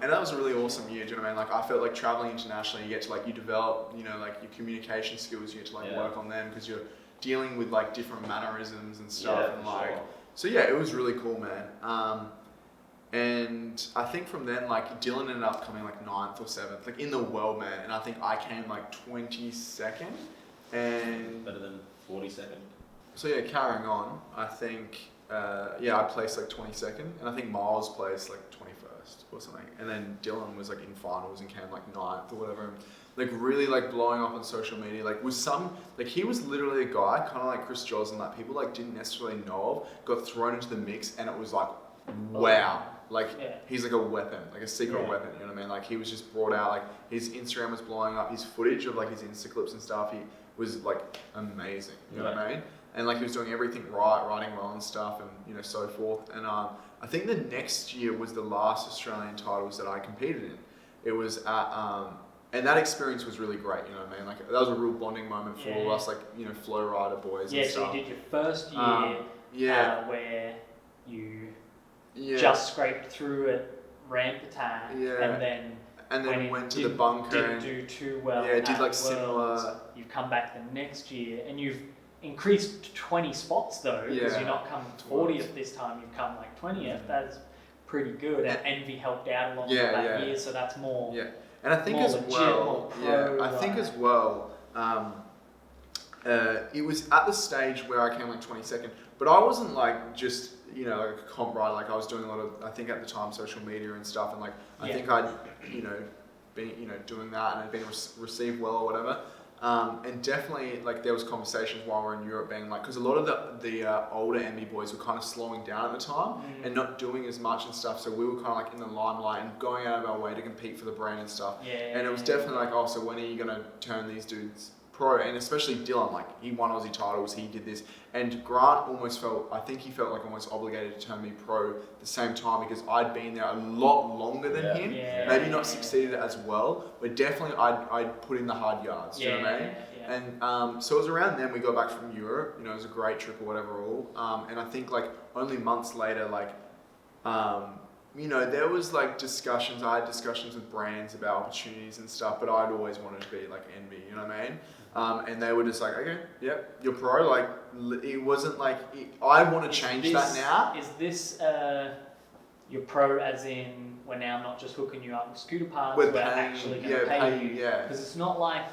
And that was a really awesome year. Do you know what I mean? Like, I felt like traveling internationally, you get to like, you develop, you know, like your communication skills. You get to like work on them because you're dealing with like different mannerisms and stuff. And like, so yeah, it was really cool, man. And I think from then, like, Dylan ended up coming like 9th or 7th, like in the world, man. And I think I came like 22nd. And better than 42nd. So yeah, carrying on, I think, I placed like 22nd. And I think Miles placed like 21st or something. And then Dylan was like in finals and came like 9th or whatever. And, like, really like blowing up on social media. Like, he was literally a guy, kind of like Chris Joslin, like people like didn't necessarily know of, got thrown into the mix, and it was like, wow. Like, he's like a weapon, like a secret weapon, you know what I mean? Like, he was just brought out, like, his Instagram was blowing up, his footage of, like, his Insta clips and stuff, he was, like, amazing, you know what I mean? And, like, he was doing everything right, writing well and stuff, and, you know, so forth. And I think the next year was the last Australian titles that I competed in. It was at, and that experience was really great, you know what I mean? Like, that was a real bonding moment for all us, like, you know, flow rider boys and stuff. So you did your first year where you... just scraped through it, ramped attack, and then went to the bunker. Didn't do too well. Yeah, did like similar. You've come back the next year, and you've increased 20 spots though, because you're not come 40th this time. You've come like 20th. That's pretty good. And Envy helped out along that year, so that's more. Yeah, and I think as well. It was at the stage where I came like 22nd, but I wasn't like just, you know, like a comp rider. Like, I was doing a lot of, I think at the time, social media and stuff, and like I think I'd, you know, been, you know, doing that and had been received well or whatever. And definitely, like, there was conversations while we were in Europe being like, because a lot of the older MB boys were kind of slowing down at the time and not doing as much and stuff. So we were kind of like in the limelight and going out of our way to compete for the brand and stuff. And it was definitely like, oh, so when are you gonna turn these dudes pro? And especially Dylan, like, he won Aussie titles, he did this, and Grant almost felt like almost obligated to turn me pro at the same time, because I'd been there a lot longer than him, maybe not succeeded as well, but definitely I'd put in the hard yards, you know what I mean? And so it was around then we got back from Europe, you know, it was a great trip or whatever all, and I think like only months later, like, you know, there was like discussions, I had discussions with brands about opportunities and stuff, but I'd always wanted to be like Envy, you know what I mean? And they were just like, okay, yep, you're pro. Like, it wasn't like, I want to change that now. Is this, you're pro as in, we're now not just hooking you up with scooter parts, we're actually going to pay you. Because it's not like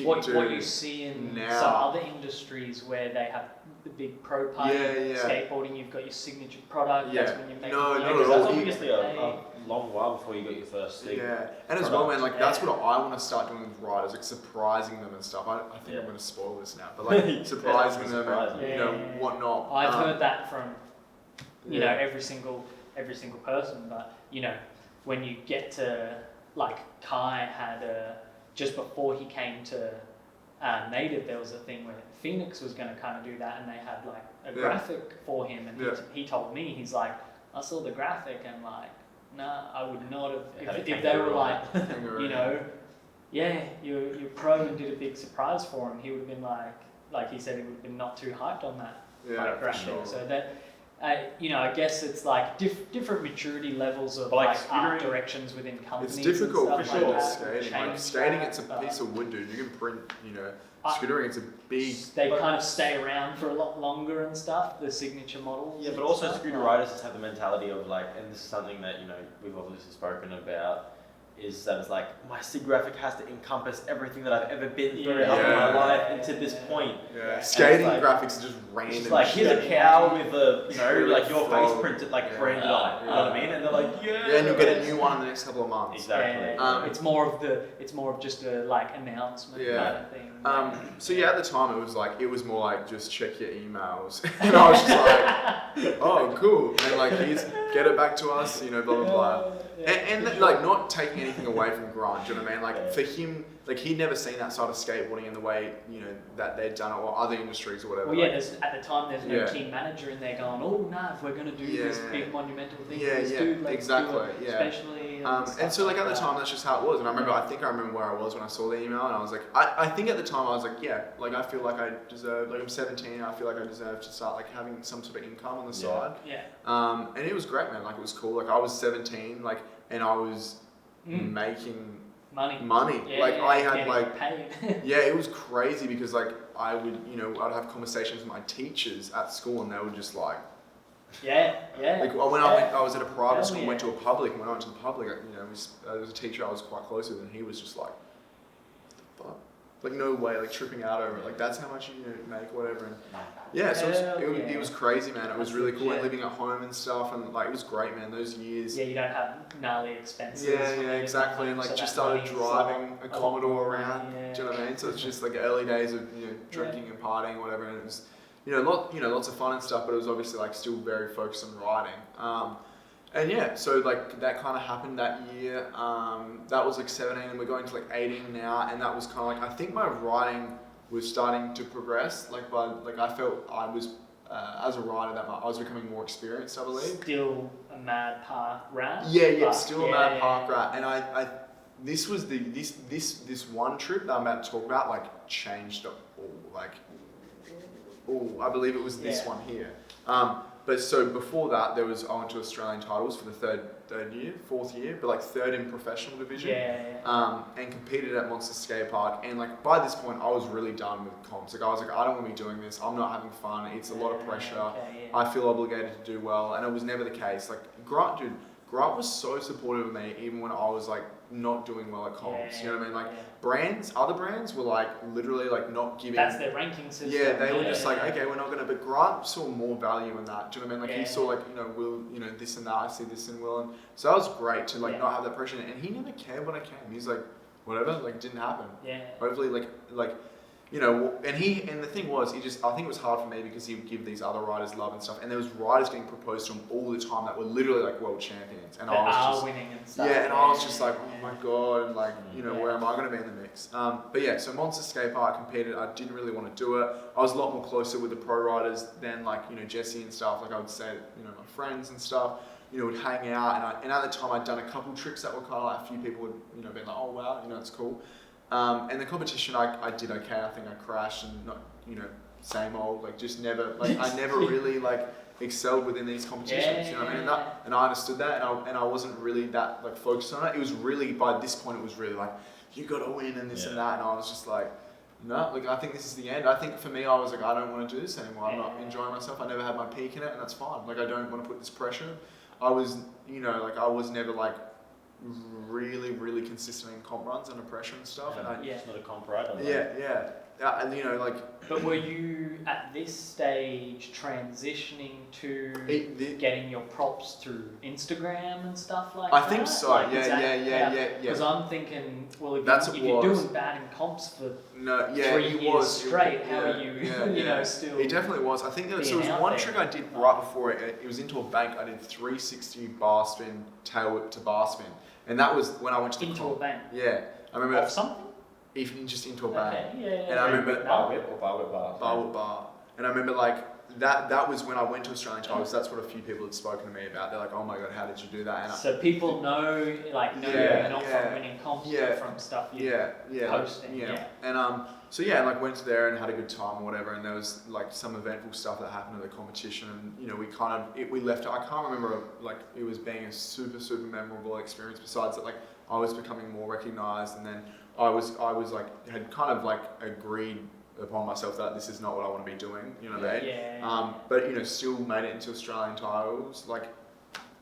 what you see in some other industries where they have the big pro party, skateboarding, you've got your signature product, that's when you make not at all. That's obviously a long while before you got your first Sig. And as well, man, like, that's what I want to start doing with riders, like surprising them and stuff. I think I'm going to spoil this now, but like surprising them and, you know, whatnot. I've heard that from, you know, every single person, but, you know, when you get to, like, Kai had just before he came to Native, there was a thing where Phoenix was going to kind of do that, and they had like a graphic for him, and he told me, he's like, I saw the graphic and like, nah, I would not have, if they were like, you know, you're pro and did a big surprise for him, he would have been like he said, he would have been not too hyped on that graphic. Sure. So that, you know, I guess it's like different maturity levels of like art directions within companies. It's difficult and for stuff sure. like Skating, like skating, it's a piece of wood, dude. You can print, you know. Scootering, it's a big. They kind of stay around for a lot longer and stuff. The signature models. Yeah, but also scooter riders just have the mentality of like, and this is something that, you know, we've obviously spoken about, is that it's like, my Sig graphic has to encompass everything that I've ever been through up in my life and to this point. Skating like, graphics are just random. It's like, here's a cow with a, you know, like your face printed, like branded on it. You know what I mean? And they're like, and you'll get a new one in the next couple of months. Exactly. It's more of just a like announcement kind of thing. So at the time it was more like, just check your emails, and I was just like, oh, cool, and like, get it back to us, you know, blah blah blah. And sure. like not taking anything away from grind, do you know what I mean? Like for him, like he'd never seen that side of skateboarding in the way, you know, that they'd done it or other industries or whatever. Well, yeah, at the time there's no team manager in there going, oh no, if we're going to do this big monumental thing for this dude, let's do it, especially. And so like at the time that's just how it was. And I remember, I think I remember where I was when I saw the email, and I was like, I think at the time I was like, yeah, like I feel like I deserve, like I'm 17, I feel like I deserve to start like having some sort of income on the side. Yeah. And it was great, man. Like it was cool. Like I was 17, like, and I was making money. I had like it was crazy because like I would, you know, I'd have conversations with my teachers at school and they were just like like when I was at a private school, went to a public, and when I went to the public, you know, there was a teacher I was quite close with, and he was just like, what the fuck? Like no way, like tripping out over it. Like that's how much you make, whatever. And so it was crazy, man. It was really cool, and living at home and stuff, and like it was great, man. Those years. Yeah, you don't have gnarly expenses. Yeah, exactly. And like just started driving a Commodore around. Do you know what I mean? So it's just like early days of drinking and partying, or whatever. And it was lots of fun and stuff, but it was obviously like still very focused on riding. And so like that kind of happened that year. That was like 17, and we're going to like 18 now, and that was kind of like, I think my riding was starting to progress. I felt I was as a rider that I was becoming more experienced, I believe. Still a mad park rat. Still a mad park rat, and I this was this one trip that I'm about to talk about like changed it all. I believe it was this one here. But so before that, I went to Australian titles for the fourth year, but like third in professional division. And competed at Monster Skate Park. And like by this point, I was really done with comps. Like I was like, I don't want to be doing this. I'm not having fun. It's a lot of pressure. I feel obligated to do well, and it was never the case. Like Grant was so supportive of me, even when I was like not doing well at comps. You know what I mean? Like other brands were like literally like not giving. That's their ranking system. Yeah, they were just like, okay, we're not gonna. But Grant saw more value in that. Do you know what I mean? Like he saw like Will, this and that. I see this in Will, and so that was great to like not have that pressure. And he never cared when I came. He's like, whatever, like it didn't happen. Yeah. Hopefully, and the thing was, I think it was hard for me because he would give these other riders love and stuff, and there was riders getting proposed to him all the time that were literally like world champions, and I was just winning and stuff. and I was just like, oh my god, and like where am I going to be in the mix? So Monster Skate Park competed. I didn't really want to do it. I was a lot more closer with the pro riders than like Jesse and stuff. Like I would say, my friends and stuff. Would hang out, and at the time I'd done a couple tricks that were kind of like a few people would been like, oh wow, it's cool. And the competition, I did okay. I think I crashed and not, same old, like just never, like I never really like excelled within these competitions, you know what I mean? And I understood that, and I wasn't really that like focused on it. It was really, by this point, it was really like, you got to win and this and that. And I was just like, no, like I think this is the end. I think for me, I was like, I don't want to do this anymore. I'm not enjoying myself. I never had my peak in it, and that's fine. Like I don't want to put this pressure. I was, I was never like really, really consistent in comp runs under pressure and stuff. It's not a comp rider. And But were you at this stage transitioning to getting your props through Instagram and stuff like that? I think so. Yeah. Because I'm thinking, well, if you're doing bad in comps for 3 years straight, how are you, still? It definitely was. I think there was one trick I did right before it. It was into a bank. I did 360 bar spin, tail whip to bar spin, and that was when I went to the into a bank. Yeah, I remember. Off something? Even just into a bank. Okay, And I remember bar whip or bar whip bar. Bar whip bar. And I remember like that was when I went to Australian titles. That's what a few people had spoken to me about. They're like, oh my god, how did you do that? And so people know you're not from winning comps, but from stuff you're posting. And and like went there and had a good time or whatever. And there was like some eventful stuff that happened at the competition. And we left. I can't remember like it was being a super super memorable experience. Besides that, like I was becoming more recognised, and then I was like had kind of like agreed upon myself that this is not what I want to be doing, but still made it into Australian titles, like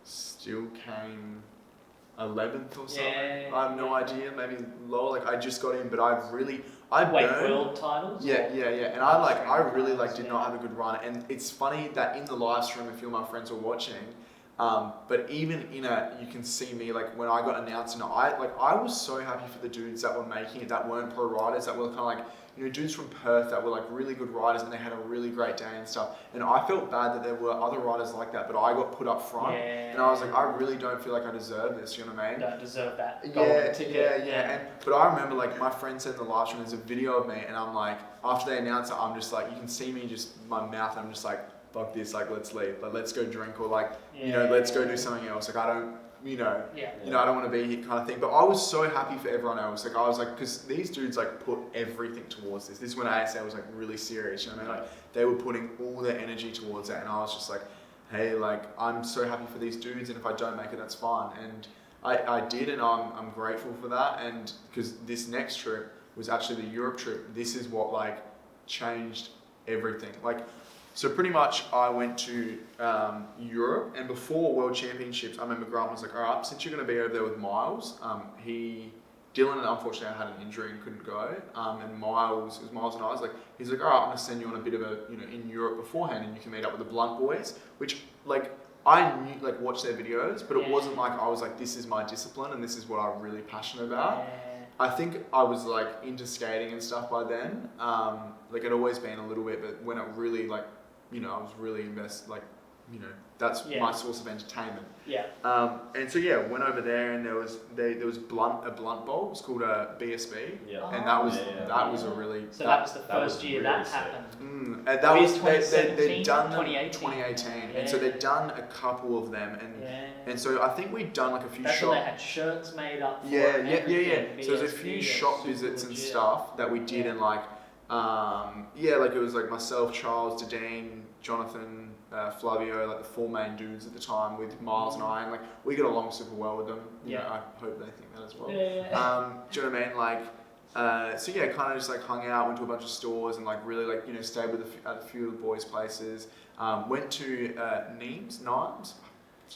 still came 11th or something. I have no idea, maybe lower. Like I just got in, but world titles. And I really like did not have a good run. And it's funny that in the live stream, a few of my friends were watching. But even in you can see me, like when I got announced, and I was so happy for the dudes that were making it, that weren't pro riders, that were kind of like, you know, dudes from Perth that were like really good riders and they had a really great day and stuff. And I felt bad that there were other riders like that, but I got put up front. Yeah. And I was like, I really don't feel like I deserve this, you know what I mean? Don't deserve that golden ticket. Yeah. But I remember like my friend said in the live stream, there's a video of me and I'm like, after they announced it, I'm just like, you can see me just, my mouth, and I'm just like, fuck this, like let's leave, like let's go drink, or like, you know, let's go do something else. Like I don't, you know, I don't want to be here kind of thing. But I was so happy for everyone else. Like I was like, because these dudes like put everything towards this. This is when ASA was like really serious, you know what I mean? Like they were putting all their energy towards it, and I was just like, hey, like I'm so happy for these dudes, and if I don't make it, that's fine. And I did, and I'm grateful for that. And because this next trip was actually the Europe trip, this is what like changed everything. Like, so pretty much I went to Europe, and before World Championships, I remember Grant was like, all right, since you're going to be over there with Miles, Dylan unfortunately had an injury and couldn't go, and Miles and I was like, he's like, all right, I'm going to send you on a bit of a, you know, in Europe beforehand, and you can meet up with the Blunt boys, which like, I knew, like watched their videos, but it wasn't like, I was like, this is my discipline and this is what I'm really passionate about. I think I was like into skating and stuff by then, like I'd always been a little bit, but when it really like, you know, I was really invested, like, you know, that's my source of entertainment. And so went over there, and there was a blunt bowl. It was called a BSB, and that was a really. So that was the first year that happened. And that was they'd done 2018, and so they'd done a couple of them, and so I think we'd done like a few That's shop. When they had shirts made up. For So there's a few shop visits and stuff that we did, and like. Like it was like myself, Charles, Dean, Jonathan, Flavio, like the four main dudes at the time with Miles and I, and like we got along super well with them. You know, I hope they think that as well. Do you know what I mean? Like, kind of just like hung out, went to a bunch of stores, and like really like, you know, stayed with at a few of the boys' places. Went to Nimes.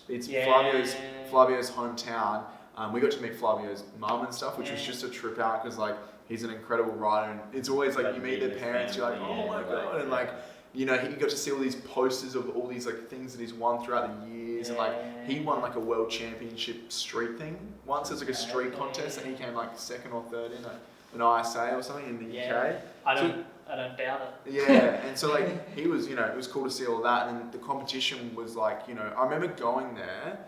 It's Flavio's hometown. We got to meet Flavio's mum and stuff, which was just a trip out because like. He's an incredible rider, and it's always like you meet their parents, you're like, oh my god, and like, you know, he got to see all these posters of all these like things that he's won throughout the years, and like he won like a world championship street thing once. It was like a street contest, and he came like second or third in an ISA or something in the UK. I don't doubt it. And so like he was, you know, it was cool to see all that, and the competition was like, you know, I remember going there.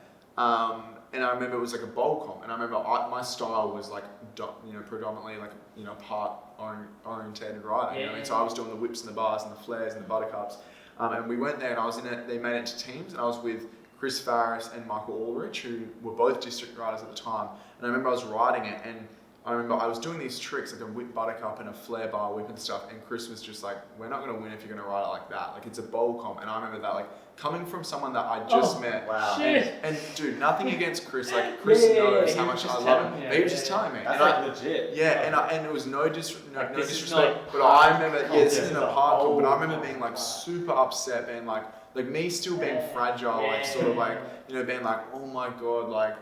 And I remember it was like a bowl comp, and I remember my style was like, you know, predominantly like, you know, part orientated rider, you know, and so I was doing the whips and the bars and the flares and the buttercups, and we went there, and I was in it. They made it to teams, and I was with Chris Farris and Michael Ulrich, who were both district riders at the time, and I remember I was riding it, and I remember I was doing these tricks like a whip buttercup and a flare bar whip and stuff, and Chris was just like, we're not going to win if you're going to ride it like that, like it's a bowl comp. And I remember that, like, coming from someone that I just met. Wow. And dude, nothing against Chris. Like Chris knows how much I love him. But he was just telling me. That's like legit. And it was no disrespect. But I remember, this isn't a parkour. But I remember being like super upset, being like me still being fragile, like sort of like, you know, being like, oh my god, like.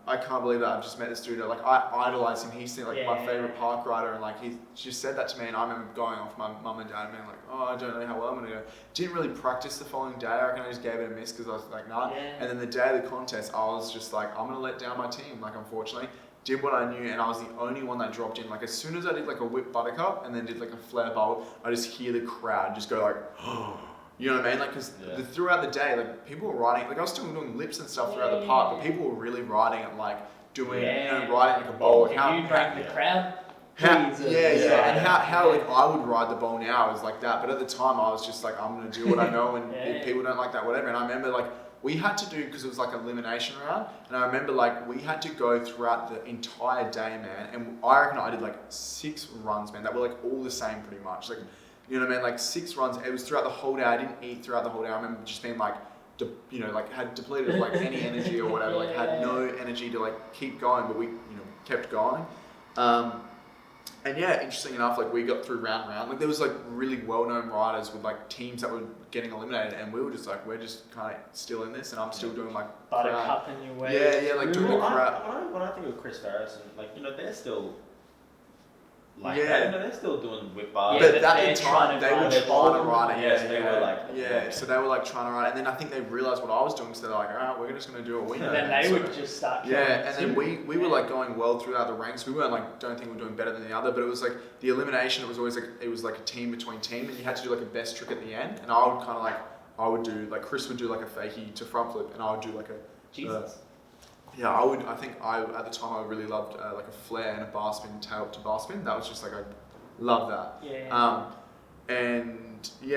I can't believe that I've just met this dude. Like I idolize him. He's like my favorite park rider, and like he just said that to me. And I remember going off my mum and dad and being like, oh, I don't know how well I'm gonna go. Didn't really practice the following day. I reckon I just gave it a miss because I was like, nah. And then the day of the contest, I was just like, I'm gonna let down my team. Like unfortunately, did what I knew, and I was the only one that dropped in. Like as soon as I did like a whip buttercup and then did like a flare bowl, I just hear the crowd just go like, oh. You know what I mean? Like, because throughout the day, like, people were riding, like, I was still doing lips and stuff throughout the park, but people were really riding it, like, doing, you know, riding like a bowl. Can you break the crowd? And how like, I would ride the bowl now is like that, but at the time, I was just like, I'm going to do what I know, and if people don't like that, whatever. And I remember, like, we had to do, because it was like an elimination round, and I remember, like, we had to go throughout the entire day, man, and I reckon I did, like, 6 runs, man, that were, like, all the same, pretty much, like, you know what I mean? Like 6 runs. It was throughout the whole day. I didn't eat throughout the whole day. I remember just being like, you know, like had depleted of like any energy or whatever. Like had no energy to like keep going, but we, you know, kept going. And yeah, interesting enough, like we got through round. Like there was like really well-known riders with like teams that were getting eliminated, and we were just like, we're just kind of still in this, and I'm still doing like buttercup in your way. Yeah, like doing the crowd. When I think of Chris Farris, and like, you know, they're still like that. They're still doing whip bars. But at the time, they were trying to ride it. Yes, they were like... Yeah, so they were like trying to ride it. And then I think they realised what I was doing, so they're like, alright, we're just going to do what we know. And then they would just start killing and then we were like going well throughout the ranks. We weren't like, don't think we were doing better than the other, but it was like the elimination, it was always like, it was like a team between team, and you had to do like a best trick at the end. And I would kind of like, I would do, like Chris would do like a fakie to front flip, and I would do like a... Jesus. I think at the time I really loved like a flare and a bar spin, tail up to bar spin. That was just like, I love that.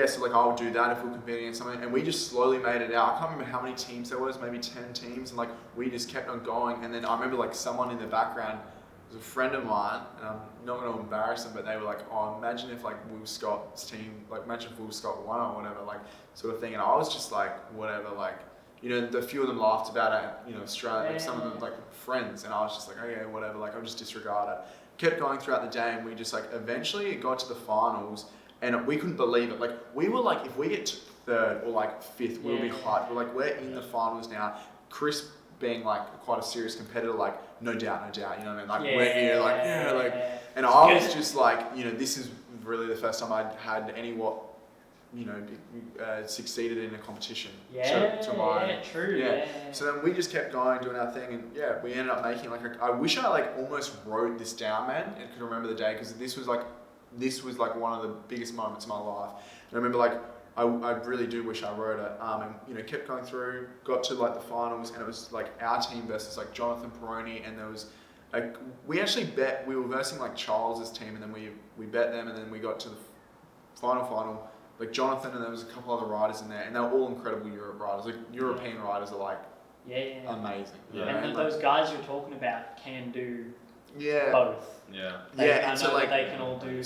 So like I would do that if we were competing in something, and we just slowly made it out. I can't remember how many teams there was, maybe 10 teams, and like we just kept on going. And then I remember like someone in the background was a friend of mine, and I'm not going to embarrass them, but they were like, oh, imagine if like Will Scott's team, like imagine if Will Scott won or whatever, like sort of thing. And I was just like, whatever, like, you know, the few of them laughed about it, you know, Australia, like some of them like friends, and I was just like, okay, whatever, like I'll just disregard it. Kept going throughout the day, and we just like, eventually it got to the finals, and we couldn't believe it. Like, we were like, if we get to third or like fifth, we'll be hyped. We're like, we're in the finals now. Chris being like quite a serious competitor, like, no doubt, you know what I mean? Like, we're here, like, and I was just like, you know, this is really the first time I'd had succeeded in a competition. True. So then we just kept going, doing our thing, and we ended up making like I wish I like almost wrote this down, man, and could remember the day, because this was like one of the biggest moments of my life. And I remember like I really do wish I wrote it. And you know, kept going through, got to like the finals, and it was like our team versus like Jonathan Peroni, and there was like we actually bet we were versing like Charles's team, and then we bet them, and then we got to the final. Like Jonathan, and there was a couple other riders in there, and they were all incredible riders. Like European riders are like amazing. And those guys you're talking about can do both. And so like they can all do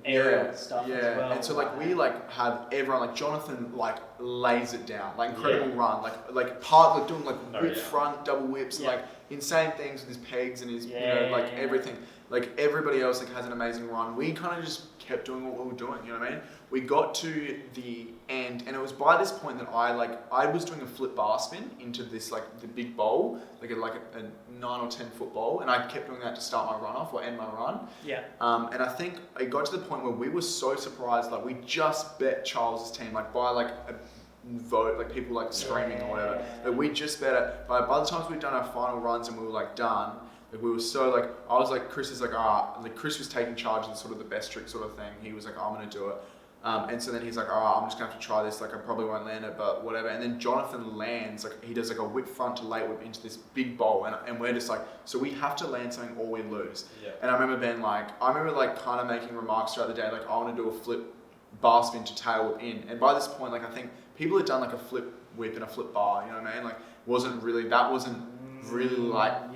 aerial stuff as well. And so like we like have everyone, like Jonathan like lays it down, like incredible run, like doing like whip front double whips, like insane things with his pegs and his everything. Like everybody else like has an amazing run. We kind of just kept doing what we were doing, you know what I mean? We got to the end, and it was by this point that I was doing a flip bar spin into this like the big bowl, like a 9 or 10 foot bowl, and I kept doing that to start my run off or end my run. And I think it got to the point where we were so surprised, like we just bet Charles's team like by like a vote, like people like screaming or whatever. Like we just bet it. By the time we'd done our final runs and we were like done. Like we were so like, I was like, Chris is like, like Chris was taking charge of the sort of the best trick sort of thing. He was like, I'm going to do it. And so then he's like, I'm just going to have to try this. Like I probably won't land it, but whatever. And then Jonathan lands, like he does like a whip front to late whip into this big bowl. And we're just like, so we have to land something or we lose. And I remember being like, kind of making remarks throughout the day, like I want to do a flip bar spin to tail whip in. And by this point, like I think people had done like a flip whip and a flip bar, you know what I mean? Like wasn't really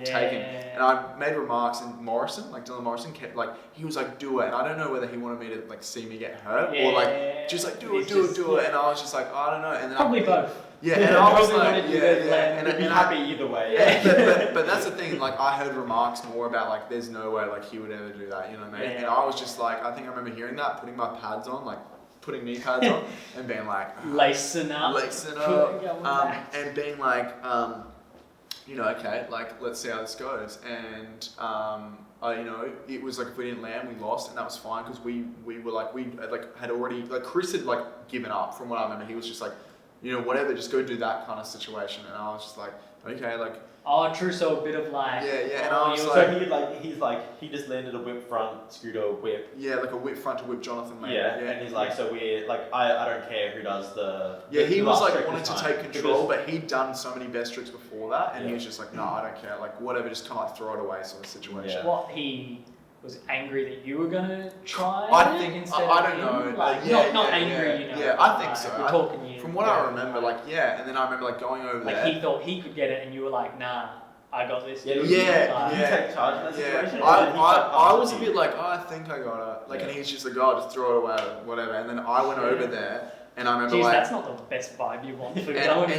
taken. And I made remarks, and Dylan Morrison kept like, he was like, do it. And I don't know whether he wanted me to like see me get hurt or like just like do it. And I was just like, I don't know. And then probably both. And I was like, and be happy either way. But that's the thing, like I heard remarks more about like there's no way like he would ever do that, you know what I mean? And I was just like, I think I remember hearing that, putting my pads on, like putting knee pads on and being like lacing up and being like okay, like let's see how this goes. And it was like if we didn't land, we lost, and that was fine because we had already like Chris had like given up from what I remember. He was just like, whatever, just go do that kind of situation. And I was just like, okay, like. Oh, true. So a bit of like. And I was he just landed a whip front scooter whip. Yeah, like a whip front to whip Jonathan. And he's like, so we're like, I don't care who does the. Yeah, he was like wanting to take control, but he'd done so many best tricks before that, and he was just like, no, I don't care, like whatever, just kind of like throw it away sort of situation. What, he was angry that you were gonna try? I don't know. Like, not angry, I think so. We're talking from what I remember, and then I remember like going over there. Like he thought he could get it, and you were like, nah, I got this. Did you take charge of that situation? I was a bit like, I think I got it. Like, and he's just like, just throw it away, whatever. And then I went over there, and I remember that's not the best vibe you want for going.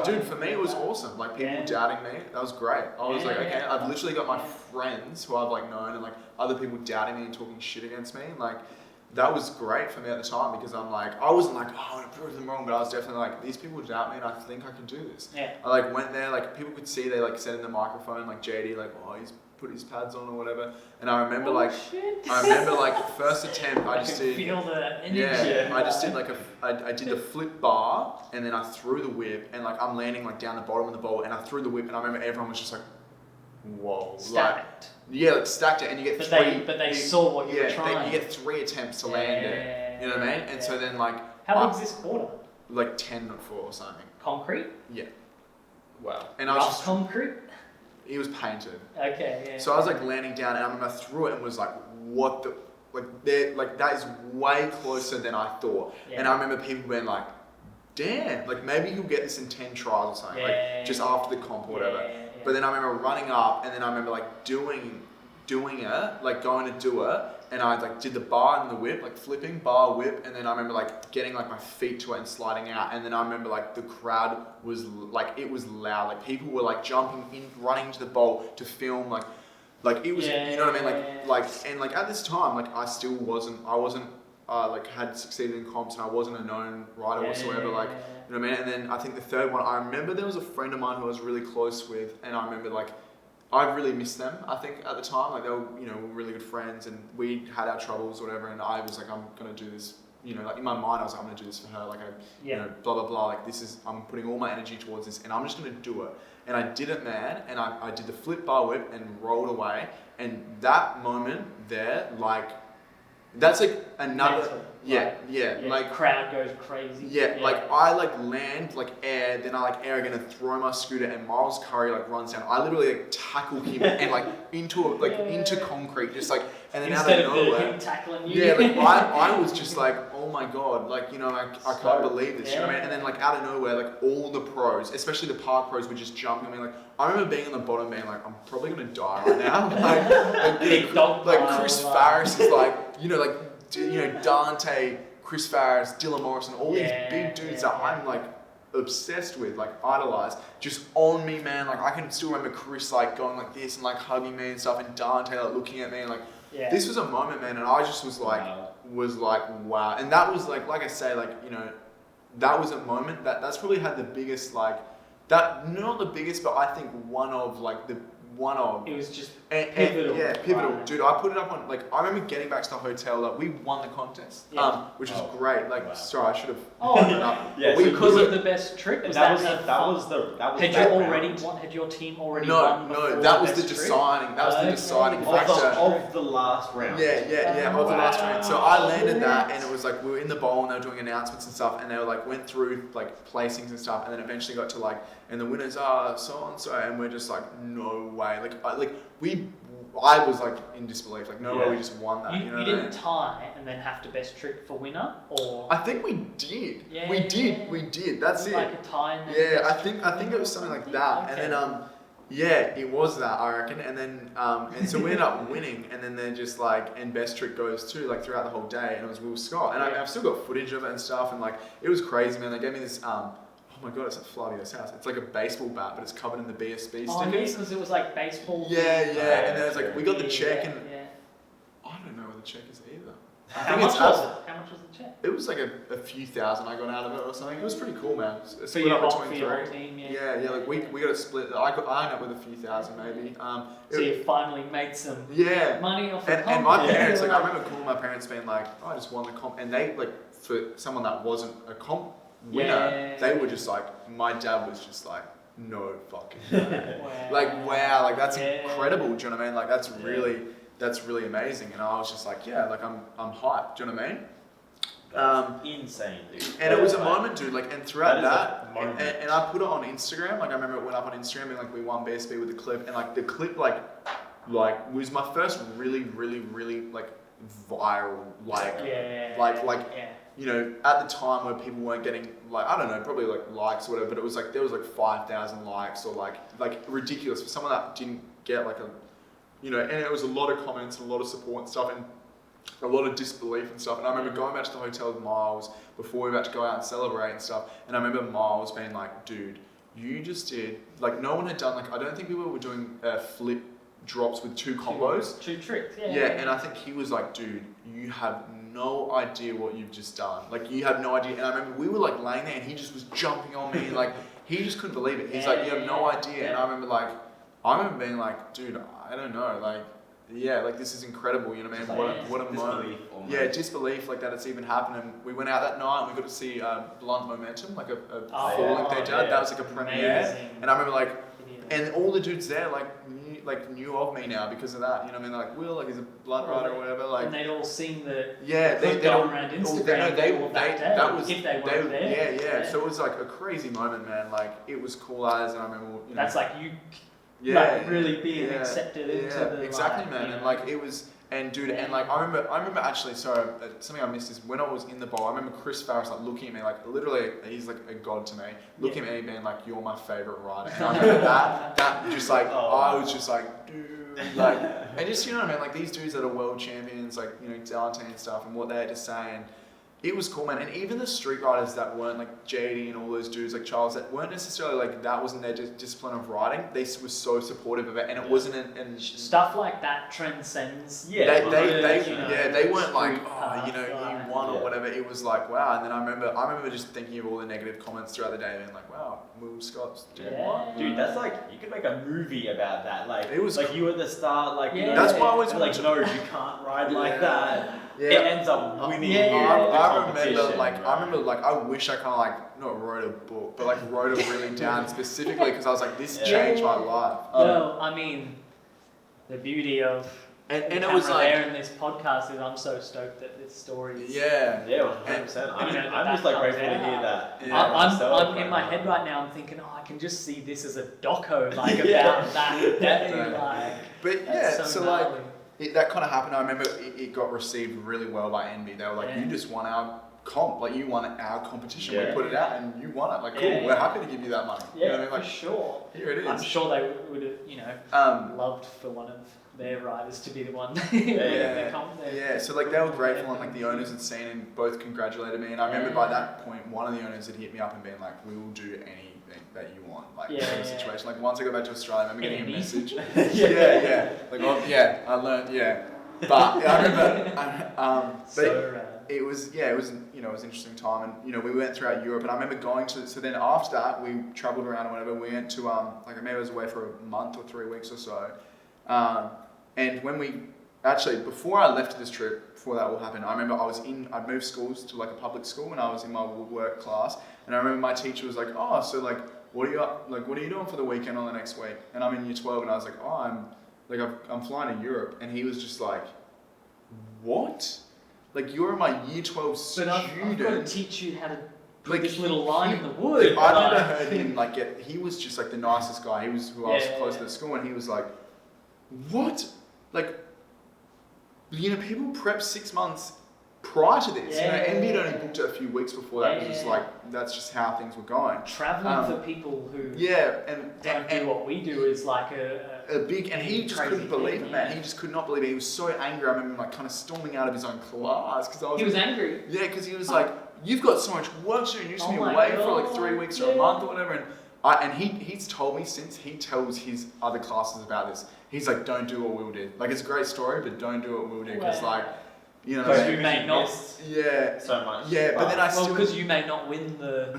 Dude, for me it was awesome. Like people doubting me, that was great. I was like, okay, I've literally got my friends who I've like known, and like other people doubting me and talking shit against me, and like. That was great for me at the time because I'm like, I wasn't like, I want to prove them wrong, but I was definitely like, these people doubt me and I think I can do this. I like went there, like people could see, they like said in the microphone, like JD, like, he's put his pads on or whatever. And I remember first attempt I just did. Feel the energy. Yeah, I just did I did the flip bar and then I threw the whip and like I'm landing like down the bottom of the bowl and I threw the whip and I remember everyone was just like, whoa. Stacked. Like stacked it and you get three. But they saw what you were trying. You get 3 attempts to land it. You know what I mean? And so then like. How big's this quarter? Like 10 foot or something. Concrete? Yeah. Wow. And I was just, concrete? It was painted. Okay, yeah. So I was like landing down and I remember I threw it and was like, what the, like that is way closer than I thought. Yeah. And I remember people being like, damn, like maybe you'll get this in 10 trials or something, like just after the comp or whatever. Yeah. But then I remember running up and then I remember like doing it, like going to do it. And I like did the bar and the whip, like flipping, bar, whip. And then I remember like getting like my feet to it and sliding out. And then I remember like the crowd was like, it was loud. Like people were like jumping in, running to the bowl to film. Like it was, you know what I mean? Like, and like at this time, like I wasn't like had succeeded in comps and I wasn't a known rider whatsoever. Like, you know what I mean? And then I think the third one, I remember there was a friend of mine who I was really close with. And I remember like, I really missed them, I think, at the time. Like, they were, you know, really good friends and we had our troubles or whatever. And I was like, I'm going to do this, you know, like in my mind, I was like, I'm going to do this for her. Like, you know, blah, blah, blah. Like, I'm putting all my energy towards this and I'm just going to do it. And I did it, man. And I did the flip bar whip and rolled away. And that moment there, like, that's like another, like crowd goes crazy. Like I like land like air, then I like air again and throw my scooter and Miles Curry like runs down. I literally like tackle him and like into concrete, just like, and then instead out of nowhere, him tackling you. Yeah, like I was just like, oh my god, like, you know, I can't believe this, you know what I mean? And then like out of nowhere, like all the pros, especially the park pros, were just jumping on me. Like I remember being on the bottom, being like, I'm probably gonna die right now. Like Chris Farris is like, you know, like, you know, Dante, Chris Farris, Dylan Morrison, all these big dudes that I'm like obsessed with, like idolized, just on me, man. Like I can still remember Chris like going like this and like hugging me and stuff, and Dante like looking at me and like, this was a moment, man. And I just was like, wow. And that was like I say, like, you know, that was a moment that's probably had the biggest, like, that, not the biggest, but I think one of. It was just pivotal. Pivotal. Right. Dude, I put it up on, like, I remember getting back to the hotel, like, we won the contest, which was great. Like, sorry, I should have put it up. Because of the best trick? That was Had your team already won? No, that was the deciding. That was the deciding factor of the last round. Of the last round. So I landed that, and it was like we were in the bowl, and they were doing announcements and stuff, and they were like went through like placings and stuff, and then eventually got to like, and the winners are so and so, and we're just like, no way, I was like in disbelief, like no way we just won that. You didn't tie and then have to best trick for winner, or I think we did. We did. That's it. Like a tie. And I think it was something like that, and then it was that, I reckon, and then and so we ended up winning, and then they're just like, and best trick goes too, like throughout the whole day, and it was Will Scott, and I've still got footage of it and stuff, and like it was crazy, man. They gave me this oh my god, it's at Flavio's house. It's like a baseball bat, but it's covered in the BSB stickers. Oh, yes, because it was like baseball. And then it's like, we got the check, and I don't know where the check is either. How much was it? How much was the check? It was like a few thousand I got out of it or something. It was pretty cool, man. For your whole team, like we got a split. I ended up with a few thousand maybe. So you finally made some money off the comp. And my parents, like I remember calling my parents being like, oh, I just won the comp, and they, like, for someone that wasn't a comp winner, they were just like, my dad was just like, no fucking way. Wow, like that's incredible. Do you know what I mean? Like that's really amazing. And I was just like, like I'm hyped. Do you know what I mean? That's insane, dude. And it was a moment, dude. Like, and throughout that, and I put it on Instagram. Like I remember it went up on Instagram, and like we won BSB with the clip, and like the clip like was my first really like viral you know, at the time where people weren't getting, like, I don't know, probably like likes or whatever, but it was like, there was like 5,000 likes or like ridiculous for someone that didn't get like a, you know, and it was a lot of comments and a lot of support and stuff and a lot of disbelief and stuff. And I remember going back to the hotel with Miles before we were about to go out and celebrate and stuff. And I remember Miles being like, dude, you just did, like no one had done, like, I don't think people were doing flip drops with two combos. Two tricks, and I think he was like, dude, you have no idea what you've just done. Like, you have no idea. And I remember we were like laying there and he just was jumping on me. Like, he just couldn't believe it. He's like, you have no idea. And I remember like, I remember being like, dude, I don't know, like, yeah, like this is incredible, you know what I mean? What a moment. Yeah, disbelief like that it's even happened. And we went out that night and we got to see Blunt Momentum, like a full-length they did. That was like a premiere. And I remember like, and all the dudes there knew of me now because of that. You know what I mean? Like Will, like he's a blunt rider or whatever. Like, and they'd all seen the they going around Instagram. That was if they weren't there. Yeah. So it was like a crazy moment, man. Like it was cool as, and I remember. You know, that's like you. Like really being accepted into the exactly, man. And like it was, and dude, and like I remember actually. Sorry, something I missed is when I was in the bowl. I remember Chris Farris like looking at me, like literally, he's like a god to me. Looking at me, being like, "You're my favorite rider." And I remember that just like I was just like, dude, like, and just you know what I mean, like these dudes that are world champions, like you know Dante and stuff, and what they're just saying. It was cool, man. And even the street riders that weren't like JD and all those dudes like Charles that weren't necessarily like that wasn't their discipline of riding. They were so supportive of it, and it wasn't an stuff like that transcends. They weren't like you won or whatever. It was like wow. And then I remember just thinking of all the negative comments throughout the day, and like wow, Will Scott's doing what? Dude, that's like you could make a movie about that. Like it was like you at the start, like you know, that's why I was like no, you can't ride like that. Yeah. It ends up winning. I remember I wish I kind of like not wrote a book, but like wrote it really down specifically because I was like, this changed my life. Well, I mean, the beauty of and it was like there in this podcast is I'm so stoked that this story is 100%. I'm just like grateful to hear that. I'm in my head right now. I'm thinking, I can just see this as a doco like about that day, like. But yeah, so like. That kind of happened. I remember it got received really well by Envy. They were like, you just won our comp. Like, you won our competition. We put it out and you won it. Like, cool. We're happy to give you that money. Yeah, you know what I mean? Like, for sure. Here it is. I'm sure they would have, loved for one of their riders to be the one. So, like, they were grateful and, like, the owners had seen and both congratulated me. And I remember by that point, one of the owners had hit me up and been like, we will do anything that you want, like sort of situation. Like once I got back to Australia, I remember getting a message. I learned, but I remember, it was it was an interesting time, and you know we went throughout Europe, and I remember going to. So then after that, we travelled around or whatever. We went to like maybe I was away for a month or 3 weeks or so, and when we actually before I left this trip, before that all happened, I remember I'd moved schools to like a public school, and I was in my woodwork class. And I remember my teacher was like, "Oh, so like, what are you doing for the weekend or the next week?" And I'm in year 12, and I was like, "Oh, I'm flying to Europe." And he was just like, "What? Like you're my year 12 student? But I've got to teach you how to put this little line in the wood." I never heard him like he was just like the nicest guy. He was who I was close to the school, and he was like, "What? Like, you know, people prep 6 months." Prior to this, Envy had only booked it a few weeks before that. It was just like that's just how things were going. Traveling for people who don't do what we do is like a big, and he just couldn't believe it, man. He just could not believe it. He was so angry. I remember him like kind of storming out of his own class because he was angry. Yeah, because he was like, "You've got so much work to do, and you're just gonna be away for like 3 weeks or a month or whatever." And he's told me since he tells his other classes about this. He's like, "Don't do what Will did. Like it's a great story, but don't do what Will did because like." You know, because you may not. So much. Yeah, but then I still. Well, because you may not win the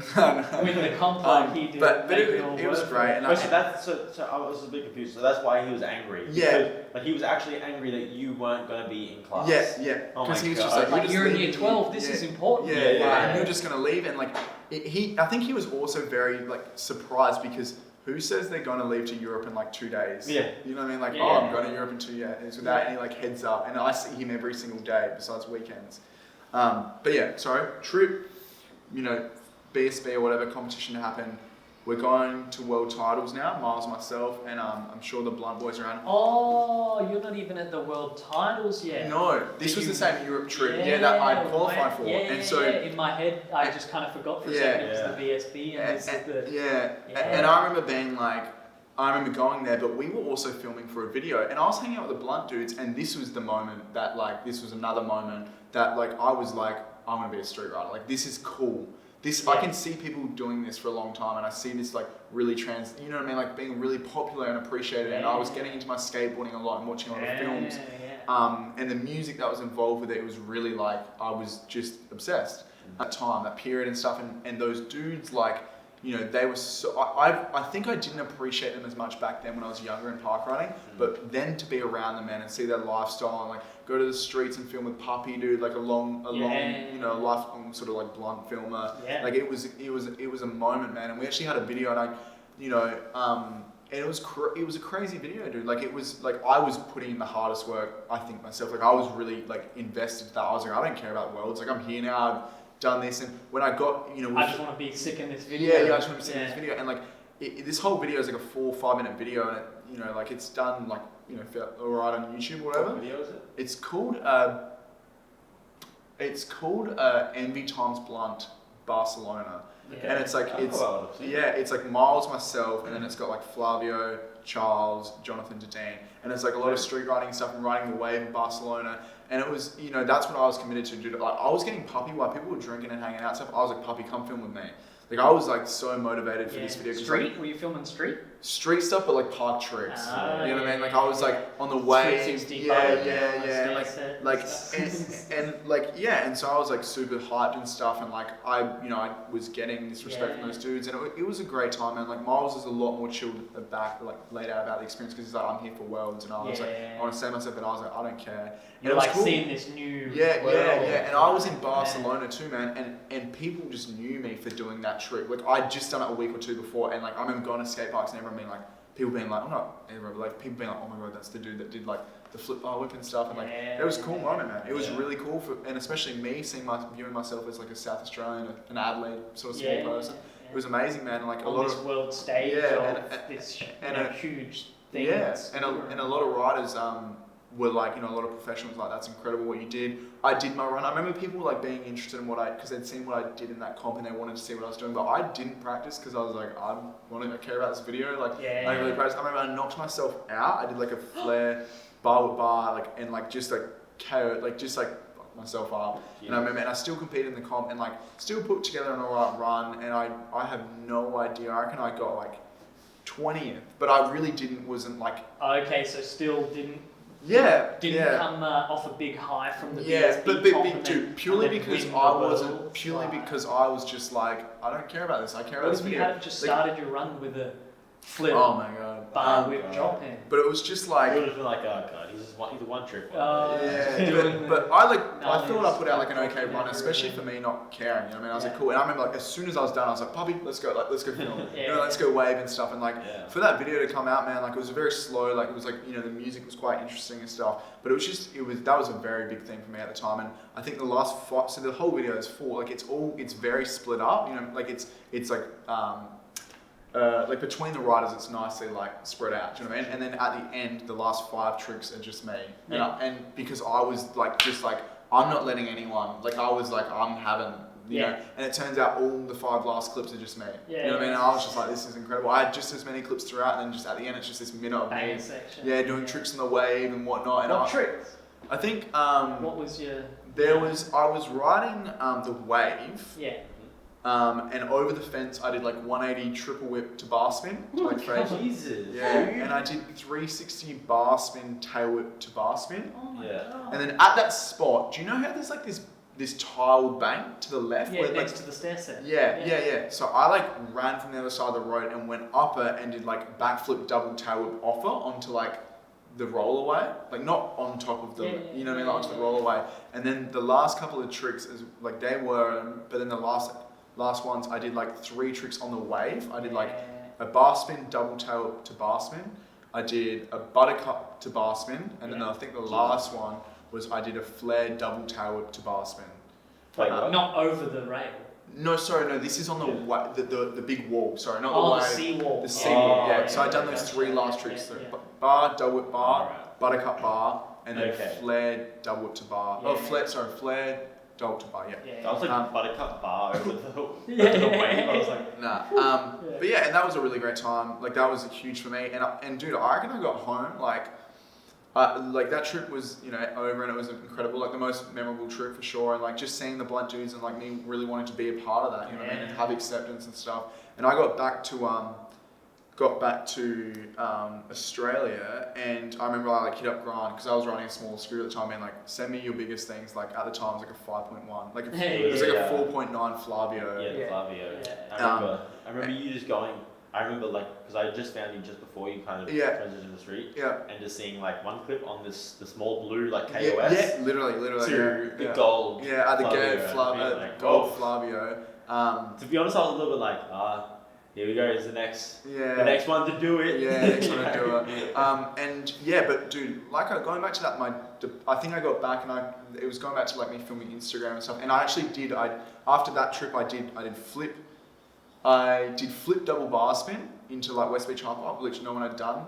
comp like he did. But it was great. And so I was a bit confused. So that's why he was angry. Yeah. Like he was actually angry that you weren't going to be in class. Yeah. Because he was just like, you're in year 12. This is important. Yeah. And you're just going to leave, and like I think he was also very like surprised because. Who says they're going to leave to Europe in like 2 days? Yeah. You know what I mean? Like, I'm going to Europe in 2 days without any like heads up. And I see him every single day besides weekends. Trip, you know, BSB or whatever competition happened. We're going to world titles now, Miles, myself, and I'm sure the Blunt boys are around. Oh, you're not even at the world titles yet. No, this was the same Europe trip. That I qualified for. In my head, I just kind of forgot for a second it was the BSB and this is the... And I remember being like, I remember going there, but we were also filming for a video, and I was hanging out with the Blunt dudes, and this was the moment that like, this was another moment that like, I was like, I want to be a street rider. Like, this is cool. I can see people doing this for a long time, and I see this like really you know what I mean, like being really popular and appreciated. And I was getting into my skateboarding a lot and watching a lot of films, and the music that was involved with it was really like I was just obsessed at that time, that period and stuff. And those dudes like you know, they were so, I think I didn't appreciate them as much back then when I was younger in park riding, but then to be around them, man, and see their lifestyle and like go to the streets and film with Puppy, dude, like a long, you know, lifelong sort of like blunt filmer. Yeah. Like it was a moment, man. And we actually had a video, and I, you know, and it was a crazy video, dude. Like it was like I was putting in the hardest work, I think myself. Like I was really like invested in that. I was like, I don't care about worlds. Like I'm here now. I've done this, and when I got, you know, I just want to be sick in this video. Yeah, I just want to be sick in this video, and like this whole video is like a 4 or 5 minute video, and it, you know, like it's done like, you know, alright on YouTube or whatever. What video is it? It's called Envy Times Blunt Barcelona. Okay. And it's like it's like Miles, myself, and then it's got like Flavio, Charles, Jonathan Dedan, and it's like a lot of street riding stuff and riding the wave in Barcelona. And it was, you know, that's what I was committed to do. Like I was getting Puppy while people were drinking and hanging out stuff. I was like, Puppy, come film with me. Like I was like so motivated for this video. Street? Like, were you filming street? Street stuff, but like park tricks. You know what I mean? Like I was like on the wave. And so I was like super hyped and stuff, and like I was getting this respect from those dudes, and it was a great time, man. Like Miles is a lot more chilled laid out about the experience, because he's like, I'm here for worlds, and I was like, I want to say myself, but I was like, I don't care. And you're like cool. Seeing this new world. And I was in Barcelona too, man, and people just knew me for doing that trick. Like I'd just done it a week or two before, and like I remember going to skate parks and everyone being like, people being like, people being like, oh my god, that's the dude that did like the flip bar whip and stuff, and like it was a cool moment, man. It was really cool and especially me viewing myself as like a South Australian, an Adelaide sort of small person. It was amazing, man. And like on this world stage, this huge thing. And a lot of riders were like, you know, a lot of professionals like, that's incredible what you did. I did my run. I remember people like being interested in because they'd seen what I did in that comp and they wanted to see what I was doing, but I didn't practice because I was like, I care about this video. Like I didn't really practice. I remember I knocked myself out. I did like a flare bar with bar, like, and like just like KO, like just like myself up. Yeah. And I remember, and I still competed in the comp and like still put together an alright run, and I have no idea. I reckon I got like 20th, but I really wasn't like. Okay, so still didn't come off a big high from the BSB purely because I was just like, I don't care about this. I care about this video. You had just started your run with a flip. Oh my god! Bar whip drop in. But it was just like. You would have been like, oh god, he's a one trick. But I thought I put out like an okay run, especially for me not caring. You know what I mean? I was like, cool. And I remember like as soon as I was done, I was like, Puppy, let's go film. You know, let's go wave and stuff. And like for that video to come out, man, like it was very slow. Like it was like, you know, the music was quite interesting and stuff. But that was a very big thing for me at the time. And I think the last 5, so the whole video is 4. Like it's very split up. You know, like it's like between the riders, it's nicely like spread out. Do you know what I mean? And then at the end, the last 5 tricks are just me. And because I was like, just like, I'm not letting anyone. Like I was like, I'm having. You know, and it turns out all the 5 last clips are just me. You know what I mean? And I was just like, this is incredible. I had just as many clips throughout, and then just at the end, it's just this minute of me. Section. Doing tricks on the wave and whatnot. What tricks? I think. What was your? I was riding the wave. Yeah. And over the fence, I did like 180 triple whip to bar spin. Jesus. Yeah. And I did 360 bar spin, tail whip to bar spin. Oh my god. And then at that spot, do you know how there's like this tiled bank to the left? Yeah, where, next to the stair set. Yeah. So I like ran from the other side of the road and went upper and did like backflip double tail whip offer onto like the rollaway, like not on top of the, you know what I mean, like onto the rollaway. And then the last couple of tricks is like they were, but then the last ones I did like 3 tricks on the wave. I did like a bar spin, double tail whip to bar spin. I did a buttercup to bar spin, and then I think the last one was I did a flare double tail whip to bar spin. Wait, not over the rail. No, this is on the big wall. Sorry, not the wave. The seawall. The seawall. Yeah. So I done those 3 last tricks. Bar, double whip bar, buttercup bar, and then flare double whip to bar. Flare double to bar. I was like buttercup bar over the wave. I was like, nah. But yeah, and that was a really great time. Like that was huge for me. And dude, I reckon I got home like that trip was, you know, over, and it was incredible, like the most memorable trip for sure, and like just seeing the blunt dudes and like me really wanting to be a part of that, you know what I mean, and have acceptance and stuff. And I got back to got back to Australia, and I remember I like hit up Grant because I was running a small scooter at the time, and like send me your biggest things. Like at the time, it was like a 5.1, like it was like a 4.9 Flavio. Yeah, Flavio. Yeah. I remember you just going. I remember like because I just found you just before you kind of transitioned to the street. Yeah. And just seeing like one clip on the small blue like KOS. Yeah, literally. To the gold. Yeah, at the gold Flavio. To be honest, I was a little bit like, here we go, is the next one to do it. Yeah, next one to do it. But dude, like going back to that, I think I got back and it was going back to like me filming Instagram and stuff. And I actually did. After that trip, I did flip. I did flip double bar spin into like West Beach High Park, which no one had done.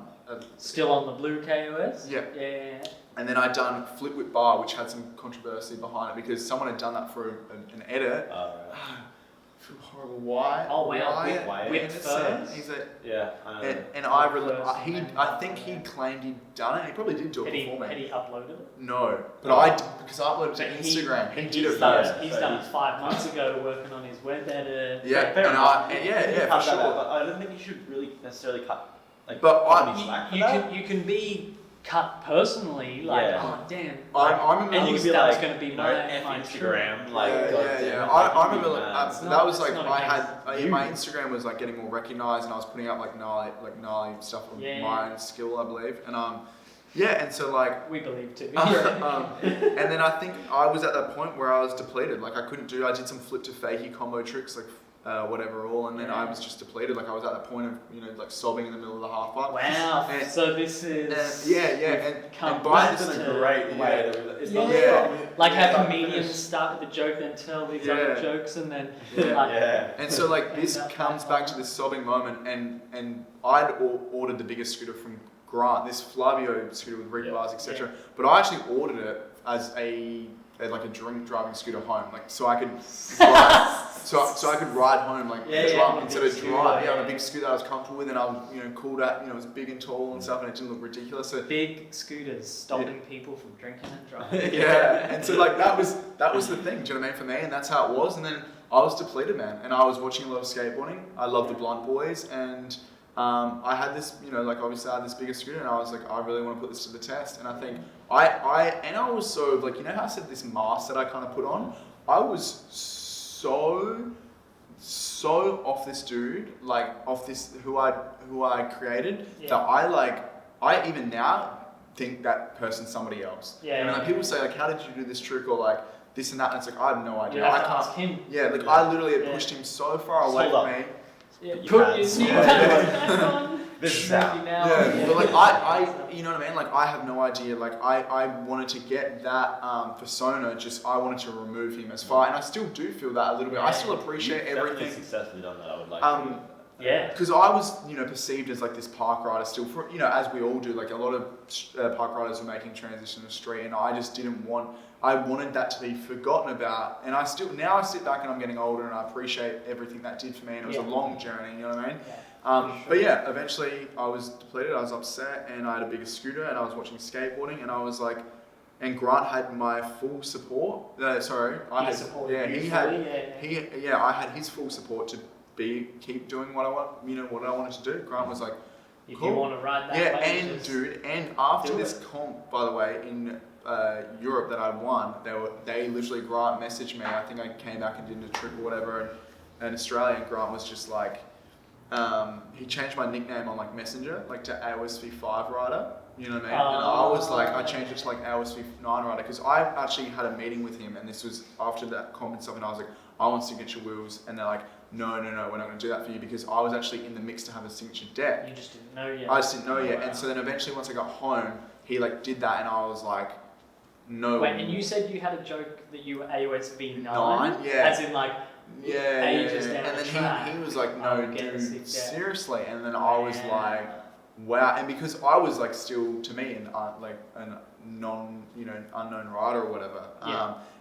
Still on the blue KOS? Yeah. Yeah. And then I done flip whip bar, which had some controversy behind it because someone had done that for an edit. Horrible. Why? Oh wow! Whip first. I think he claimed he'd done it. He probably did do it before me. Had he uploaded it? No, but because I uploaded it to Instagram. He did it first. He's done it 5 months ago, working on his web edit. Yeah, for sure. I don't think you should really necessarily cut. Like, but you can be cut personally, like oh damn. I remember and you can be like, going to be my Instagram, like I remember that was like I had my Instagram was like getting more recognized, and I was putting out like gnarly stuff of my own skill, I believe, and and so like we believe too. And then I think I was at that point where I was depleted, like I did some flip to fakie combo tricks, like whatever all, and then I was just depleted. Like I was at that point of like sobbing in the middle of the half pipe. Wow! And so this is and by this in a great way. Like how comedians start with the joke, then tell these other jokes, and then And so like this comes back to this sobbing moment, and I'd ordered the biggest scooter from Grant, this Flavio scooter with rig bars, etc. But I actually ordered it as a drink driving scooter home, like so I could ride, so I could ride home like drunk instead of drive on a big scooter that I was comfortable with, and I was cool that it was big and tall and stuff, and it didn't look ridiculous. So big scooters stopping people from drinking and driving. And so like that was the thing, do you know what I mean, for me, and that's how it was. And then I was depleted, man, and I was watching a lot of skateboarding. I love the Blunt Boys, and I had this, obviously I had this bigger scooter, and I was like, I really want to put this to the test. And I think I was so like, how I said this mask that I kind of put on, I was so off this dude, like off this who I created, that I even now think that person's somebody else. And like people say like, how did you do this trick, or like this and that, and it's like I have no idea. I can't ask him. I literally had pushed him so far away from me. This is how. But like I you know what I mean? Like I have no idea. Like I wanted to get that persona. Just I wanted to remove him as far, and I still do feel that a little bit. I still appreciate everything. Successfully done that. I would like. Because I was, perceived as like this park rider still for, as we all do. Like a lot of park riders were making transition to street, and I just didn't want. I wanted that to be forgotten about, and now I sit back and I'm getting older, and I appreciate everything that did for me, and it was a long journey. You know what I mean? But eventually I was depleted. I was upset, and I had a bigger scooter, and I was watching skateboarding, and I was like. And Grant had my full support. I had his full support to keep doing what I want. What I wanted to do. Grant was like, if cool. You want to ride that way, and after this comp, by the way, in Europe that I won, they literally Grant messaged me. I think I came back and did a trip or whatever, and Australia, and Grant was just like, he changed my nickname on like Messenger, like to AOSV5 rider. You know what I mean? And I was like, I changed it to like AOSV9 rider, because I actually had a meeting with him, and this was after that comp and stuff, and I was like, I want signature wheels, and they're like, no, we're not going to do that for you, because I was actually in the mix to have a signature deck. You just didn't know yet. I just didn't know yet, and so then eventually once I got home, he like did that, and I was like, no. Wait, and you said you had a joke that you were AOSV9? As in like, ages down the track. And he was like, no, dude, seriously, and then I was like, wow, and because I was like still to me like a unknown rider or whatever.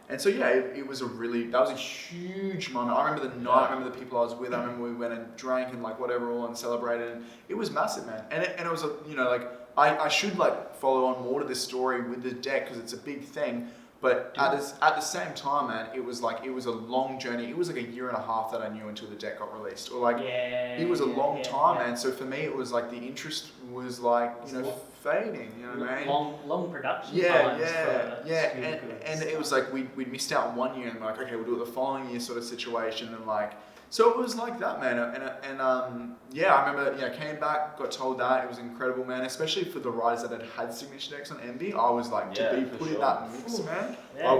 And so it was that was a huge moment. I remember the night. I remember the people I was with. I remember we went and drank and like whatever all and celebrated. And it was massive, man. And it was I should like follow on more to this story with the deck, because it's a big thing. But at the same time, man, it was a long journey. It was like a year and a half that I knew until the deck got released. Or like, it was a long time, man. So for me, it was like the interest was like, fading, you know what I mean? Long production times and it was like we missed out on 1 year and like, okay, we'll do it the following year sort of situation, and like, so it was like that, man. And I remember, came back, got told that it was incredible, man. Especially for the riders that had signature decks on Envy, I was like, to be put in that mix, man. I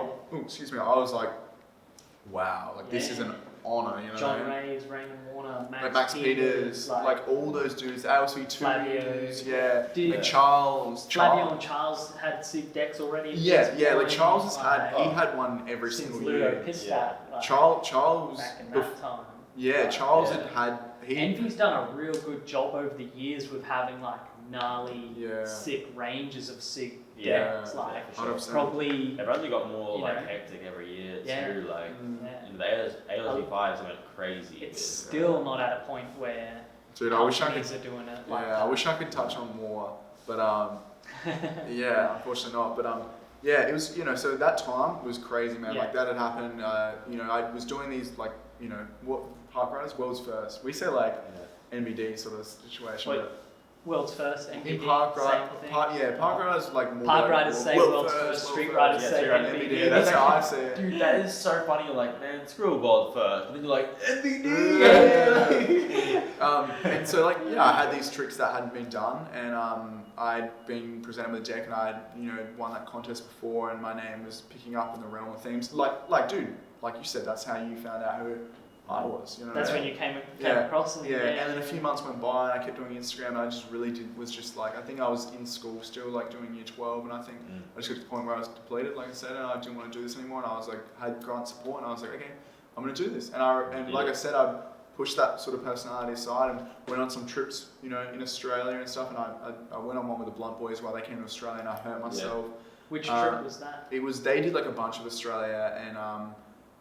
was like, wow, like this is an honor, you know. John Rays, Raymond Warner, Max Peters, like all those dudes, ALC2, Charles. Flavio and Charles had Sig Decks already. Like Charles he had one every single year. Charles back in that time. Charles had Envy's done a real good job over the years with having like gnarly, sick ranges of Sig Decks. Like probably they've only got more hectic every year too. Like the ALG5s went crazy. It's still not at a point where companies are doing it. I wish I could touch on more, but unfortunately not. But it was so that time was crazy, man. Like that had happened. I was doing these like what park riders world's first. We say like NBD sort of situation. Wait, world's first NBD. Park riders like more. Park riders say world's first. Street riders say NBD. That's how I say it. Dude, that is so funny. You're like, man, screw world first, and then you're like NBD. And so like I had these tricks that hadn't been done, and I'd been presented with a deck, and I'd won that contest before, and my name was picking up in the realm of themes. Like dude, like you said, that's how you found out who I was. That's when you came across them. And then a few months went by, and I kept doing Instagram, and I just really was just like, I think I was in school still, like doing year 12, and I think I just got to the point where I was depleted, like I said, and I didn't want to do this anymore, and I was like, had grant support, and I was like, okay, I'm going to do this. And like I said, I pushed that sort of personality aside and went on some trips, in Australia and stuff, and I went on one with the Blunt Boys while they came to Australia, and I hurt myself. Which trip was that? They did like a bunch of Australia, and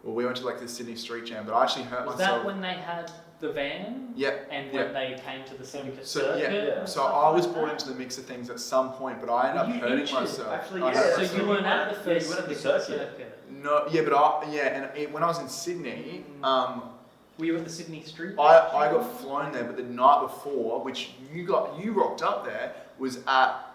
we went to like the Sydney Street Jam, but I actually hurt myself. Was that when they had the van? Yeah. And when they came to the Syndicate circuit? So I was brought into the mix of things at some point, but I ended up hurting myself. Actually, So you weren't at the first circuit? No, when I was in Sydney, were you at the Sydney Street? I got flown there, but the night before, which you rocked up there, was at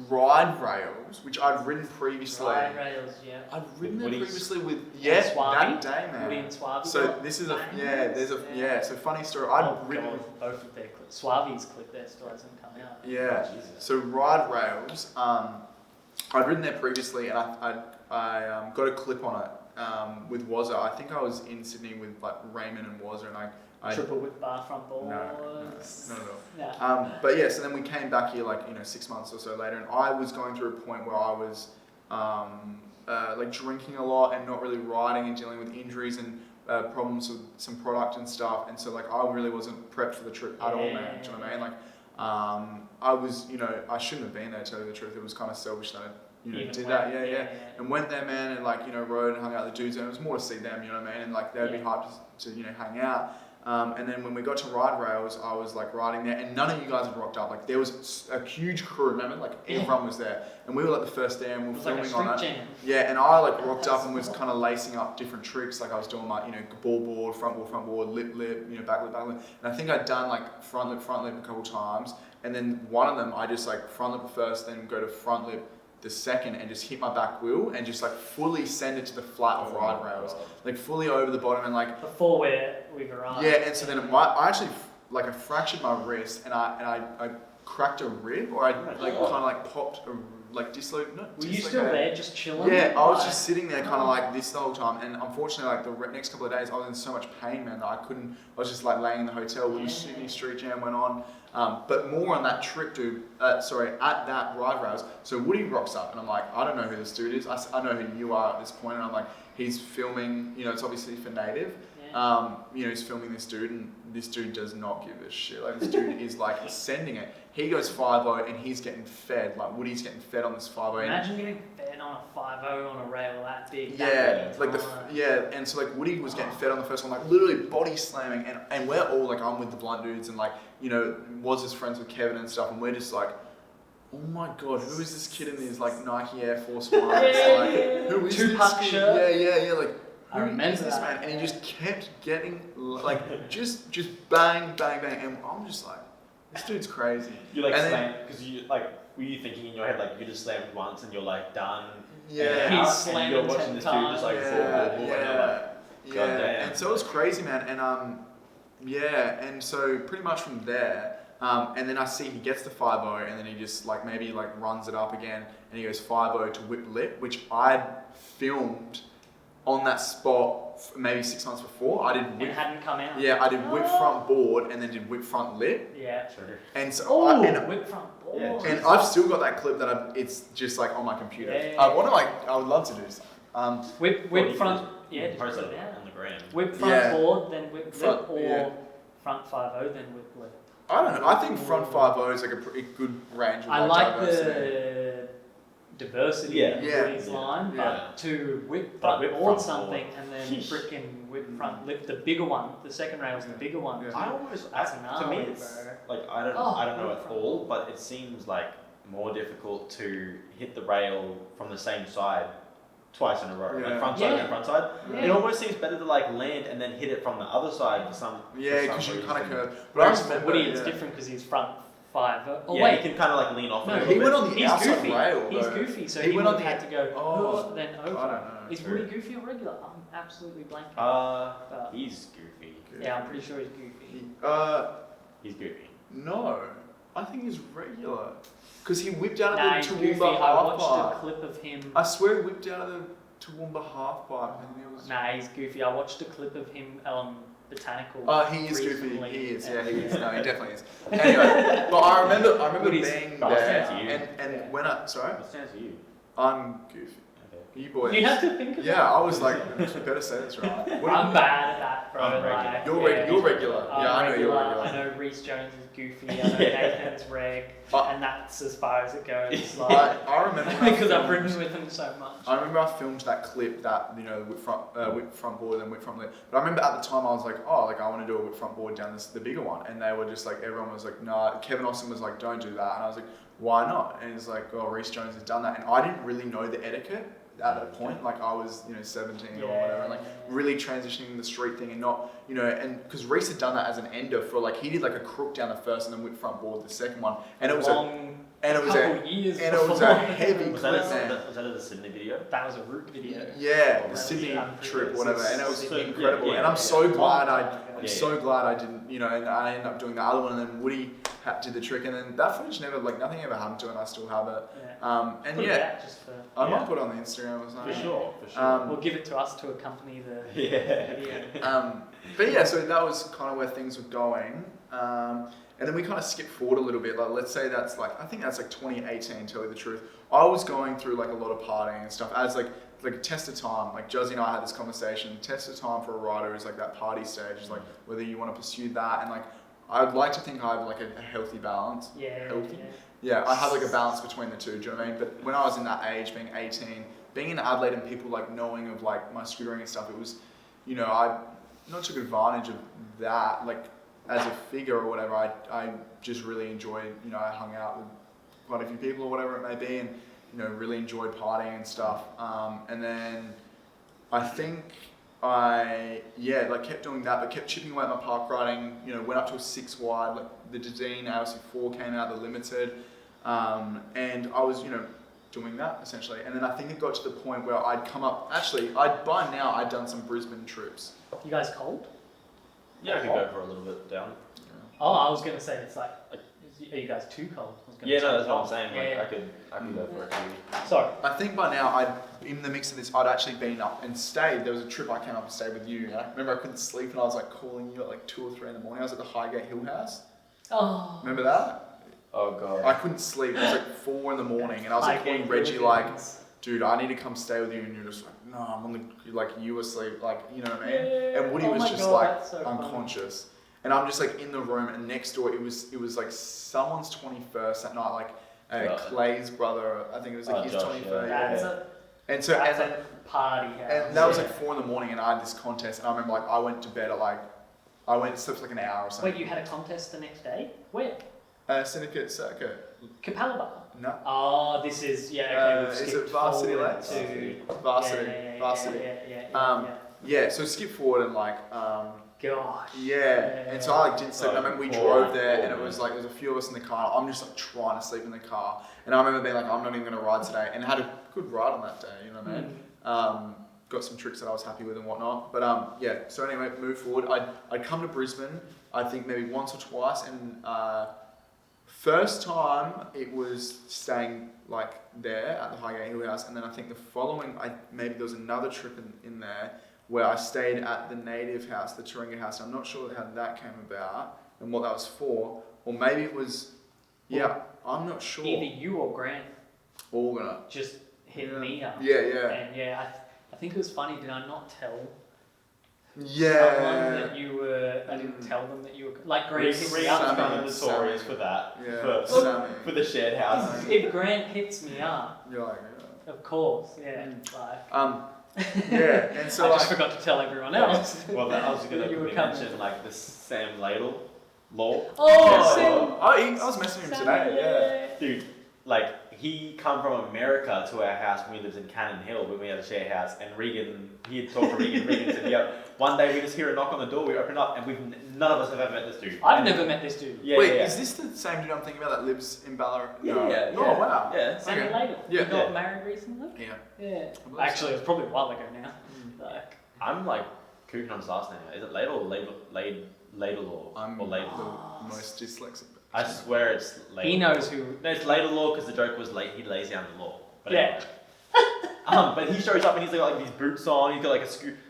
Ride Rails, which I'd ridden previously. Ride Rails, I'd ridden there previously with that day, man. Woody and Suave. So this is so funny story. I'd ridden both of their clips. Suave's clip there still hasn't come out. Yeah. So Ride Rails, I'd ridden there previously, and I got a clip on it with Wazza. I think I was in Sydney with like Raymond and Wazza, and I triple whip bar front boards. No, not at all. But so then we came back here like 6 months or so later, and I was going through a point where I was like drinking a lot and not really riding and dealing with injuries and problems with some product and stuff, and so like I really wasn't prepped for the trip at all, man. Do you know what I mean? Like I was, I shouldn't have been there, to tell you the truth. It was kind of selfish that I did that, and went there, man, and like rode and hung out with the dudes, and it was more to see them, you know what I mean, and like they'd be hyped to hang out. And then when we got to Ride Rails, I was like riding there, and none of you guys had rocked up. Like there was a huge crew, remember? Like everyone was there, and we were like the first there, and we were filming like on it. jam. Yeah, and I like rocked up and was kind of lacing up different tricks. Like I was doing my ball board, front board, lip, back lip, and I think I'd done like front lip a couple times, and then one of them I just like front lip first, then go to front lip the second, and just hit my back wheel and just like fully send it to the flat of Ride Rails, like fully over the bottom, and like before we arrived. Yeah, and so then I actually I fractured my wrist, and I cracked a rib, or I like kind of like popped dislocated. Were you still there, just chilling? Yeah, I was just sitting there, kind of like this the whole time, and unfortunately, like the next couple of days, I was in so much pain, man, that I couldn't. I was just like laying in the hotel when the Sydney Street Jam went on. But more on that trip, dude. At that Ride Rails. So Woody rocks up, and I'm like, I don't know who this dude is. I know who you are at this point, and I'm like, he's filming. It's obviously for Native. He's filming this dude, and this dude does not give a shit. Like this dude is like sending it. He goes 5-0, and he's getting fed. Like Woody's getting fed on this 5-0. Imagine getting fed on a 5-0 on a rail that big. And so like Woody was getting fed on the first one, like literally body slamming, and we're all like, I'm with the Blunt dudes, and like Waz is friends with Kevin and stuff, and we're just like, oh my god, who is this kid in these like Nike Air Force Ones? Like, who is Tupac this shirt. Yeah. Like, I who remember is this that. man? And he just kept getting like just bang, and I'm just like, this dude's crazy. You like slammed because you like. Were you thinking in your head like you just slammed once and you're like done? Yeah. He's slammed and you're watching this dude just like and you're like, God damn. And so it was crazy, man. And and so pretty much from there, and then I see he gets to 5-0, and then he just like maybe like runs it up again, and he goes 5-0 to whip lip, which I'd filmed on that spot maybe 6 months before. I did whip. It hadn't come out. Yeah, I did whip front board and then did whip front lip. Yeah. Sure. And so whip front board. Yeah. And I've still got that clip that it's just like on my computer. Yeah. I would love to do something. Whip front. Yeah. Post it on the gram. Whip front board, then whip lip, or front 5-0, then whip lip. I don't know. I think front 5-0 is like a pretty good range of I like the diversity in Woody's line, but to whip front board something and then frickin' whip front lip, the bigger one, the second rail's the bigger one. I almost, to me it's like, I don't know at all, but it seems like more difficult to hit the rail from the same side twice in a row, like front side and front side. It almost seems better to like land and then hit it from the other side for some. Because you kind of curve. But I remember Woody, it's different because he's front 5. Oh wait, he can kind of like lean off. No, he went on the outside rail. He's goofy, so he would have had to go then over. I don't know. Is Woody goofy or regular? I'm absolutely blanking. He's goofy. Yeah, I'm pretty sure he's goofy. He's goofy. No, I think he's regular. Because he whipped out of the Toowoomba half pipe. I watched a clip of him. I swear he whipped out of the Toowoomba half pipe. He's goofy. I watched a clip of him Botanical. He is goofy. He is. Yeah, he is. No, he definitely is. Anyway, but I remember being there. And when I... Sorry? What stands for you? I'm goofy. You boys. You have to think of I was like, you better say this right. I'm bad at that, bro. I'm regular. You're regular. I know you're regular. I know Reese Jones is goofy. I know Nathan's reg. And that's as far as it goes. Like, I remember because I've ridden with him so much. I remember I filmed that clip that, whip front board and whip front lip. But I remember at the time I was like, I want to do a whip front board down the bigger one. And they were just like, everyone was like, nah. Kevin Austin was like, don't do that. And I was like, why not? And he's like, Reese Jones has done that. And I didn't really know the etiquette at that point. Like I was, 17 or whatever, and like really transitioning the street thing and not, and because Reese had done that as an ender for like, he did like a crook down the first and then whip front board the second one. And it was a heavy was clip, man. Was that a Sydney video? That was a route video. Yeah, the Sydney trip, whatever. And it was incredible. And I'm so glad I didn't, and I ended up doing the other one, and then Woody did the trick, and then that footage nothing ever happened to it, and I still have it. I might put it on the Instagram or something. For sure. We'll give it to us to accompany the video. But so that was kind of where things were going. And then we kind of skip forward a little bit. Like, let's say that's like, I think that's like 2018, to tell you the truth. I was going through like a lot of partying and stuff as like a test of time. Like Josie and I had this conversation. Test of time for a rider is like that party stage. Is like whether you want to pursue that, and like I'd like to think I have like a healthy balance. Yeah, I have like a balance between the two. Do you know what I mean? But when I was in that age, being 18, being in Adelaide and people like knowing of like my scootering and stuff, it was, I not took advantage of that. Like as a figure or whatever, I just really enjoyed. I hung out with quite a few people or whatever it may be, and really enjoyed partying and stuff. And then I think kept doing that, but kept chipping away at my park riding. Went up to a 6 wide. Like the Dissidence ALC4 came out, the limited, and I was doing that essentially. And then I think it got to the point where I'd come up. Actually, by now I'd done some Brisbane trips. You guys cold? Yeah, I could go for a little bit down. Oh, I was gonna say it's like. Are you guys too cold? That's what I'm saying. I could go for it. Sorry. I think by now in the mix of this, I'd actually been up and stayed. There was a trip I came up and stayed with you. And I remember I couldn't sleep and I was like calling you at like 2 or 3 in the morning. I was at the Highgate Hill House. Oh. Remember that? Oh god. I couldn't sleep. It was like 4 in the morning, and I was like calling Reggie like, dude, I need to come stay with you, and you're just like, no, I'm on the you asleep, like, you know what I mean? Yeah. And Woody was just unconscious. And I'm just like in the room, and next door it was like someone's 21st that night, like Clay's brother. I think it was like his 21st. That's a party. And that was like 4 in the morning, and I had this contest, and I remember like I went to bed at I went and slept for like an hour or something. Wait, you had a contest the next day? Where? Syndicate Circuit. Capella Bar. No. Oh, this is is it Varsity Lakes? Varsity. Yeah. So skip forward and like. Gosh. Yeah. And so I like didn't sleep. And I remember we drove there, and it was like there's a few of us in the car. I'm just like trying to sleep in the car, and I remember being like, I'm not even gonna ride today, and had a good ride on that day. You know what I mean? Got some tricks that I was happy with and whatnot. But so anyway, move forward. I'd come to Brisbane, I think maybe once or twice, and first time it was staying like there at the Highgate Hill House, and then I think the following, maybe there was another trip in there where I stayed at the native house, the Taringa house. I'm not sure how that came about and what that was for, or maybe it was, I'm not sure. Either you or Grant. All gonna just hit me up. Yeah. And I think it was funny. Did I not tell? Yeah. Someone that you were. I didn't tell them that you were like Grant. The stories for that. Yeah. For the shared house. If Grant hits me up, you're like, of course, yeah. And so I just forgot to tell everyone else. Well, I was going to mention like this Sam Ladle law. Oh, Sam. I was messaging him today. Yeah. Dude, like he come from America to our house when we lived in Cannon Hill when we had a share house, and he had talked to Regan. Regan said, one day we just hear a knock on the door, we open it up, and none of us have ever met this dude. I've never met this dude. Wait, is this the same dude I'm thinking about that lives in Ballarat? Yeah. Oh, wow. Yeah. Sam Ladle. Yeah. He got married recently? Yeah. Actually, it was probably a while ago now. I'm like cooking on his last name. Is it Ladle or Ladle? I'm or Ladle? The most dyslexic. I swear it's Ladle. He knows who. It's Ladle law because the joke was he lays down the law. But yeah. Anyway. But he shows up and he's got like these boots on. He's got like a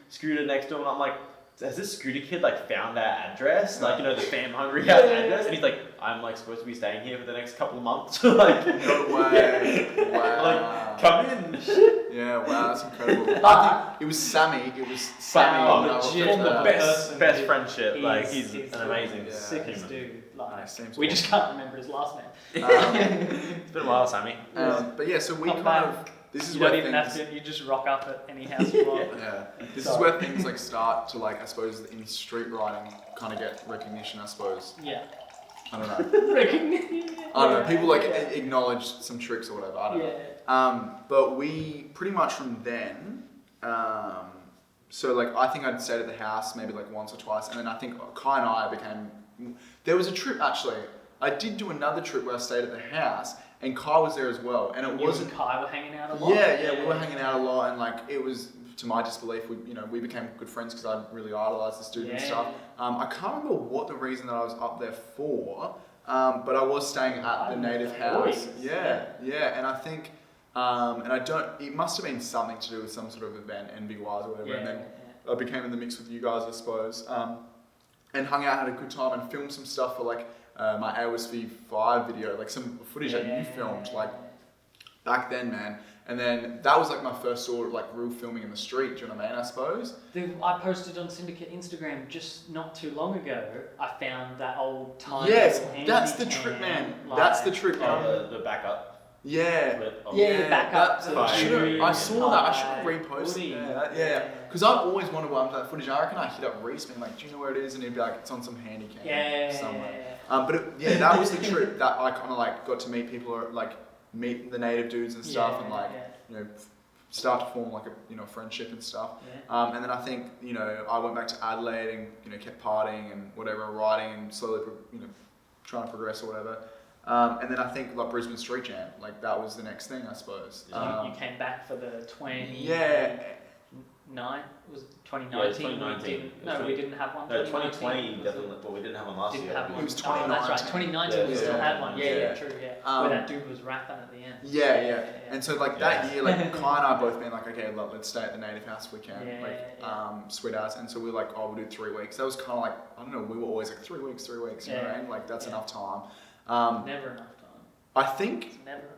scooter next to him, and I'm like, has this scooter kid like found our address? Like, the fam hungry house address? And he's like, I'm like supposed to be staying here for the next couple of months. Like, no way. Wow. Like, come in. Yeah, wow, that's incredible. I think it was Sammy. Best friendship. Like, he's an amazing, sickest dude. Like, we just can't remember his last name. It's been a while, Sammy. But yeah, so we this is you where don't even things, have to. You just rock up at any house you want. This is where things like start to like, I suppose, in street riding, kind of get recognition. I suppose. Yeah. I don't know. Recognition. I don't know. People like acknowledge some tricks or whatever. I don't know. But we pretty much from then. So like I think I'd stayed at the house maybe like once or twice, and then I think Kai and I became. There was a trip actually. I did do another trip where I stayed at the house. And Kai was there as well, and you wasn't. And Kai were hanging out a lot. Yeah, we were hanging out a lot, and like it was, to my disbelief, we became good friends because I really idolized this dude and stuff. I can't remember what the reason that I was up there for, but I was staying at the native house. Yeah, and I think, and I don't. It must have been something to do with some sort of event, NBYs or whatever, and then I became in the mix with you guys, I suppose, and hung out, had a good time, and filmed some stuff for like. My AOSV 5 video, like some footage that you filmed, like back then, man. And then that was like my first sort of like real filming in the street. Do you know what I mean? I suppose. I posted on Syndicate Instagram just not too long ago. I found that old time. Yes, that's the trick, man. That's the trick. The backup. Yeah. The backup. I saw that. I should have reposted it. Yeah. Because I've always wanted to that footage. I reckon I hit up Reese, being like, "Do you know where it is?" And he'd be like, "It's on some handy cam somewhere." But that was the trip that I kind of like got to meet people, or like meet the native dudes and stuff, and like start to form like a friendship and stuff. And then I think I went back to Adelaide and kept partying and whatever, riding and slowly trying to progress or whatever. And then I think like Brisbane Street Jam, like that was the next thing, I suppose. You came back for the 2019. Was it 2019? 2019. We didn't have one. No, 2020 definitely, but we didn't have one last year. It was 2019. That's right. 2019 we still had one. Yeah, true. Where that dude was rapping at the end. Yeah. And so like that year, like Kai and I both been like, okay, let's stay at the native house if we can, sweet house. And so we were like, we'll do 3 weeks. That was kind of like, I don't know, we were always like 3 weeks. You know what I mean? Like that's enough time. Never enough time.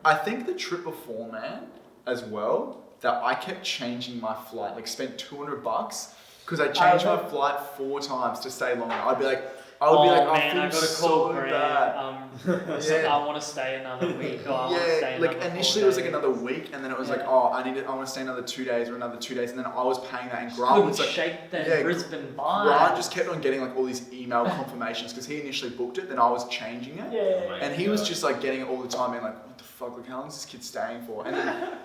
I think the trip before, man, as well, that I kept changing my flight, like spent $200 because I changed my flight 4 times to stay longer. I would be like, I feel so bad. I want to stay another week. Or I want to stay like another initially it was like another week, and then it was like, I want to stay another 2 days or another 2 days, and then I was paying that, and Grant was like, shake the Brisbane vibe. Grant just kept on getting like all these email confirmations because he initially booked it, then I was changing it, and he was just like getting it all the time, being like, what the fuck, like how long is this kid staying for? And then,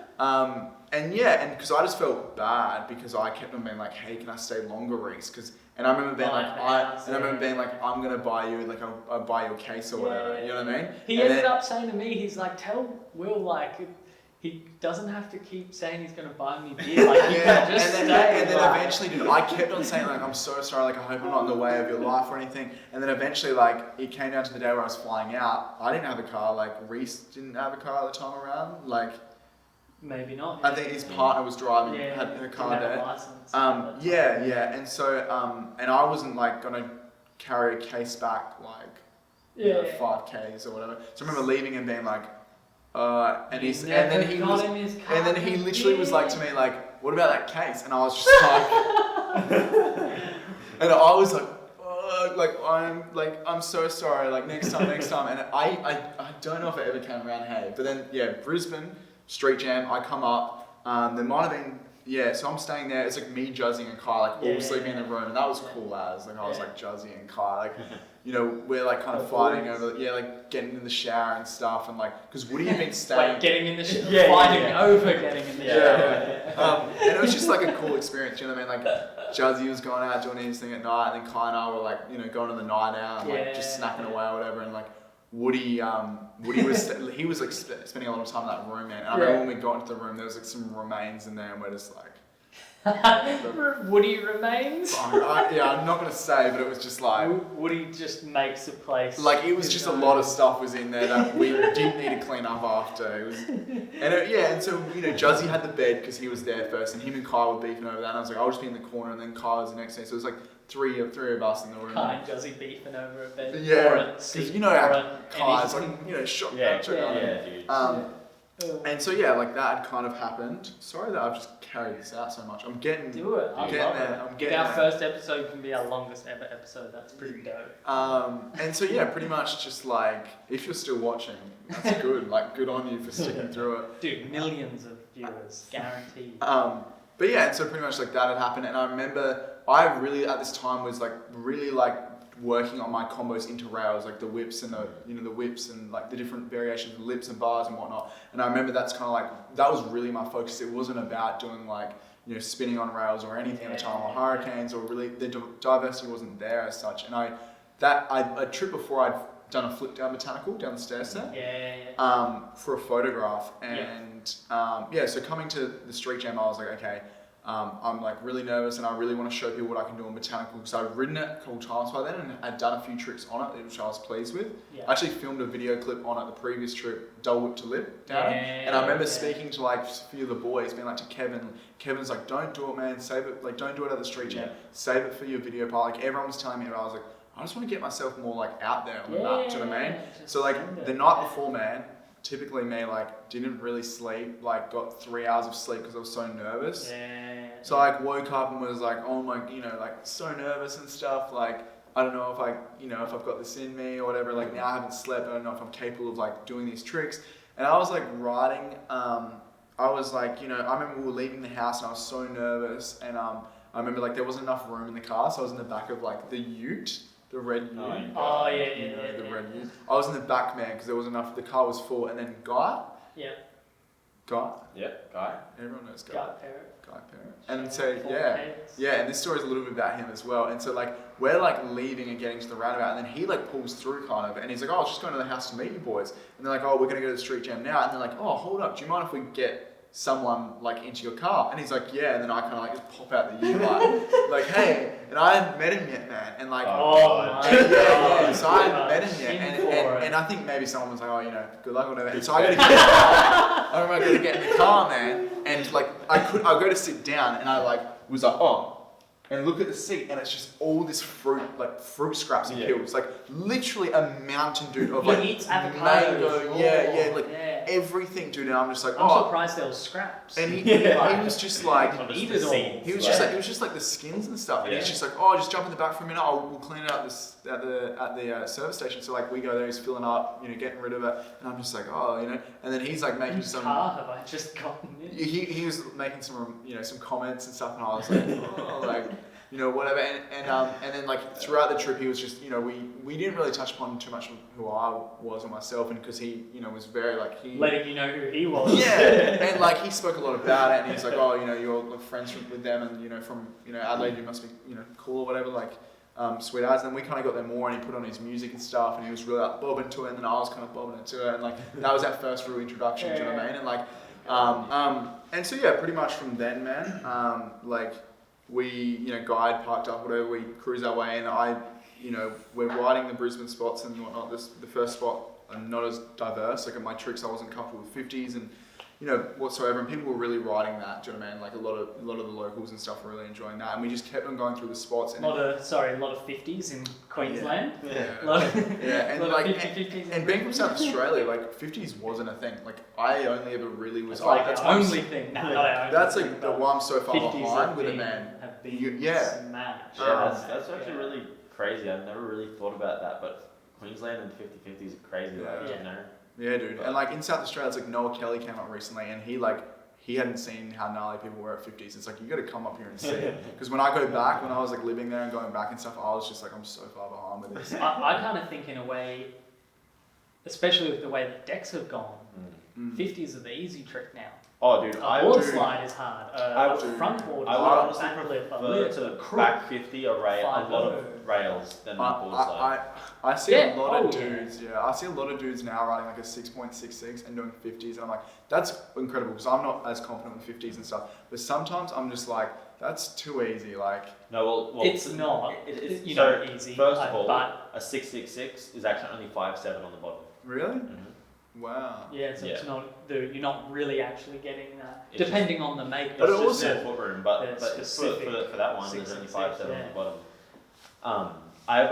and because I just felt bad because I kept on being like, hey, can I stay longer, Reese? And I remember being like, I'm gonna buy you, like, I'll buy you a case or whatever. You know what I mean? He ended up saying to me, he's like, tell Will, like, he doesn't have to keep saying he's gonna buy me beer. Like, he can just stay. And then eventually, dude, I kept on saying, like, I'm so sorry, like, I hope I'm not in the way of your life or anything. And then eventually, like, it came down to the day where I was flying out. I didn't have a car. Like, Reese didn't have a car at the time around. Like, maybe not. I think his partner was driving, had a car there. And so, and I wasn't like gonna carry a case back like 5Ks or whatever. So I remember leaving and being like, and then he literally was like to me like, what about that case? And I was just like, and I was like, I'm so sorry. Like next time. And I don't know if it ever came around. Hey, but then Brisbane. Street Jam, I come up, there might have been, so I'm staying there, it's like me, Juzzy and Kai, like all sleeping in the room, and that was cool as, like I was like Juzzy and Kai, like, you know, we're like kind of fighting over, like getting in the shower and stuff, and like, because Woody had been staying. Like getting in the shower, fighting over getting in the shower. And it was just like a cool experience, you know what I mean, like Juzzy was going out doing his thing at night, and then Kai and I were like, you know, going to the night out, and like just snacking away or whatever, and like, Woody was he was like spending a lot of time in that room, man. And I remember when we got into the room, there was like some remains in there, and we're just like, Woody remains. I'm not gonna say, but it was just like Woody just makes a place. Like it was just a lot of stuff was in there that we didn't need to clean up after. It was, and so you know, Juzzy had the bed because he was there first, and him and Kai were beefing over that. And I was like, I'll just be in the corner, and then Kai was the next thing. So it was like three of us in the room. Kai and Juzzy beefing over a bed. Because you know how Kai's like, you know, shot. Dude. And so like that had kind of happened. Sorry that I've just carried this out so much. I'm getting there. I'm getting our first episode can be our longest ever episode. That's pretty dope. And so pretty much just like if you're still watching, that's good. Like good on you for sticking through it. Dude, millions of viewers, guaranteed. But and so pretty much like that had happened, and I remember I really at this time was like really like working on my combos into rails, like the whips and the whips and like the different variations of lips and bars and whatnot. And I remember that's kind of like that was really my focus. It wasn't about doing like you know spinning on rails or anything at the time or hurricanes or really the diversity wasn't there as such. And a trip before I'd done a flip down botanical down the stair set for a photograph and so coming to the street jam I was like okay. I'm like really nervous and I really want to show people what I can do on botanical because I've ridden it a couple times by then and I'd done a few tricks on it which I was pleased with. I actually filmed a video clip on it the previous trip, double whip to lip down it. And I remember speaking to like a few of the boys, being like to Kevin's like, don't do it man, save it, like don't do it at the street jam, save it for your video part. Like everyone was telling me, I was like, I just want to get myself more like out there on the map, do you know what I mean? So like the night before, man, typically me like didn't really sleep, like got 3 hours of sleep because I was so nervous. So I like woke up and was like, oh my, you know, like so nervous and stuff. Like I don't know if I've got this in me or whatever. Like now I haven't slept. I don't know if I'm capable of like doing these tricks. And I was like riding. I was like, you know, I remember we were leaving the house and I was so nervous. And I remember like there wasn't enough room in the car, so I was in the back of like the Ute. The red Ute. The red Ute. I was in the back, man, because there was enough. The car was full, and then Guy. Guy. Guy. Everyone knows Guy. Guy Parrott. And so and this story is a little bit about him as well. And so like we're like leaving and getting to the roundabout, and then he like pulls through kind of, and he's like, oh, I was just going to the house to meet you boys. And they're like, oh, we're gonna go to the street jam now. And they're like, oh, hold up, do you mind if we get someone like into your car? And he's like, yeah. And then I kind of like just pop out the U-light, like, hey. And I hadn't met him yet, man. And like, so I hadn't met him yet. And I think maybe someone was like, oh, you know, good luck or whatever. And so I remember I got to get in the car, man. And like, I go to sit down, and I like was like, oh. And look at the seat, and it's just all this fruit scraps and peels, like literally a mountain, dude, of like mango, everything, dude. And I'm just like, I'm surprised there was scraps. And he was just like, he was just like the skins and stuff. And he's just like, oh, just jump in the back for a minute. We'll clean it up at the service station. So like we go there, he's filling up, you know, getting rid of it. And I'm just like, oh, you know. And then he's like making some. Car have I just gotten in? He was making some, you know, some comments and stuff, and I was like, oh, like. you know, whatever. And then like throughout the trip, he was just, you know, we didn't really touch upon too much of who I was or myself, and because he, you know, was very like letting you know who he was. Yeah, and like he spoke a lot about it, and he's like, oh, you know, you're like, friends with them, and you know, from you know Adelaide, you must be, you know, cool or whatever, like. Sweet as, and then we kind of got there more, and he put on his music and stuff, and he was really like bobbing to it, and then I was kind of bobbing to it, and like that was our first real introduction. Do you know what I mean? And like, and so yeah, pretty much from then, man, like we, you know, guide parked up, whatever, we cruise our way, and you know, we're riding the Brisbane spots and whatnot. The first spot, I'm not as diverse. Like at my tricks, I wasn't comfortable with 50s and. You know, whatsoever, and people were really riding that. Do you know what I mean? Like a lot of the locals and stuff were really enjoying that, and we just kept on going through the spots. And a lot of 50s in Queensland. And like 50s and being from South Australia, like 50s wasn't a thing. Like I only ever really was. That's the only thing. That's like why I'm so far behind with it, man. Smashed. That's actually really crazy. I've never really thought about that, but Queensland and 50-50s are crazy. You know. Yeah, dude. And like in South Australia, it's like Noah Kelly came up recently, and he hadn't seen how gnarly people were at 50s. It's like, you got to come up here and see it. Because when I go back, when I was like living there and going back and stuff, I was just like, I'm so far behind with this. I kind of think in a way, especially with the way the decks have gone, 50s are the easy trick now. Oh, dude, board slide is hard. Front board is hard. I would honestly prefer to back 50 a lot of rails than board slide. I see a lot of dudes. Yeah, I see a lot of dudes now riding like a 6.66 and doing 50s, and I'm like, that's incredible because I'm not as confident with 50s and stuff. But sometimes I'm just like, that's too easy. Like, no, well it's not. It's easy. First of all, a 666 is actually only 5.7 on the bottom. Really? Mm-hmm. Wow. Yeah, so it's not. You're not really actually getting that, depending on the make. But it's also footroom. But for that one, there's only 5.7 on the bottom. I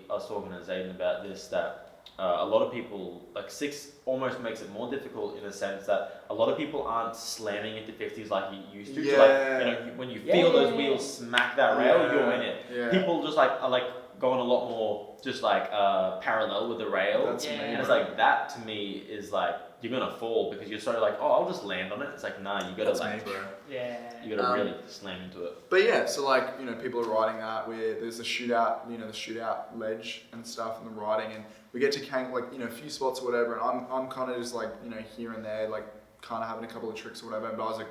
was talking to Zayden about this, that a lot of people, like 6 almost makes it more difficult in a sense that a lot of people aren't slamming into 50s like you used to. Yeah. So like, you know, when you feel those wheels smack that rail, you're in it. Yeah. People just are like going a lot more just like parallel with the rail. That's me, and it's like, that to me is like, you're gonna fall because you're sort of like, oh, I'll just land on it. It's like, nah, you gotta you gotta really slam into it. But yeah, so like, you know, people are riding that where there's the shootout, you know, the shootout ledge and stuff and the riding, and we get to like, you know, a few spots or whatever, and I'm kind of just like, you know, here and there, like kind of having a couple of tricks or whatever, but I was like,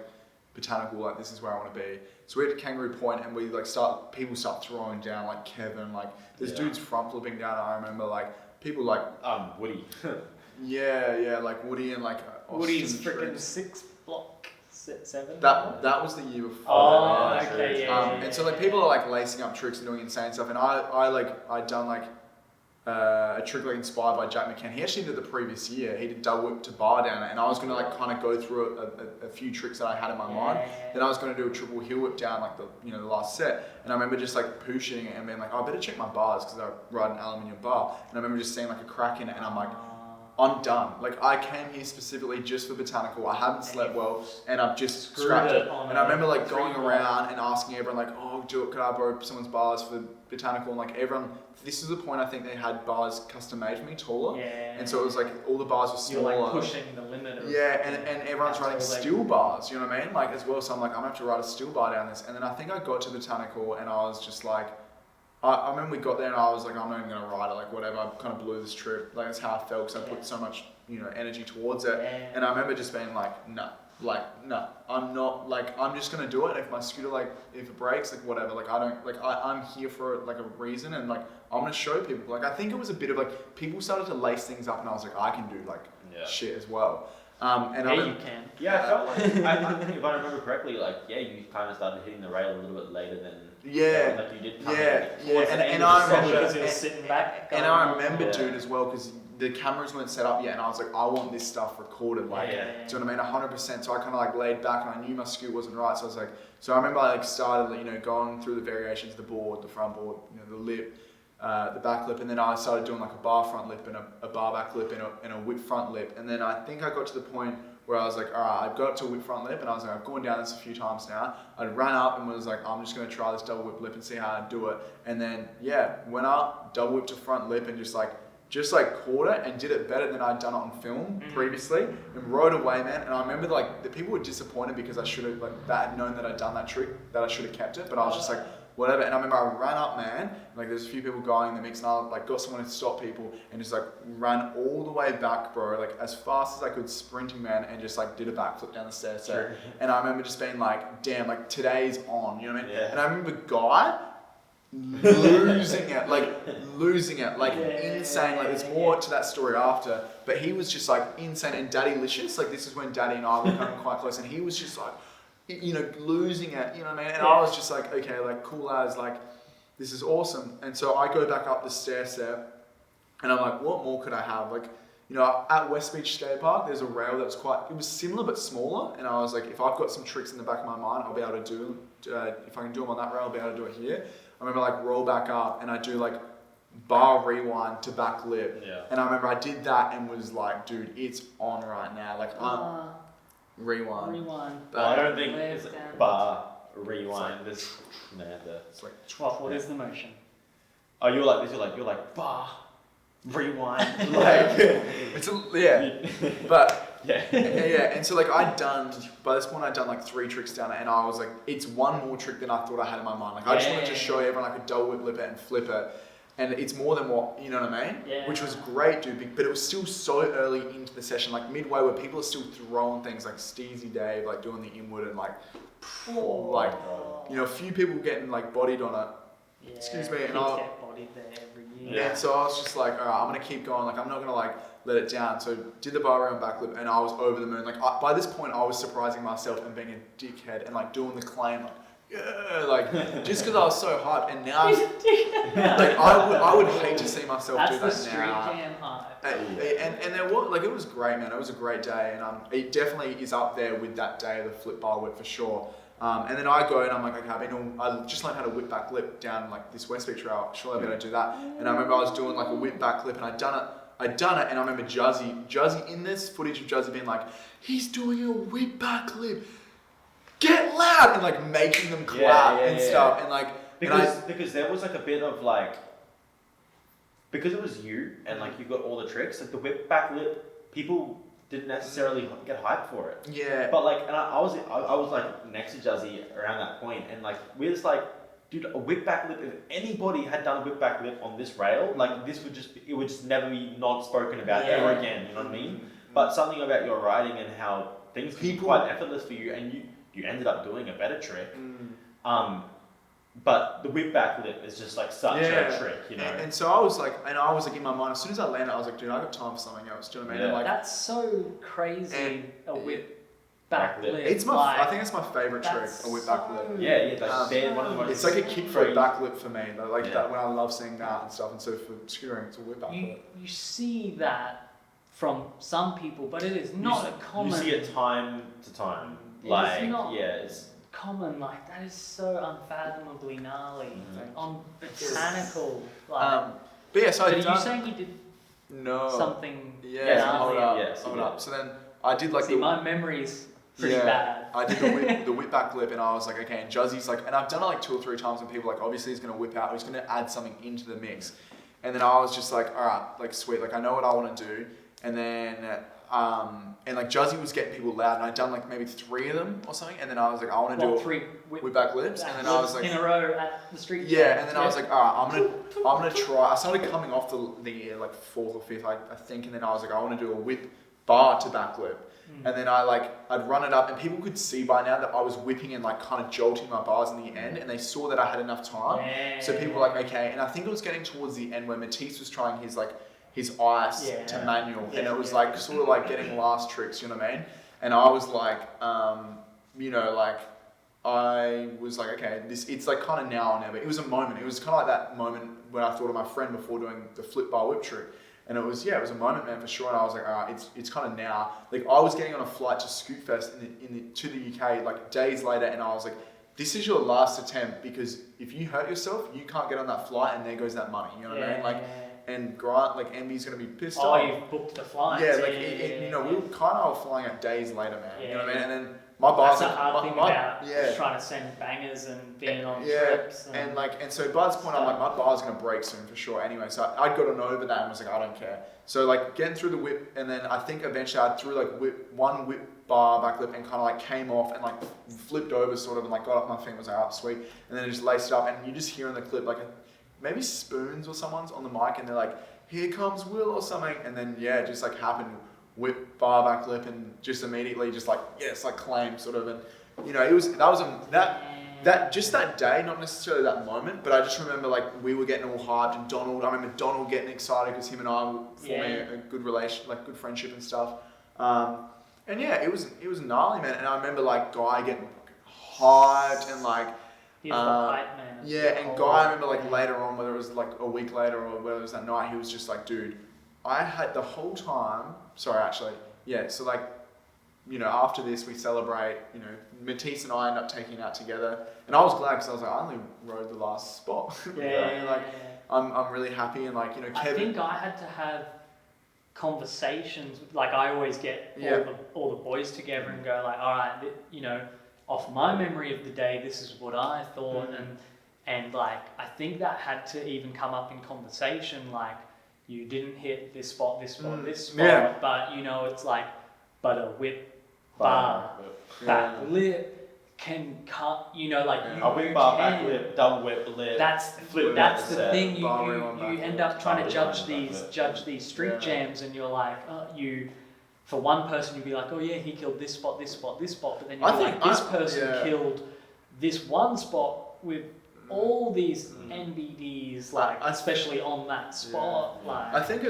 botanical, like this is where I want to be. So we're at Kangaroo Point, and we like people start throwing down, like Kevin, like there's dudes front flipping down. I remember like people like Woody. yeah, like Woody and like Woody's freaking 6 block 7. That was the year before. Oh, okay, and so like people are like lacing up tricks and doing insane stuff, and I'd done like a trick like inspired by Jack McCann. He actually did the previous year. He did double whip to bar down it, and I was gonna like kind of go through a few tricks that I had in my mind. Then I was gonna do a triple heel whip down like the last set, and I remember just like pushing it and being like, oh, I better check my bars because I ride an aluminium bar, and I remember just seeing like a crack in it, and I'm like, I'm done. Like I came here specifically just for botanical. I haven't slept well, and I've just scrapped it. And I remember like going around and asking everyone like, oh, could I borrow someone's bars for botanical? And like everyone, this is the point I think they had bars custom made for me, taller. And so it was like all the bars were smaller. You're like pushing the limit of and everyone's running steel bars, you know what I mean? Like as well, so I'm like, I'm gonna have to ride a steel bar down this. And then I think I got to botanical and I was just like, I remember we got there and I was like, I'm not even going to ride it, like whatever, I kind of blew this trip. Like that's how I felt because I put so much, energy towards it. And I remember just being like, no, I'm not, like, I'm just going to do it. If my scooter, like, if it breaks, like whatever, like I'm here for like a reason, and like, I'm going to show people. Like, I think it was a bit of like, people started to lace things up and I was like, I can do like shit as well. You can. Yeah, I felt like, I think if I remember correctly, like, you kind of started hitting the rail a little bit later than like you did. And I remember because he was sitting back. And I remember, dude, as well, because the cameras weren't set up yet, and I was like, I want this stuff recorded, like, do you know what I mean? 100%. So I kind of like laid back, and I knew my scoot wasn't right. So I was like, so I remember I like started, going through the variations of the board, the front board, the lip. The back lip, and then I started doing like a bar front lip and a bar back lip and a whip front lip, and then I think I got to the point where I was like, alright, I've got to a whip front lip, and I was like, I've gone down this a few times now. I ran up and was like, I'm just going to try this double whip lip and see how I do it, and then went up, double whip to front lip, and just caught it and did it better than I'd done it on film previously, and rode away, man. And I remember like the people were disappointed because I should have known that I'd done that trick, that I should have kept it, but I was just like, whatever. And I remember I ran up, man, like there's a few people going in the mix, and I like got someone to stop people and just like ran all the way back, bro, like as fast as I could, sprinting, man, and just like did a backflip down the stairs. So, and I remember just being like, damn, like today's on, you know what I mean? Yeah. And I remember Guy losing it, like insane. Like there's more to that story after, but he was just like insane. And Daddylicious, like this is when Daddy and I were coming quite close, and he was just like, you know, losing it, you know what I mean? And I was just like, okay, like cool as, like this is awesome. And so I go back up the stair set, and I'm like, what more could I have? Like, you know, at West Beach Skate Park, there's a rail that's it was similar but smaller, and I was like, if I've got some tricks in the back of my mind, I'll be able to do, if I can do them on that rail, I'll be able to do it here. I remember like roll back up, and I do like bar rewind to back lip. Yeah. And I remember I did that and was like, dude, it's on right now. Like, rewind. Well, I don't think it's bar rewind. It's like, what is the motion? Oh, you're like this. You're like bar rewind. Like, but. Yeah. And so like by this point I'd done like 3 tricks down it, and I was like, it's one more trick than I thought I had in my mind. Like I just wanted to show everyone I could double whip lip it and flip it, and it's more than what, you know what I mean? Yeah. Which was great, dude, but it was still so early into the session, like midway, where people are still throwing things like Steezy Dave, like doing the inward, and like, like, you know, a few people getting like bodied on it. Yeah, excuse me, and I get bodied there every year. And so I was just like, all right, I'm gonna keep going. Like I'm not gonna like let it down. So did the bar round backflip, and I was over the moon. Like by this point, I was surprising myself and being a dickhead and like doing the claim, like yeah, like just because I was so hyped. And now, like I would hate to see myself do that now. That's the street jam hype. And there was like, it was great, man. It was a great day, and it definitely is up there with that day of the flip bar whip for sure. And then I go and I'm like, okay, I just learned how to whip back lip down like this West Beach rail. Surely I'll be able to do that. And I remember I was doing like a whip back lip, and I'd done it, and I remember Juzzy in this footage of Juzzy being like, he's doing a whip back lip, get loud, and like making them clap and stuff, and like because there was like a bit of like, because it was you and like you got all the tricks, like the whip back lip, people didn't necessarily get hyped for it. Yeah. But like, and I was like next to Juzzy around that point, and like we're just like, dude, a whip back lip, if anybody had done a whip back lip on this rail, like this would just never be not spoken about ever again, you know what I mean? But something about your riding and how things can be quite effortless for you, and you ended up doing a better trick. But the whip back lip is just like such a trick, you know? And so I was like in my mind, as soon as I landed, I was like, dude, I got time for something else, do you know what I mean? Yeah. Like, that's so crazy, a whip back lip. It's I think it's my favourite trick, a whip back lip. Yeah, like one of the most. It's like a kickflip back lip for me. Like that when I love seeing that and stuff. And so for scootering, it's a whip back lip. You see that from some people, but it is not a common. You see it time to time. It's common. Like that is so unfathomably gnarly, on botanical. Like, but yeah, so did you say you did something? Hold up. So then I did like my memory's pretty bad. I did the whip back lip, and I was like, okay, and Juzzy's like, and I've done it like 2 or 3 times, and people are like, obviously he's gonna whip out, he's gonna add something into the mix. And then I was just like, all right, like sweet, like I know what I want to do. And then and like Juzzy was getting people loud, and I'd done like maybe 3 of them or something, and then I was like, I want to do 3 whip back lips, and then I was like in a row at the street. Yeah, and then I was like, all right, I'm gonna try. I started coming off the like 4th or 5th, I think, and then I was like, I want to do a whip bar to back lip. And then I'd run it up, and people could see by now that I was whipping and like kind of jolting my bars in the end, and they saw that I had enough time. So people were like, okay, and I think it was getting towards the end where Matisse was trying his ice to manual, and it was like sort of like getting last tricks, you know what I mean? And I was like, you know, like I was like, okay, it's like kind of now or never. It was a moment. It was kind of like that moment when I thought of my friend before doing the flip bar whip trick. And it was a moment, man, for sure. And I was like, all right, it's kind of now. Like I was getting on a flight to Scootfest to the UK like days later, and I was like, this is your last attempt, because if you hurt yourself, you can't get on that flight, and there goes that money. You know what I mean? Like, and Grant, like Envy's gonna be pissed off. Oh, you've booked the flight. Yeah, like you know, we were kind of flying out days later, man. You know what I mean? And then my bars. That's a hard thing about trying to send bangers and being on trips. And so by this point, I'm like, my bar's gonna break soon for sure. Anyway, so I'd gotten over that and was like, I don't care. So like getting through the whip, and then I think eventually I threw like one whip bar backflip and kind of like came off and like flipped over sort of and like got up my feet and was like, oh, sweet. And then I just laced it up and you just hear in the clip like maybe Spoons or someone's on the mic and they're like, here comes Will or something. And then it just like happened, whip, bar backflip and just immediately just like, yes, like claim sort of. And just that day, not necessarily that moment, but I just remember like we were getting all hyped and I remember Donald getting excited because him and I were forming a good relation, like good friendship and stuff. And it was gnarly, man. And I remember like Guy getting hyped and like, he's the hype man. And Guy, I remember like later on, whether it was like a week later or whether it was that night, he was just like, dude, I had the whole time, so like, after this we celebrate, Matisse and I end up taking it out together. And I was glad because I was like, I only rode the last spot. I'm really happy and like, Kevin. I think I had to have conversations, like I always get all the boys together and go like, all right, off my memory of the day, this is what I thought. And like, I think that had to even come up in conversation, like, you didn't hit this spot, this spot, this spot, but it's like, but a whip, bar, back lip can cut, a whip, bar, back lip, double whip, lip. That's the thing. You end up trying to judge these street jams, and you're like, for one person you'd be like, oh yeah, he killed this spot, this spot, this spot, but then you're like, this person killed this one spot with all these NBDs, like especially on that spot. Like I think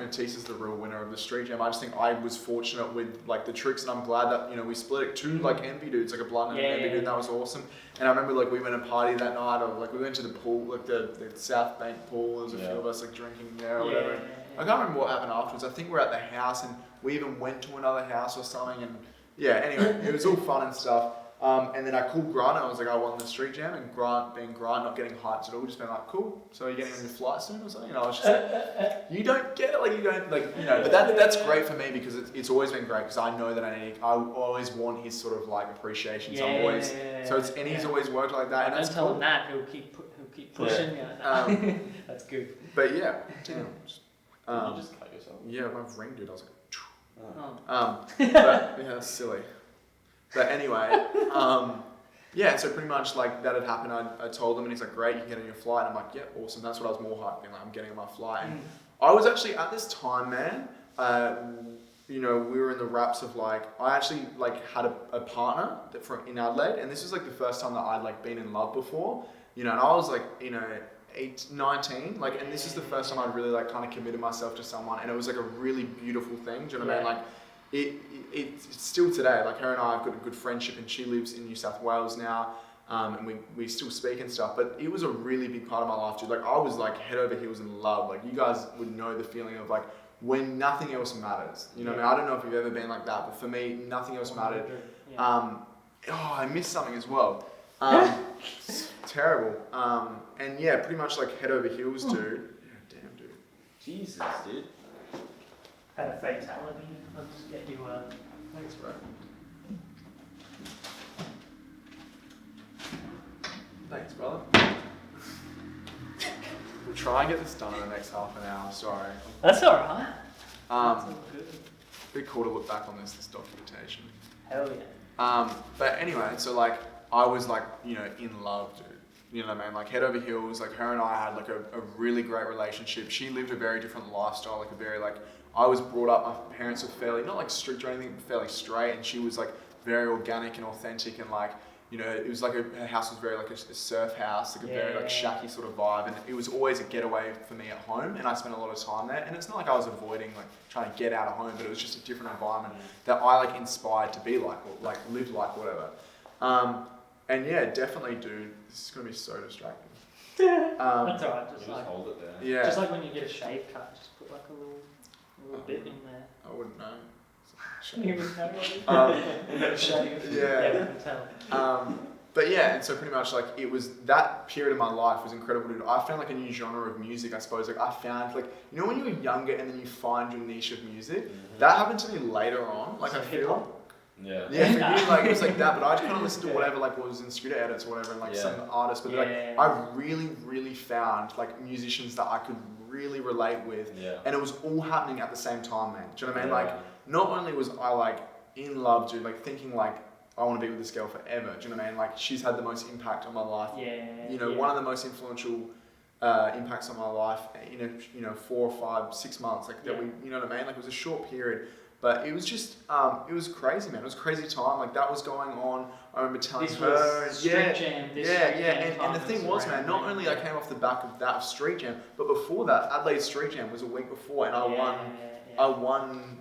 Matisse is the real winner of the street jam. I just think I was fortunate with like the tricks, and I'm glad that we split it two like NB dudes, like a blunt and an NB dude, and that was awesome. And I remember like we went and party that night, or like we went to the pool, like the South Bank pool. There was a few of us like drinking there or whatever. I can't remember what happened afterwards. I think we're at the house, and we even went to another house or something. And anyway, it was all fun and stuff. And then I called Grant, and I was like, I won the street jam, and Grant, not getting hyped at all, just being like, cool, so you're getting on your flight soon or something? And I was just like, you don't get it, like, you don't, like, but that's great for me because it's always been great because I know that I always want his sort of like appreciation, so I'm always, he's always worked like that, and that's tell him that, he'll keep pushing, that's good. But damn. Did you just cut yourself? Yeah, my ring, dude, I was like, but that's silly. But anyway, so pretty much like that had happened. I told him and he's like, great, you can get on your flight. And I'm like, yeah, awesome. That's what I was more hyped, being like, I'm getting on my flight. And I was actually at this time, man, we were in the wraps of like, I actually like had a partner in Adelaide. And this was like the first time that I'd like been in love before, and I was like, 19, like, and this is the first time I'd really like kind of committed myself to someone. And it was like a really beautiful thing. Do you know what I mean? Like, it's still today, like her and I have got a good friendship, and she lives in New South Wales now, and we still speak and stuff, but it was a really big part of my life, dude. Like I was like head over heels in love. Like you guys would know the feeling of like when nothing else matters, what I mean? I don't know if you've ever been like that, but for me, nothing else mattered. I missed something as well. It's terrible. And pretty much like head over heels, dude. Yeah, damn, dude. Jesus, dude. Had a fatality. I'll just get you Thanks, bro. Thanks, brother. We'll try and get this done in the next half an hour, sorry. That's alright. That's all good. Be cool to look back on this documentation. Hell yeah. But anyway, so like I was like, in love, dude. You know what I mean? Like head over heels, like her and I had like a really great relationship. She lived a very different lifestyle, like a very like, I was brought up, my parents were fairly, not like strict or anything, but fairly straight, and she was like very organic and authentic, and like, it was like her house was very like a surf house, like a very like shacky sort of vibe, and it was always a getaway for me at home, and I spent a lot of time there, and it's not like I was avoiding like trying to get out of home, but it was just a different environment that I like inspired to be like, or like live like, whatever. And definitely, dude, this is gonna be so distracting. That's alright, just hold it there. Yeah. Just like when you get a shave cut, just put like a little bit in there. I wouldn't know. You would know. Shave. Yeah. You can tell. But and so pretty much like it was that period of my life was incredible, dude. I found like a new genre of music, I suppose. Like I found like, when you were younger and then you find your niche of music, that happened to me later on. Like I feel. Hip-hop? Yeah, for you, like it was like that, but I just kind of listened to whatever like was in Scooter Edits or whatever, and like some artists. But I really, really found like musicians that I could really relate with, and it was all happening at the same time, man. Do you know what I mean? Like, not only was I like in love, dude, like thinking like, I want to be with this girl forever. Do you know what I mean? Like she's had the most impact on my life. One of the most influential impacts on my life in 4 or 5, 6 months. Like that we, you know what I mean? Like it was a short period, but it was just, it was crazy, man. It was a crazy time. Like that was going on. I remember telling her. Street Jam. And the thing was, man, not only I came off the back of that Street Jam, but before that, Adelaide Street Jam was a week before, and I won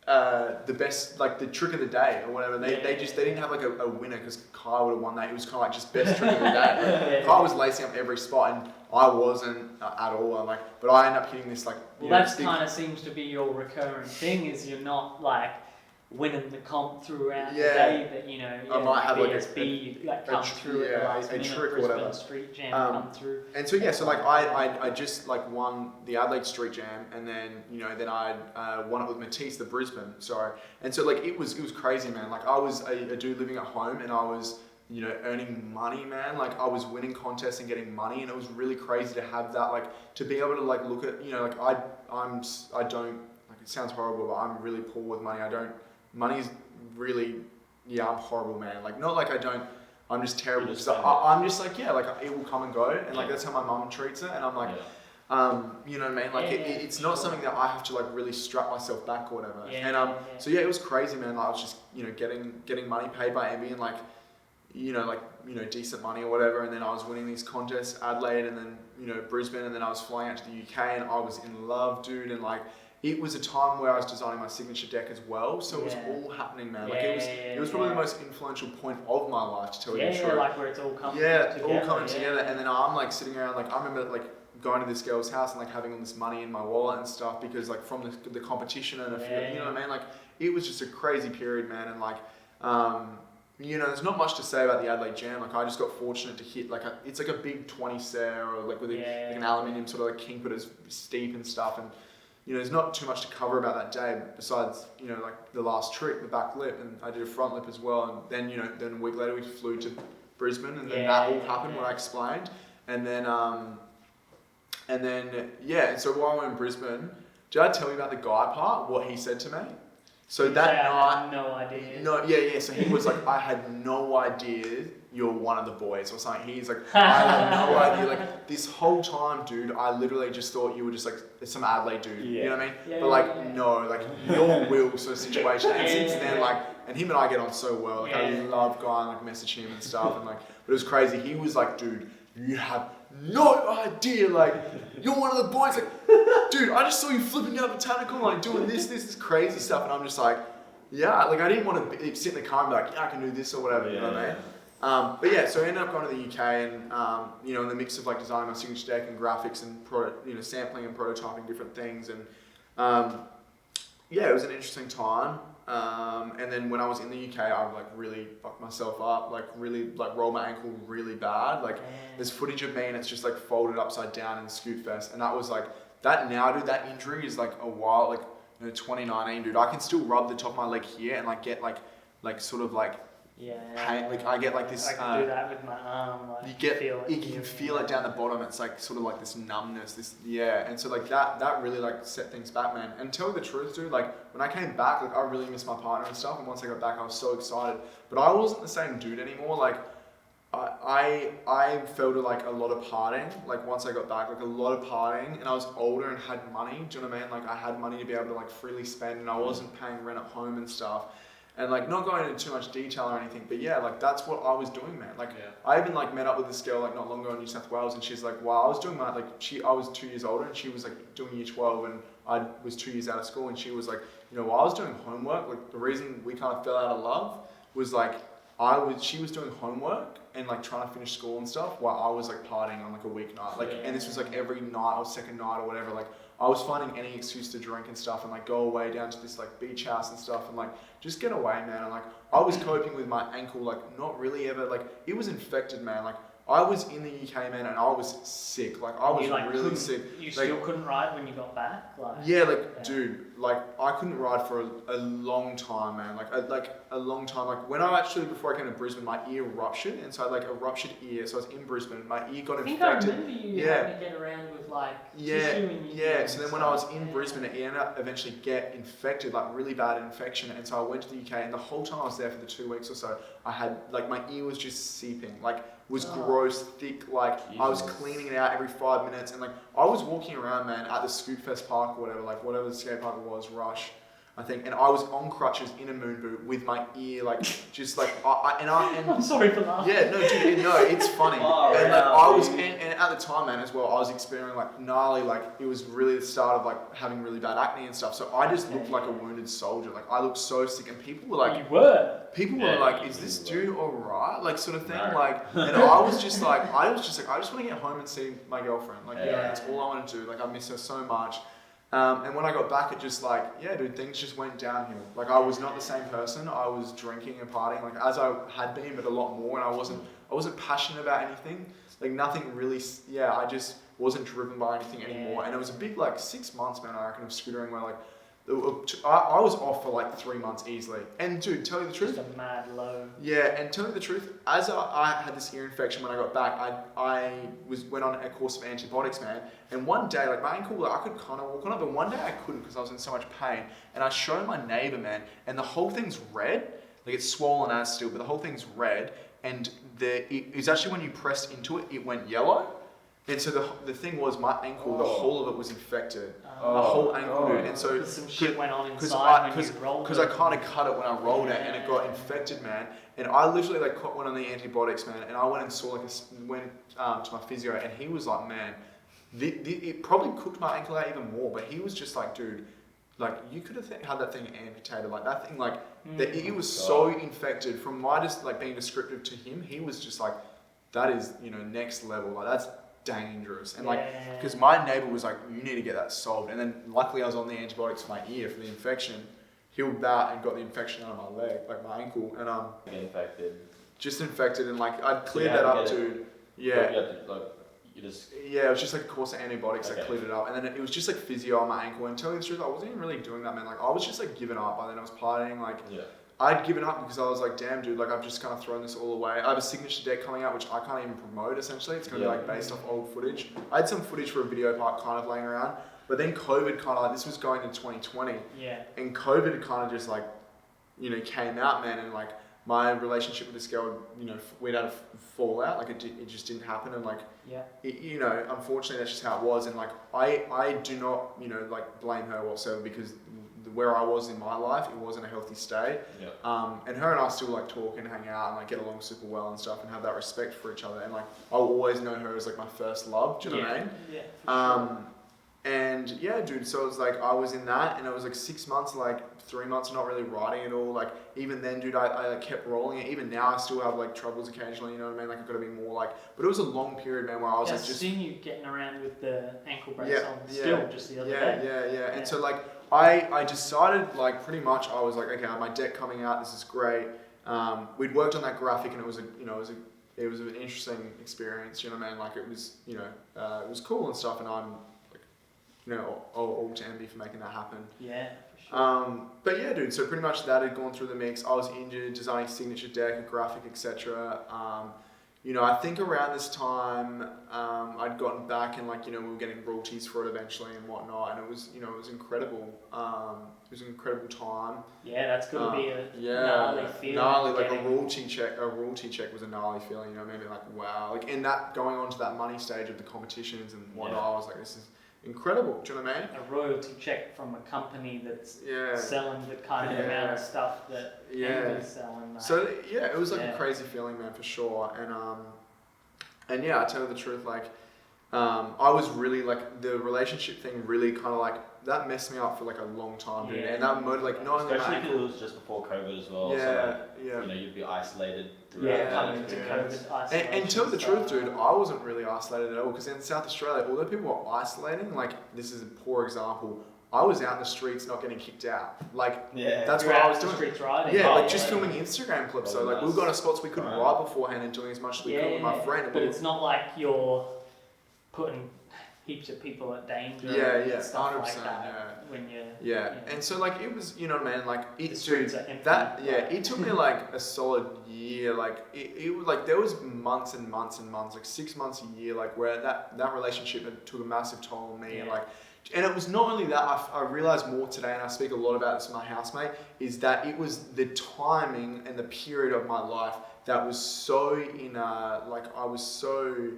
the best, like the trick of the day or whatever. They didn't have like a winner because Kai would have won that. It was kind of like just best trick of the day. Kai was lacing up every spot and I wasn't at all. I'm like, but I ended up hitting this like. Well, that kind of seems to be your recurring thing. Is you're not like winning the comp throughout the day, but I might have BRISBANE come through at the last minute, trick or Brisbane whatever. Street Jam come through. And so so like I just like won the Adelaide Street Jam, and then then I won it with Matisse, the Brisbane. Sorry, and so like it was crazy, man. Like I was a dude living at home, and I was earning money, man. Like I was winning contests and getting money, and it was really crazy to have that, like to be able to like look at like I don't, like it sounds horrible, but I'm really poor with money. Money's really, I'm horrible, man. Like, not like I don't, I'm just terrible. I'm just like, like it will come and go. And like, that's how my mum treats it. And I'm like, you know what I mean? Like, it's not something that I have to like really strap myself back or whatever. So it was crazy, man. Like, I was just, getting money paid by Emmy and like, decent money or whatever. And then I was winning these contests, Adelaide and then, Brisbane. And then I was flying out to the UK and I was in love, dude. And like, it was a time where I was designing my signature deck as well, so it was all happening, man. Like it was probably the most influential point of my life, to tell you the truth. Like where it's all coming together. All coming together. And then I'm like sitting around, like I remember like going to this girl's house and like having all this money in my wallet and stuff because like from the competition and you know what I mean. Like it was just a crazy period, man. And like there's not much to say about the Adelaide Jam. Like I just got fortunate to hit like it's like a big 20 ser or like with like an aluminium sort of like king, but it's steep and stuff and. There's not too much to cover about that day besides, like the last trick, the back lip, and I did a front lip as well. And then, then a week later we flew to Brisbane, and then that all happened, what I explained. And then, and so while we were in Brisbane, did I tell you about the guy part, what he said to me? So that night, I had no idea. No, so he was like, I had no idea you're one of the boys or something. He's like, I had no idea. Like this whole time, dude, I literally just thought you were just like some Adelaide dude. You know what I mean? But like, no, like your will sort of situation. And since then, like, and him and I get on so well. Like I love going like message him and stuff. And like, but it was crazy. He was like, dude, you have no idea. Like, you're one of the boys. Like, dude, I just saw you flipping down botanical, like doing this crazy stuff. And I'm just like, like I didn't want to sit in the car and be like, I can do this or whatever. You know what I mean? But so I ended up going to the UK and, in the mix of like designing my signature deck and graphics and sampling and prototyping different things. And, it was an interesting time. And then when I was in the UK, I like really fucked myself up, like really like rolled my ankle really bad. Like there's footage of me and it's just like folded upside down in Scoot Fest. And that was like, that now, dude, that injury is like a while, like 2019, dude. I can still rub the top of my leg here and like get like sort of like, pain, like I get like this. I can do that with my arm. Like you can feel it down the bottom. It's like sort of like this numbness. And so like that really like set things back, man. And tell you the truth, dude. Like when I came back, like I really missed my partner and stuff. And once I got back, I was so excited. But I wasn't the same dude anymore. Like I felt like a lot of partying. Like once I got back, like a lot of partying, and I was older and had money. Do you know what I mean? Like I had money to be able to like freely spend, and I wasn't paying rent at home and stuff. And like not going into too much detail or anything, but like that's what I was doing, man. Like I even like met up with this girl like not long ago in New South Wales, and she's like, wow, I was doing my I was 2 years older, and she was like doing year 12, and I was 2 years out of school, and she was like, while I was doing homework, like the reason we kind of fell out of love was like she was doing homework and like trying to finish school and stuff while I was like partying on like a weeknight, like and this was like every night or second night or whatever. Like I was finding any excuse to drink and stuff and like go away down to this like beach house and stuff and like just get away, man. And like I was coping with my ankle, like not really ever, like it was infected, man. Like I was in the UK, man, and I was sick. Like I was really sick. You still couldn't ride when you got back? Dude, like I couldn't ride for a long time, man. Like a long time. Like when I actually, before I came to Brisbane, my ear ruptured, and so I had like a ruptured ear. So I was in Brisbane. My ear got infected. I remember you having to get around with like tissue in your ear. So then when I was in Brisbane, it ended up eventually get infected, like really bad infection. And so I went to the UK, and the whole time I was there for the 2 weeks or so, I had like my ear was just seeping, like was gross, thick. Like I was cleaning it out every 5 minutes, and like I was walking around, man, at the Scootfest Park or whatever, like whatever the skate park was, Rush, I think, and I was on crutches in a moon boot with my ear like just like I'm sorry for laughing. Yeah, no, dude, no, it's funny. And like I was, and at the time, man, as well, I was experiencing like gnarly, like it was really the start of like having really bad acne and stuff. So I just looked like a wounded soldier. Like I looked so sick, and people were like, people were like, is this dude alright? Like sort of thing. Like, and I was just like, I just want to get home and see my girlfriend. Like, you know, that's all I want to do. Like I miss her so much. And when I got back, it just like, yeah, dude, things just went downhill. Like I was not the same person. I was drinking and partying like as I had been, but a lot more. And I wasn't passionate about anything. Like nothing really. Yeah, I just wasn't driven by anything anymore. And it was a big like 6 months, man. I reckon of scootering where like I was off for like 3 months easily. And dude, tell you the truth. Just a mad low. Yeah, and tell you the truth, as I had this ear infection when I got back, I went on a course of antibiotics, man. And one day, like my ankle, like, I could kind of walk on it, but one day I couldn't because I was in so much pain. And I showed my neighbor, man, and the whole thing's red. Like it's swollen as still, but the whole thing's red. And it's actually when you pressed into it, it went yellow. And so the thing was, my ankle, the whole of it was infected. The whole ankle, dude. And so some shit went on inside because I kind of cut it when I rolled it, and it got infected, man. And I literally like went on the antibiotics, man. And I went and saw went to my physio, and he was like, man, it probably cooked my ankle out even more. But he was just like, dude, like you could have had that thing amputated, like that thing, like it was so infected. From my just like being descriptive to him, he was just like, that is, you know, next level. Like that's dangerous. And like, because my neighbor was like, you need to get that solved. And then luckily I was on the antibiotics for my ear for the infection, healed that and got the infection out of my leg, like my ankle, and infected. Just infected, and like I cleared that up, dude. Yeah. Yeah, it was just like a course of antibiotics that cleared it up, and then it was just like physio on my ankle. And tell you the truth, I wasn't even really doing that, man. Like I was just like giving up. By then I was partying, like I'd given up because I was like, damn, dude, like I've just kind of thrown this all away. I have a signature deck coming out, which I can't even promote, essentially. It's going to be like based off old footage. I had some footage for a video part kind of laying around, but then COVID kind of like, this was going to 2020. Yeah. And COVID kind of just like, you know, came out, man, and like my relationship with this girl, you know, we'd had a fallout, like it just didn't happen, and like, you know, unfortunately that's just how it was. And like, I do not, you know, like blame her whatsoever, because where I was in my life, it wasn't a healthy state. And her and I still like talk and hang out and like get along super well and stuff, and have that respect for each other. And like I'll always know her as like my first love. Do you know what I mean? Yeah. And yeah, dude. So it was like I was in that, and it was like 6 months, like 3 months not really writing at all. Like even then, dude, I like kept rolling it. Even now, I still have like troubles occasionally. You know what I mean? Like I've got to be more like. But it was a long period, man, where I was like just. I've seen you getting around with the ankle brace on still just the other day. Yeah. And so like. I decided, like, pretty much I was like, okay, my deck coming out, this is great. We'd worked on that graphic, and it was an interesting experience, you know what I mean? Like, it was, you know, it was cool and stuff, and I'm, like, you know, all to Andy for making that happen. Yeah, for sure. But yeah, dude, so pretty much that had gone through the mix. I was injured, designing signature deck, a graphic, etc. You know, I think around this time, I'd gotten back, and like, you know, we were getting royalties for it eventually and whatnot, and it was, you know, it was incredible. It was an incredible time. Yeah, that's gonna be a gnarly feeling. Gnarly, like a royalty check was a gnarly feeling, you know, maybe like, wow. Like, in that, going on to that money stage of the competitions and whatnot, I was like, this is incredible. Do you know what I mean? A royalty check from a company that's selling the kind of amount of stuff that Envy's selling. Like. So yeah, it was like a crazy feeling, man, for sure. And yeah, I tell you the truth, like I was really like, the relationship thing really kind of like that messed me up for like a long time, dude. And that mode, like, not only especially because it was just before COVID as well. So like, you know, you'd be isolated. And tell the truth, dude, I wasn't really isolated at all, because in South Australia, although people were isolating, like, this is a poor example, I was out in the streets not getting kicked out. Like, that's what I was doing. Streets riding. Yeah, like just filming Instagram clips. So like, we were going to spots we couldn't ride beforehand and doing as much as we could with my friend. But it's not like you're putting heaps of people at danger. Yeah, and stuff 100%. like that. When you're. Yeah, and so like it was, you know, man, like it, the streets are empty, it took me like a solid year. Like it was like there was months and months and months, like 6 months a year, like where that relationship had took a massive toll on me, and it was not only that. I realized more today, and I speak a lot about this with my housemate, is that it was the timing and the period of my life that was so in like I was so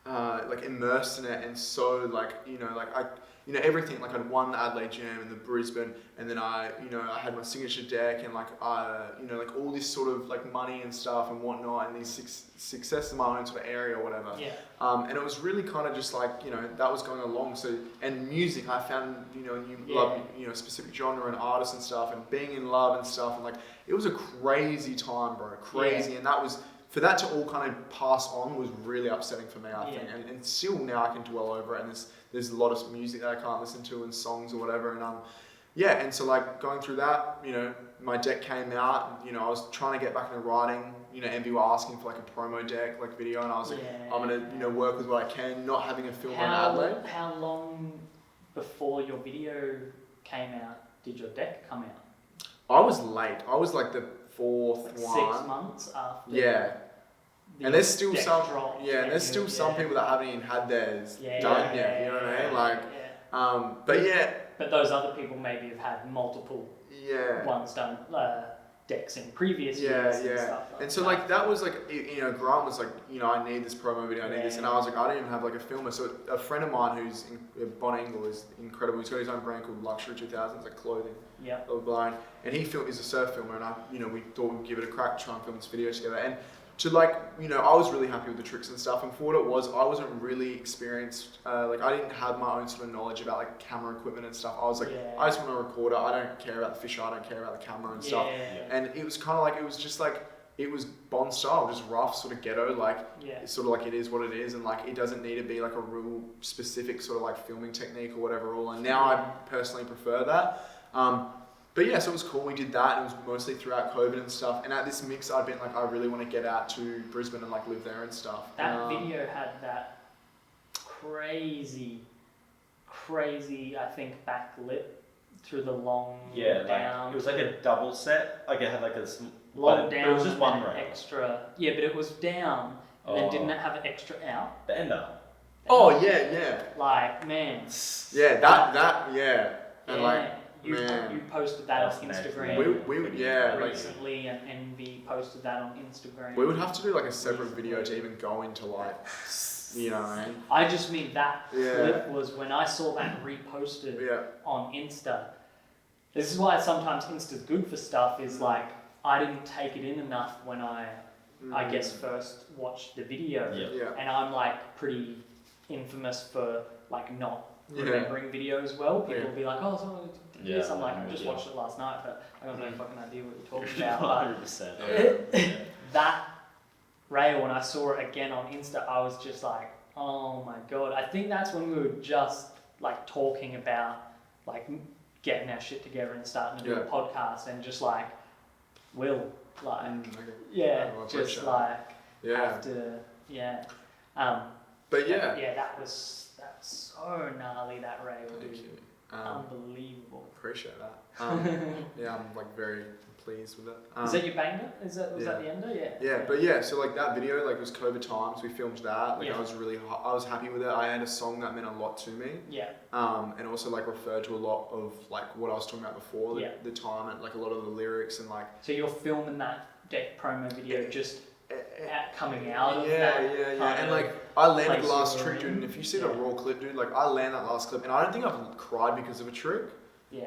like immersed in it, and so like, you know, like everything, like I'd won the Adelaide Jam and the Brisbane, and then I had my signature deck, and like like all this sort of like money and stuff and whatnot, and these success in my own sort of area or whatever. Yeah. And it was really kind of just like, you know, that was going along. So, and music, I found, you love, specific genre and artists and stuff, and being in love and stuff, and like, it was a crazy time, bro, crazy. And that was, for that to all kind of pass on was really upsetting for me, I think. And still now I can dwell over it, and there's a lot of music that I can't listen to and songs or whatever. And and so like going through that, my deck came out, and, I was trying to get back into writing. Envy were asking for like a promo deck, like video, and I was like, I'm gonna, work with what I can, not having a film on Adelaide. How long before your video came out did your deck come out? I was late. I was like the fourth one. 6 months after. Yeah. And there's still some, and there's still some yeah. people that haven't even had theirs done yet. You know what I mean? Like, but yeah. But those other people maybe have had multiple ones done, decks in previous years and stuff like and so that. like that was like, Grant was like, I need this promo video, I need this, and I was like, I don't even have like a filmer. So a friend of mine who's Bon Engle is incredible. He's got his own brand called Luxury 2000s, like clothing. Yeah. Blind, and he is a surf filmer, and we thought we'd give it a crack, try and film this video together. And to like, I was really happy with the tricks and stuff, and for what it was, I wasn't really experienced, like I didn't have my own sort of knowledge about like camera equipment and stuff. I was like, I just want to record it, I don't care about the fisheye, I don't care about the camera and stuff. And it was kind of like, it was just like, it was Bond style, just rough, sort of ghetto, like, it's sort of like it is what it is, and like it doesn't need to be like a real specific sort of like filming technique or whatever all, and now I personally prefer that. But yeah, so it was cool. We did that, and it was mostly throughout COVID and stuff. And at this mix, I'd been like, I really want to get out to Brisbane and like live there and stuff. That video had that crazy, I think, backlit through the long down. Like, it was like a double set. Like it had like a long down. It was just one rail. Extra. Yeah, but it was down, and then didn't it have an extra out? The ender. Oh yeah. Like, man. Yeah, that. And like. You posted that on Instagram recently, and Envy posted that on Instagram. We would have to do like a separate video to even go into like, you know what I mean? I just mean that clip was when I saw that reposted on Insta. This is why sometimes Insta's good for stuff, is like, I didn't take it in enough when I guess first watched the video. And I'm like pretty infamous for like not remembering videos well. People will be like, oh, so this. I'm like, I just watched it last night, but I got no fucking idea what you're talking about. 100%. That rail, when I saw it again on Insta, I was just like, oh my god. I think that's when we were just like talking about like getting our shit together and starting to do a podcast, and just like just like have to but that's so gnarly, that rail, dude. Unbelievable. Appreciate that. I'm like very pleased with it. Is that your banger? Was that the ender? But so like that video, like, it was COVID times. We filmed that. Like I was happy with it. I had a song that meant a lot to me. And also like referred to a lot of like what I was talking about before, the time, and like a lot of the lyrics and like. So you're filming that deck promo video just coming out of that. And like I landed the last trick, dude, and if you see the raw clip, dude, like I land that last clip, and I don't think I've cried because of a trick,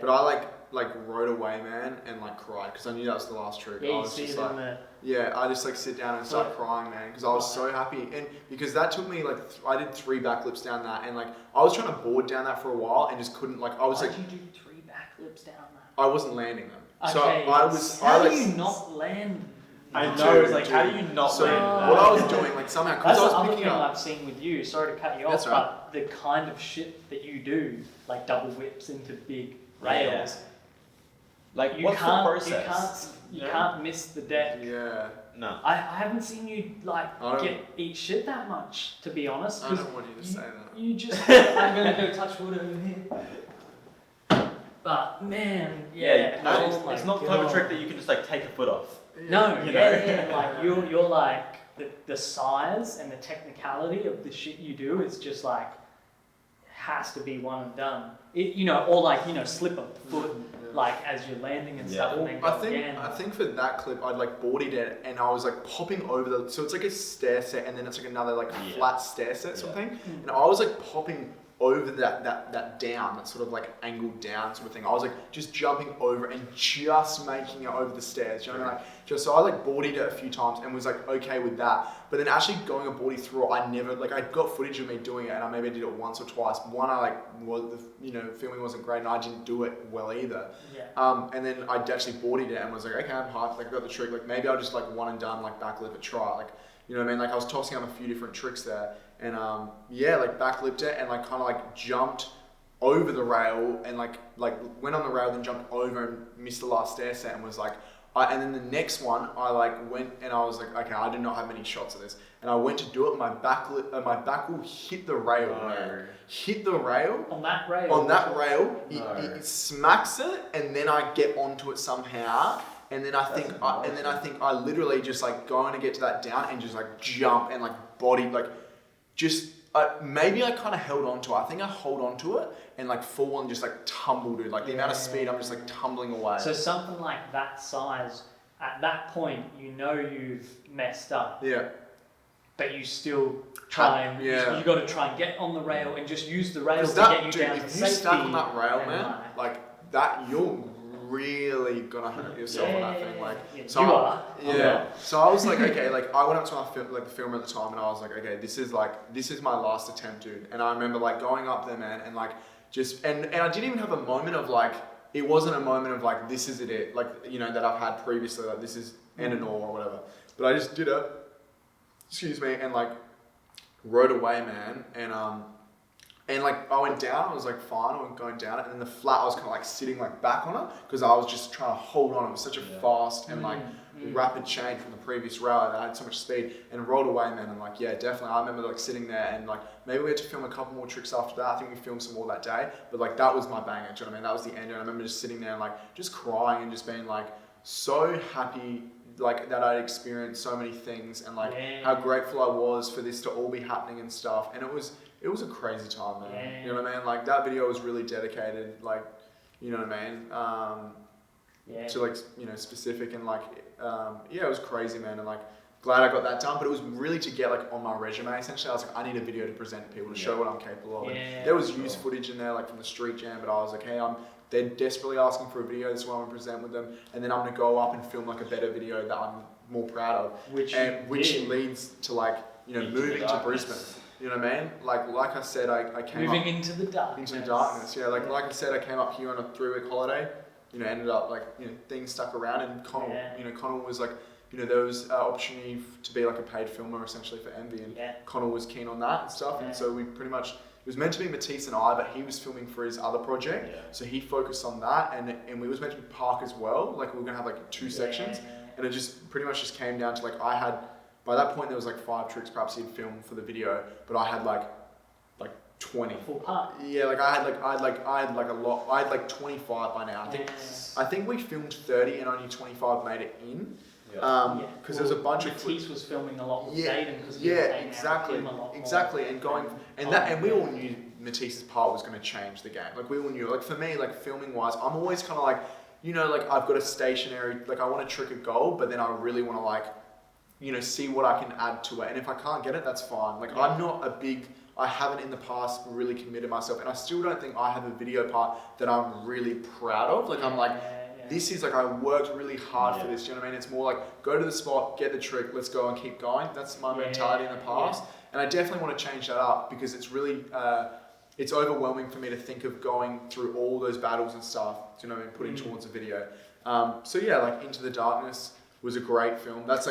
but I like rode away, man, and like cried because I knew that was the last trick. I was just like, I just like sit down and start crying, man, because I was so happy, and because that took me like I did 3 backflips down that, and like I was trying to board down that for a while and just couldn't, like I was like. Why'd you do 3 backflips down that? I wasn't landing them. Okay, so I was. How do you not land? I know, it's like, how do you not land that? What I was doing, like somehow, because I was picking up. That's the other thing I've seen with you, sorry to cut you off, but the kind of shit that you do, like double whips into big rails, like, what's the process? You can't miss the deck. No. I haven't seen you eat shit that much, to be honest. I don't want you to say that. You just... I'm going to go touch wood over here. But, man, it's not the type of trick that you can just take a foot off. No, like you're like the size and the technicality of the shit you do is just like has to be one and done. Slip a foot as you're landing and stuff. And then I think for that clip I'd boardied it and I was popping over so it's a stair set and then it's another flat stair set sort of thing, and I was popping over that down, that sort of angled down sort of thing. I was just jumping over and just making it over the stairs. You know what I mean? So I boardied it a few times and was okay with that. But then actually going a boardie through, I never I got footage of me doing it, and I maybe did it once or twice. One filming wasn't great and I didn't do it well either. Yeah. And then I actually boardied it and was okay, I'm hyped. I got the trick. Maybe I'll just one and done backlift it, try. You know what I mean? I was tossing up a few different tricks there. And backlipped it and kind of jumped over the rail and went on the rail, then jumped over and missed the last stair set and was and then the next one I went and I was okay, I do not have many shots of this, and I went to do it. My back will hit the rail, man. Hit the rail on that rail. It smacks it, and then I get onto it somehow. And then I think I literally just going to get to that down and just jump and body maybe I kind of held on to it. I think I hold on to it and fall and just tumble, dude. The amount of speed, I'm just tumbling away. So something like that size, at that point, you've messed up. Yeah. But you still try and you got to try and get on the rail and just use the rail to get you down to safety. If you stuck on that rail, man, that you're really gonna hurt yourself on that thing. So you are. Yeah. So I was okay, I went up to the filmer at the time and I was okay, this is my last attempt, dude. And I remember going up there, man, and and I didn't even have a moment of it wasn't a moment of this is it, that I've had previously, this is end and all or whatever. But I just did it, and rode away, man, and I went down, I was fine, I went going down it, and then the flat I was kind of sitting back on it because I was just trying to hold on. It was such a fast and rapid change from the previous rail, and I had so much speed, and rolled away, man. And definitely, I remember sitting there and maybe we had to film a couple more tricks after that. I think we filmed some more that day, but that was my banger. Do you know what I mean? That was the end. And I remember just sitting there and just crying and just being so happy. That I'd experienced so many things and how grateful I was for this to all be happening and stuff. And it was a crazy time, man. Yeah. You know what I mean? That video was really dedicated, you know what I mean? To specific and it was crazy, man. And glad I got that done, but it was really to get on my resume. Essentially, I was I need a video to present to people to show what I'm capable of. And there was used footage in there from the street jam, but I was hey, they're desperately asking for a video. This is what I'm going to present with them, and then I'm going to go up and film a better video that I'm more proud of, which leads to moving to Brisbane. You know what I mean? Like I said, I came moving into the darkness. Into the darkness, yeah. Like I said, I came up here on a 3-week holiday. Ended up things stuck around, and Connell, Connell was there was opportunity to be a paid filmer essentially for Envy, and Connell was keen on that and stuff, and so we pretty much. It was meant to be Matisse and I, but he was filming for his other project, so he focused on that, and we was meant to be Park as well. We were gonna have 2 sections, and it just pretty much just came down to I had by that point there was 5 tricks perhaps he'd filmed for the video, but I had 20. Full part. Yeah, I had a lot. I had 25 by now. I think we filmed 30 and only 25 made it in. Because there was a bunch of Matisse was filming a lot with Zayden because exactly, and we all knew Matisse's part was going to change the game. We all knew. For me, filming wise, I'm always kind of I've got a stationary, I want to trick a goal, but then I really want to see what I can add to it. And if I can't get it, that's fine. I'm not I haven't in the past really committed myself, and I still don't think I have a video part that I'm really proud of. This is I worked really hard for this. Do you know what I mean? It's more go to the spot, get the trick, let's go and keep going. That's my mentality in the past, and I definitely want to change that up because it's really it's overwhelming for me to think of going through all those battles and stuff. Do you know what I mean? Putting towards a video. Into the Darkness. was a great film. That's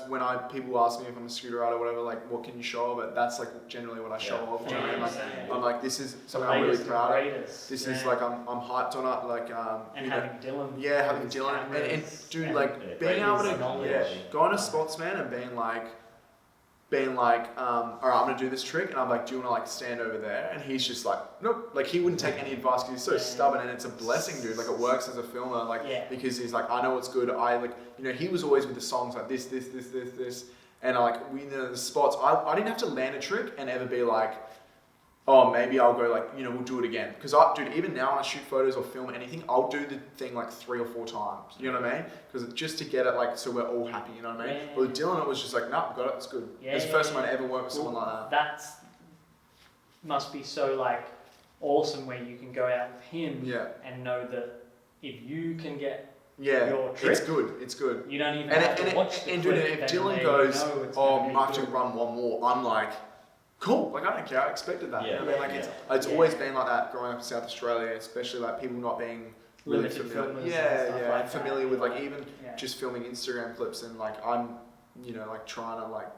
when people ask me if I'm a scooter rider or whatever, like what can you show of it? That's like generally what I show off. Do you know what I mean? I'm like, this is something I'm really proud of. This is like I'm hyped on it. Like and having Dylan. Yeah, having Dylan and dude, like being able to go on a spots, man, and being like, all right, I'm gonna do this trick, and I'm like, do you want to like stand over there? And he's just like, nope. Like he wouldn't take any advice because he's so stubborn, and it's a blessing, dude. Like it works as a filmer, like because he's like, I know what's good. I like, he was always with the songs like this, and like the spots. I didn't have to land a trick and ever be like, oh, maybe I'll go like, we'll do it again. Because dude, even now when I shoot photos or film anything, I'll do the thing like 3 or 4 times. You know what I mean? Because just to get it like, so we're all happy, you know what I mean? But with Dylan, it was just like, nah, got it, it's good. It's the first time I'd ever worked with someone like that. Must be so like awesome where you can go out with him and know that if you can get your trick, it's good. You don't even have to watch the clip. If Dylan goes, I have to run one more, I'm like, cool, like I don't care, I expected that. You know what I mean? Like it's always been like that growing up in South Australia, especially like people not being really familiar. Familiar with like even just filming Instagram clips, and like I'm, like trying to like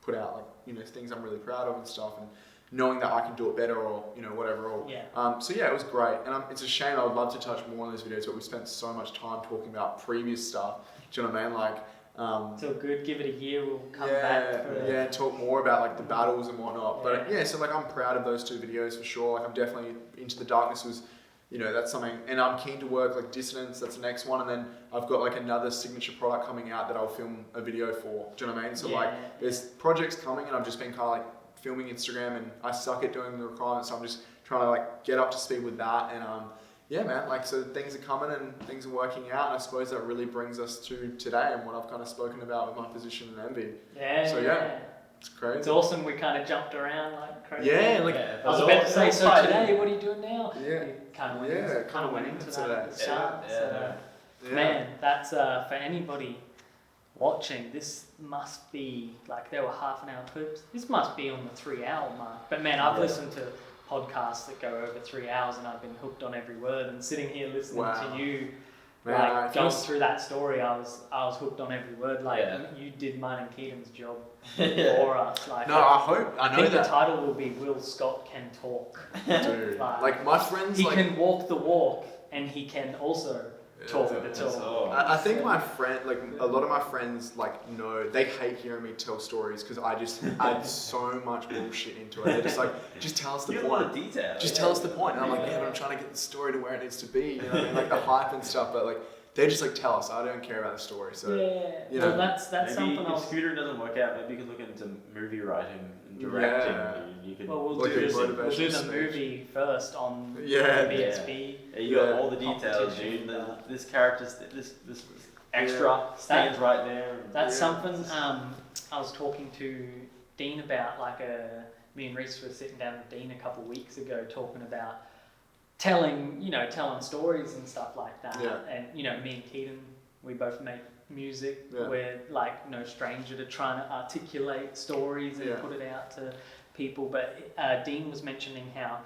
put out like, things I'm really proud of and stuff, and knowing that I can do it better or, whatever. So it was great. And it's a shame, I would love to touch more on those videos, but we spent so much time talking about previous stuff. Do you know what I mean? Like, so good, give it a year, we'll come back. And talk more about like the battles and whatnot. But so like I'm proud of those 2 videos for sure. Like I'm definitely Into the Darkness was, that's something, and I'm keen to work like Dissidence, that's the next one, and then I've got like another signature product coming out that I'll film a video for. Do you know what I mean? So there's projects coming, and I've just been kind of like filming Instagram, and I suck at doing the requirements, so I'm just trying to like get up to speed with that, and man, like, so things are coming and things are working out, and I suppose that really brings us to today and what I've kind of spoken about with my position in Envy. It's crazy. It's awesome, we kind of jumped around like crazy. I was about to say, so today, what are you doing now? You kind of went into that at the start. Man, that's, for anybody watching, this must be, like, there were half an hour clips. This must be on the 3-hour mark. But man, I've listened to podcasts that go over 3 hours, and I've been hooked on every word, and sitting here listening to you going through that story, I was hooked on every word. Like you did mine and Keedan's job for us. Like I think the title will be Will Scott Can Talk. Dude, like my friends, he can walk the walk, and he can also talk the talk. I think my friend, like a lot of my friends, like they hate hearing me tell stories because I just add so much bullshit into it. They're just like, just tell us the point. A lot of detail. Just tell us the point. And I'm like, but I'm trying to get the story to where it needs to be. You know what I mean? Like the hype and stuff. But like, they're just like, tell us. I don't care about the story. So well, that's maybe something if Scooter doesn't work out, maybe you could look into movie writing and directing. You could we'll do the movie first on BSB. You got all the details, dude. This character's this extra stands right there. That's something I was talking to Dean about. Like me and Reese were sitting down with Dean a couple of weeks ago talking about telling stories and stuff like that. And me and Keedan, we both make music. We're like no stranger to trying to articulate stories and put it out to people. But Dean was mentioning how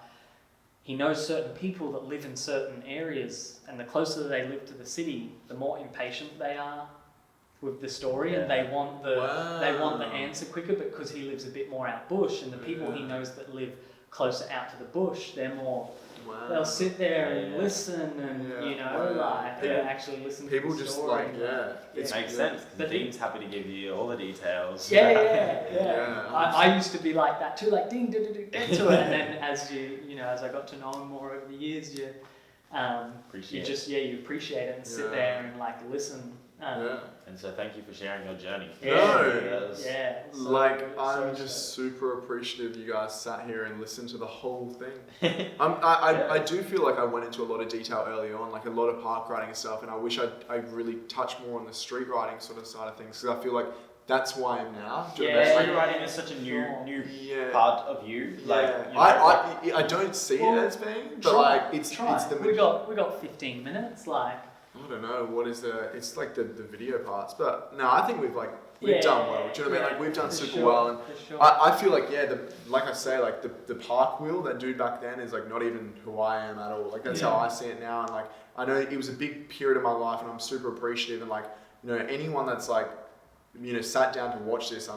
he knows certain people that live in certain areas, and the closer they live to the city, the more impatient they are with the story, and they want the answer quicker because he lives a bit more out bush, and the people he knows that live closer out to the bush, they're more. They'll sit there and listen, and they'll actually listen. People to the just story. It makes sense. But Dean's happy to give you all the details. I used to be like that too, like ding, get to it, and then as as I got to know him more over the years, you appreciate it and sit there and like listen. And so thank you for sharing your journey. I'm just super appreciative you guys sat here and listened to the whole thing. I do feel like I went into a lot of detail early on, like a lot of park riding and stuff, and I wish I'd really touched more on the street riding sort of side of things, because I feel like that's why I'm now. Street riding is such a new part of you. I don't see it as being, but it's the. We got 15 minutes, like. I don't know what is it's like the video parts, but no, I think we've done well. Do you know what I mean? Like we've done super well, and I feel like like I say, like the park wheel, that dude back then is like not even who I am at all. Like that's how I see it now, and like I know it was a big period of my life, and I'm super appreciative, and like anyone that's like, sat down to watch this, I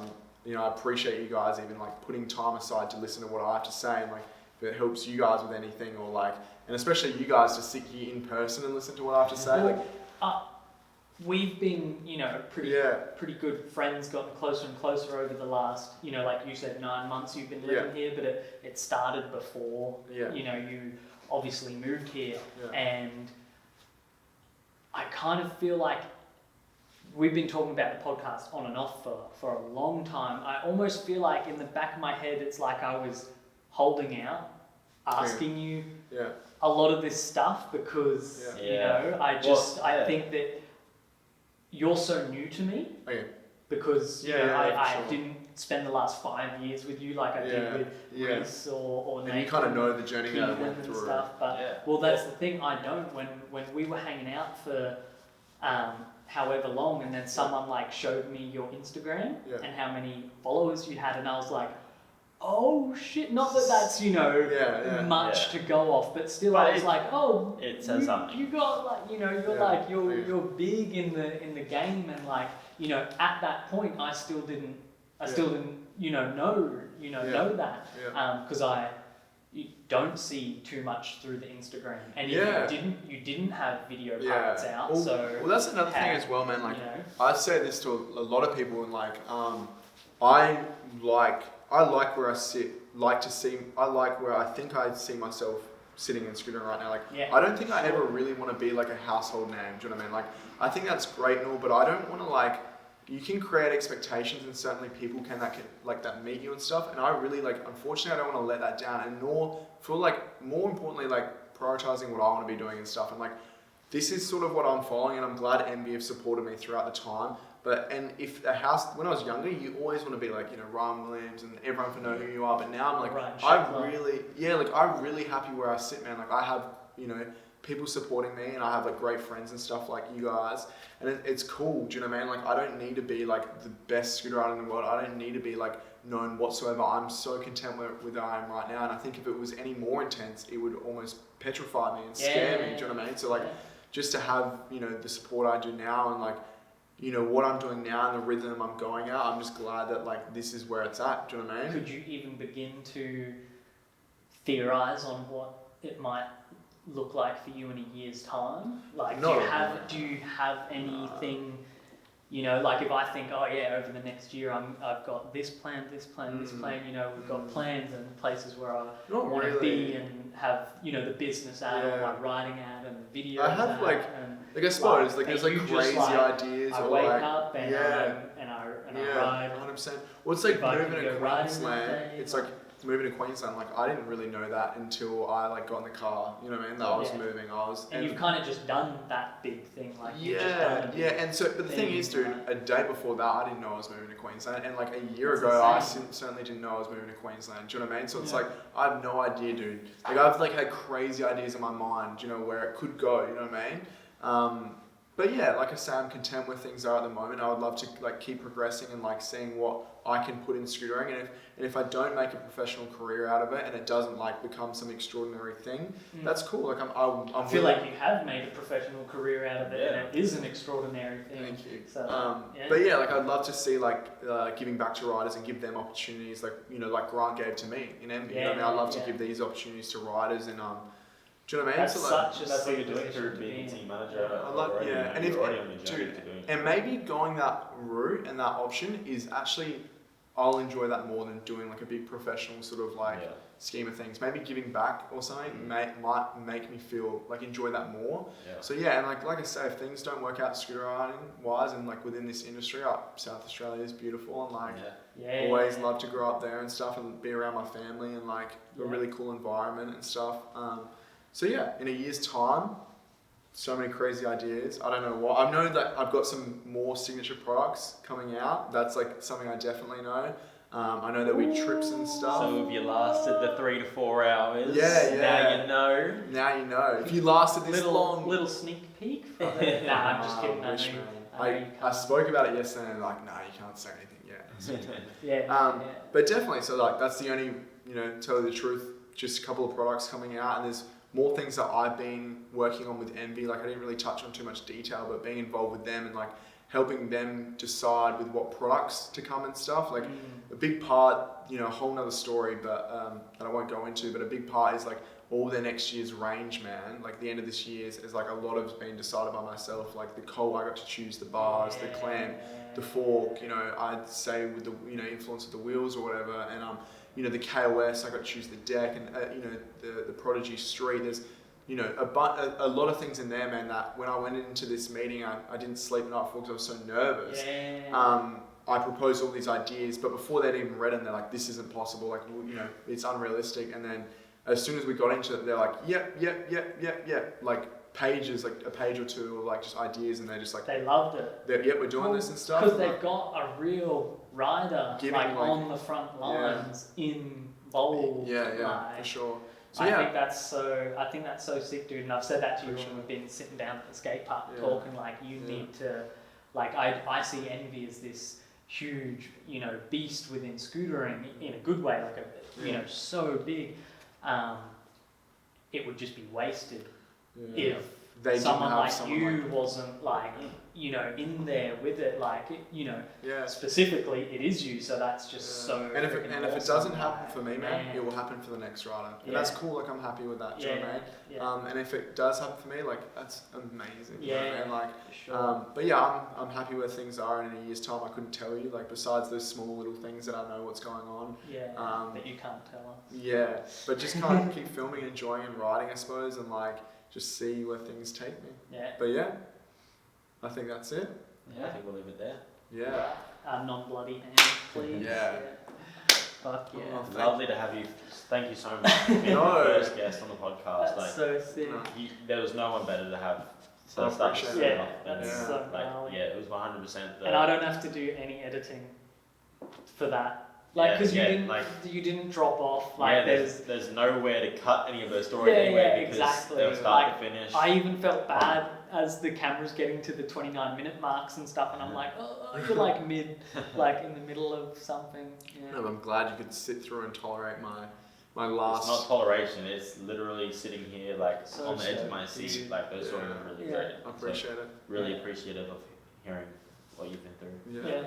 appreciate you guys even like putting time aside to listen to what I have to say, and like if it helps you guys with anything, or like, and especially you guys to sit here in person and listen to what I have to say. We've been, pretty good friends, gotten closer and closer over the last, like you said, 9 months you've been living here, but it started before, you obviously moved here, and I kind of feel like we've been talking about the podcast on and off for a long time. I almost feel like in the back of my head, it's like I was holding out, asking you a lot of this stuff because, I think that you're so new to me because I didn't spend the last 5 years with you like I did with Reese or Nathan. And you kind of know the journey that I went and through. Stuff, but well, that's the thing. I don't. When we were hanging out for however long, and then someone like showed me your Instagram and how many followers you had, and I was like, oh shit! Not that that's much to go off, but still, but I was like, oh, it says something. You got like you're big in the game, and like at that point, I still didn't know that because you don't see too much through the Instagram, and you didn't have video parts out. Well, that's another thing as well, man. Like I say this to a lot of people, and like I like where I sit. I like where I think I see myself sitting in Scooter right now. Like I don't think I ever really want to be like a household name. Do you know what I mean? Like I think that's great and all, but I don't want to like. You can create expectations, and certainly people can meet you and stuff. And I really unfortunately, I don't want to let that down, and nor feel like more importantly, prioritizing what I want to be doing and stuff. And this is sort of what I'm following, and I'm glad MB have supported me throughout the time. And if a house, when I was younger, you always want to be Ryan Williams and everyone can know who you are. But now I'm I'm really happy where I sit, man. I have, people supporting me, and I have great friends and stuff like you guys. And it's cool, do you know what I mean? I don't need to be the best scooter rider in the world. I don't need to be known whatsoever. I'm so content with where I am right now. And I think if it was any more intense, it would almost petrify me and scare me, do you know what I mean? So just to have, the support I do now, and what I'm doing now and the rhythm I'm going at, I'm just glad that this is where it's at. Do you know what I mean? Could you even begin to theorize on what it might look like for you in a year's time? Do you have anything, if I think, over the next year I've got this plan, this plan, we've got plans and places where I want to be and have, the business ad, or my writing ad and the video. I have I suppose there's crazy ideas. I wake up and I ride. 100%. Well, it's moving to Queensland. It's moving to Queensland. I didn't really know that until I got in the car. You know what I mean? That I was moving. And you've kind of just done that big thing. And so, but the thing is, dude, a day before that, I didn't know I was moving to Queensland, and a year ago, I certainly didn't know I was moving to Queensland. Do you know what I mean? So it's I have no idea, dude. I've had crazy ideas in my mind. You know where it could go. You know what I mean? But like I say, I'm content where things are at the moment. I would love to keep progressing and seeing what I can put in scootering, and if I don't make a professional career out of it, and it doesn't become some extraordinary thing, that's cool. I feel like you have made a professional career out of it, and it is an extraordinary thing. Thank you. So, but I'd love to see giving back to riders and give them opportunities, like Grant gave to me in MB. I'd love to give these opportunities to riders, and do you know what I mean? That's what you're doing through being a team manager. And maybe going that route and that option is actually, I'll enjoy that more than doing a big professional sort of scheme of things. Maybe giving back or something might make me feel enjoy that more. So and like I say, if things don't work out scooter riding wise and within this industry, South Australia is beautiful, and always love to grow up there and stuff and be around my family and a really cool environment and stuff. So in a year's time, so many crazy ideas. I don't know what. I know that I've got some more signature products coming out. That's something I definitely know. I know there'll be trips and stuff. So if you lasted the 3 to 4 hours, now you know. Now you know. If you lasted this long. Little sneak peek for the... Nah, I'm just kidding. I spoke about it yesterday and you can't say anything yet. But definitely, so that's the only, tell you the truth, just a couple of products coming out, and there's more things that I've been working on with Envy. I didn't really touch on too much detail, but being involved with them and helping them decide with what products to come and stuff. Like a big part, you know, a whole nother story, but that I won't go into, but a big part is like all their next year's range, man. Like the end of this year's is like a lot of it's been decided by myself. Like the coal, I got to choose the bars, the clamp, the fork, you know, I'd say with the, you know, influence of the wheels or whatever. And, you know, the KOS, I got to choose the deck, and, you know, the Prodigy Street. There's, you know, a lot of things in there, man, that when I went into this meeting, I didn't sleep at night because I was so nervous. I proposed all these ideas, but before they'd even read them, they're like, this isn't possible, like, you know, it's unrealistic. And then as soon as we got into it, they're like, yep, like pages, like a page or two of like just ideas, and they're just like... They loved it. Yep, we're doing this and stuff. Because they've got a real rider, like on the front lines, in bold. Yeah, for sure. So, I think that's so sick, dude. And I've said that to you when we've been sitting down at the skate park talking. Like, you need to, like, I see Envy as this huge, you know, beast within scootering in a good way. Like, you know, so big. It would just be wasted if someone like you wasn't like, you know, in there with it, like, you know, specifically it is you, so that's just so. And if it doesn't happen for me, man, it will happen for the next rider, and that's cool. Like, I'm happy with that, do you know what I mean? And if it does happen for me, like, that's amazing. You know what I mean? Like, but yeah, I'm happy where things are. And in a year's time, I couldn't tell you, like, besides those small little things that I know what's going on. That you can't tell us. Yeah, but just kind of keep filming, enjoying, and riding, I suppose, and like just see where things take me. But yeah, I think that's it. I think we'll leave it there. Non-bloody hand, please. Fuck yeah. Oh, lovely to have you. Thank you so much for being the first guest on the podcast. That's like, so sick. There was no one better to have. So that's so it was 100%. And I don't have to do any editing for that. Like, because you didn't drop off. Like, there's nowhere to cut any of those stories anyway, because they'll start to finish. I even felt bad as the camera's getting to the 29-minute marks and stuff, and I'm like, oh, you're like like in the middle of something. No, I'm glad you could sit through and tolerate my last. It's not toleration. It's literally sitting here, like, on the edge of my seat. Like, those stories are really great. I appreciate it. Really appreciative of hearing what you've been through.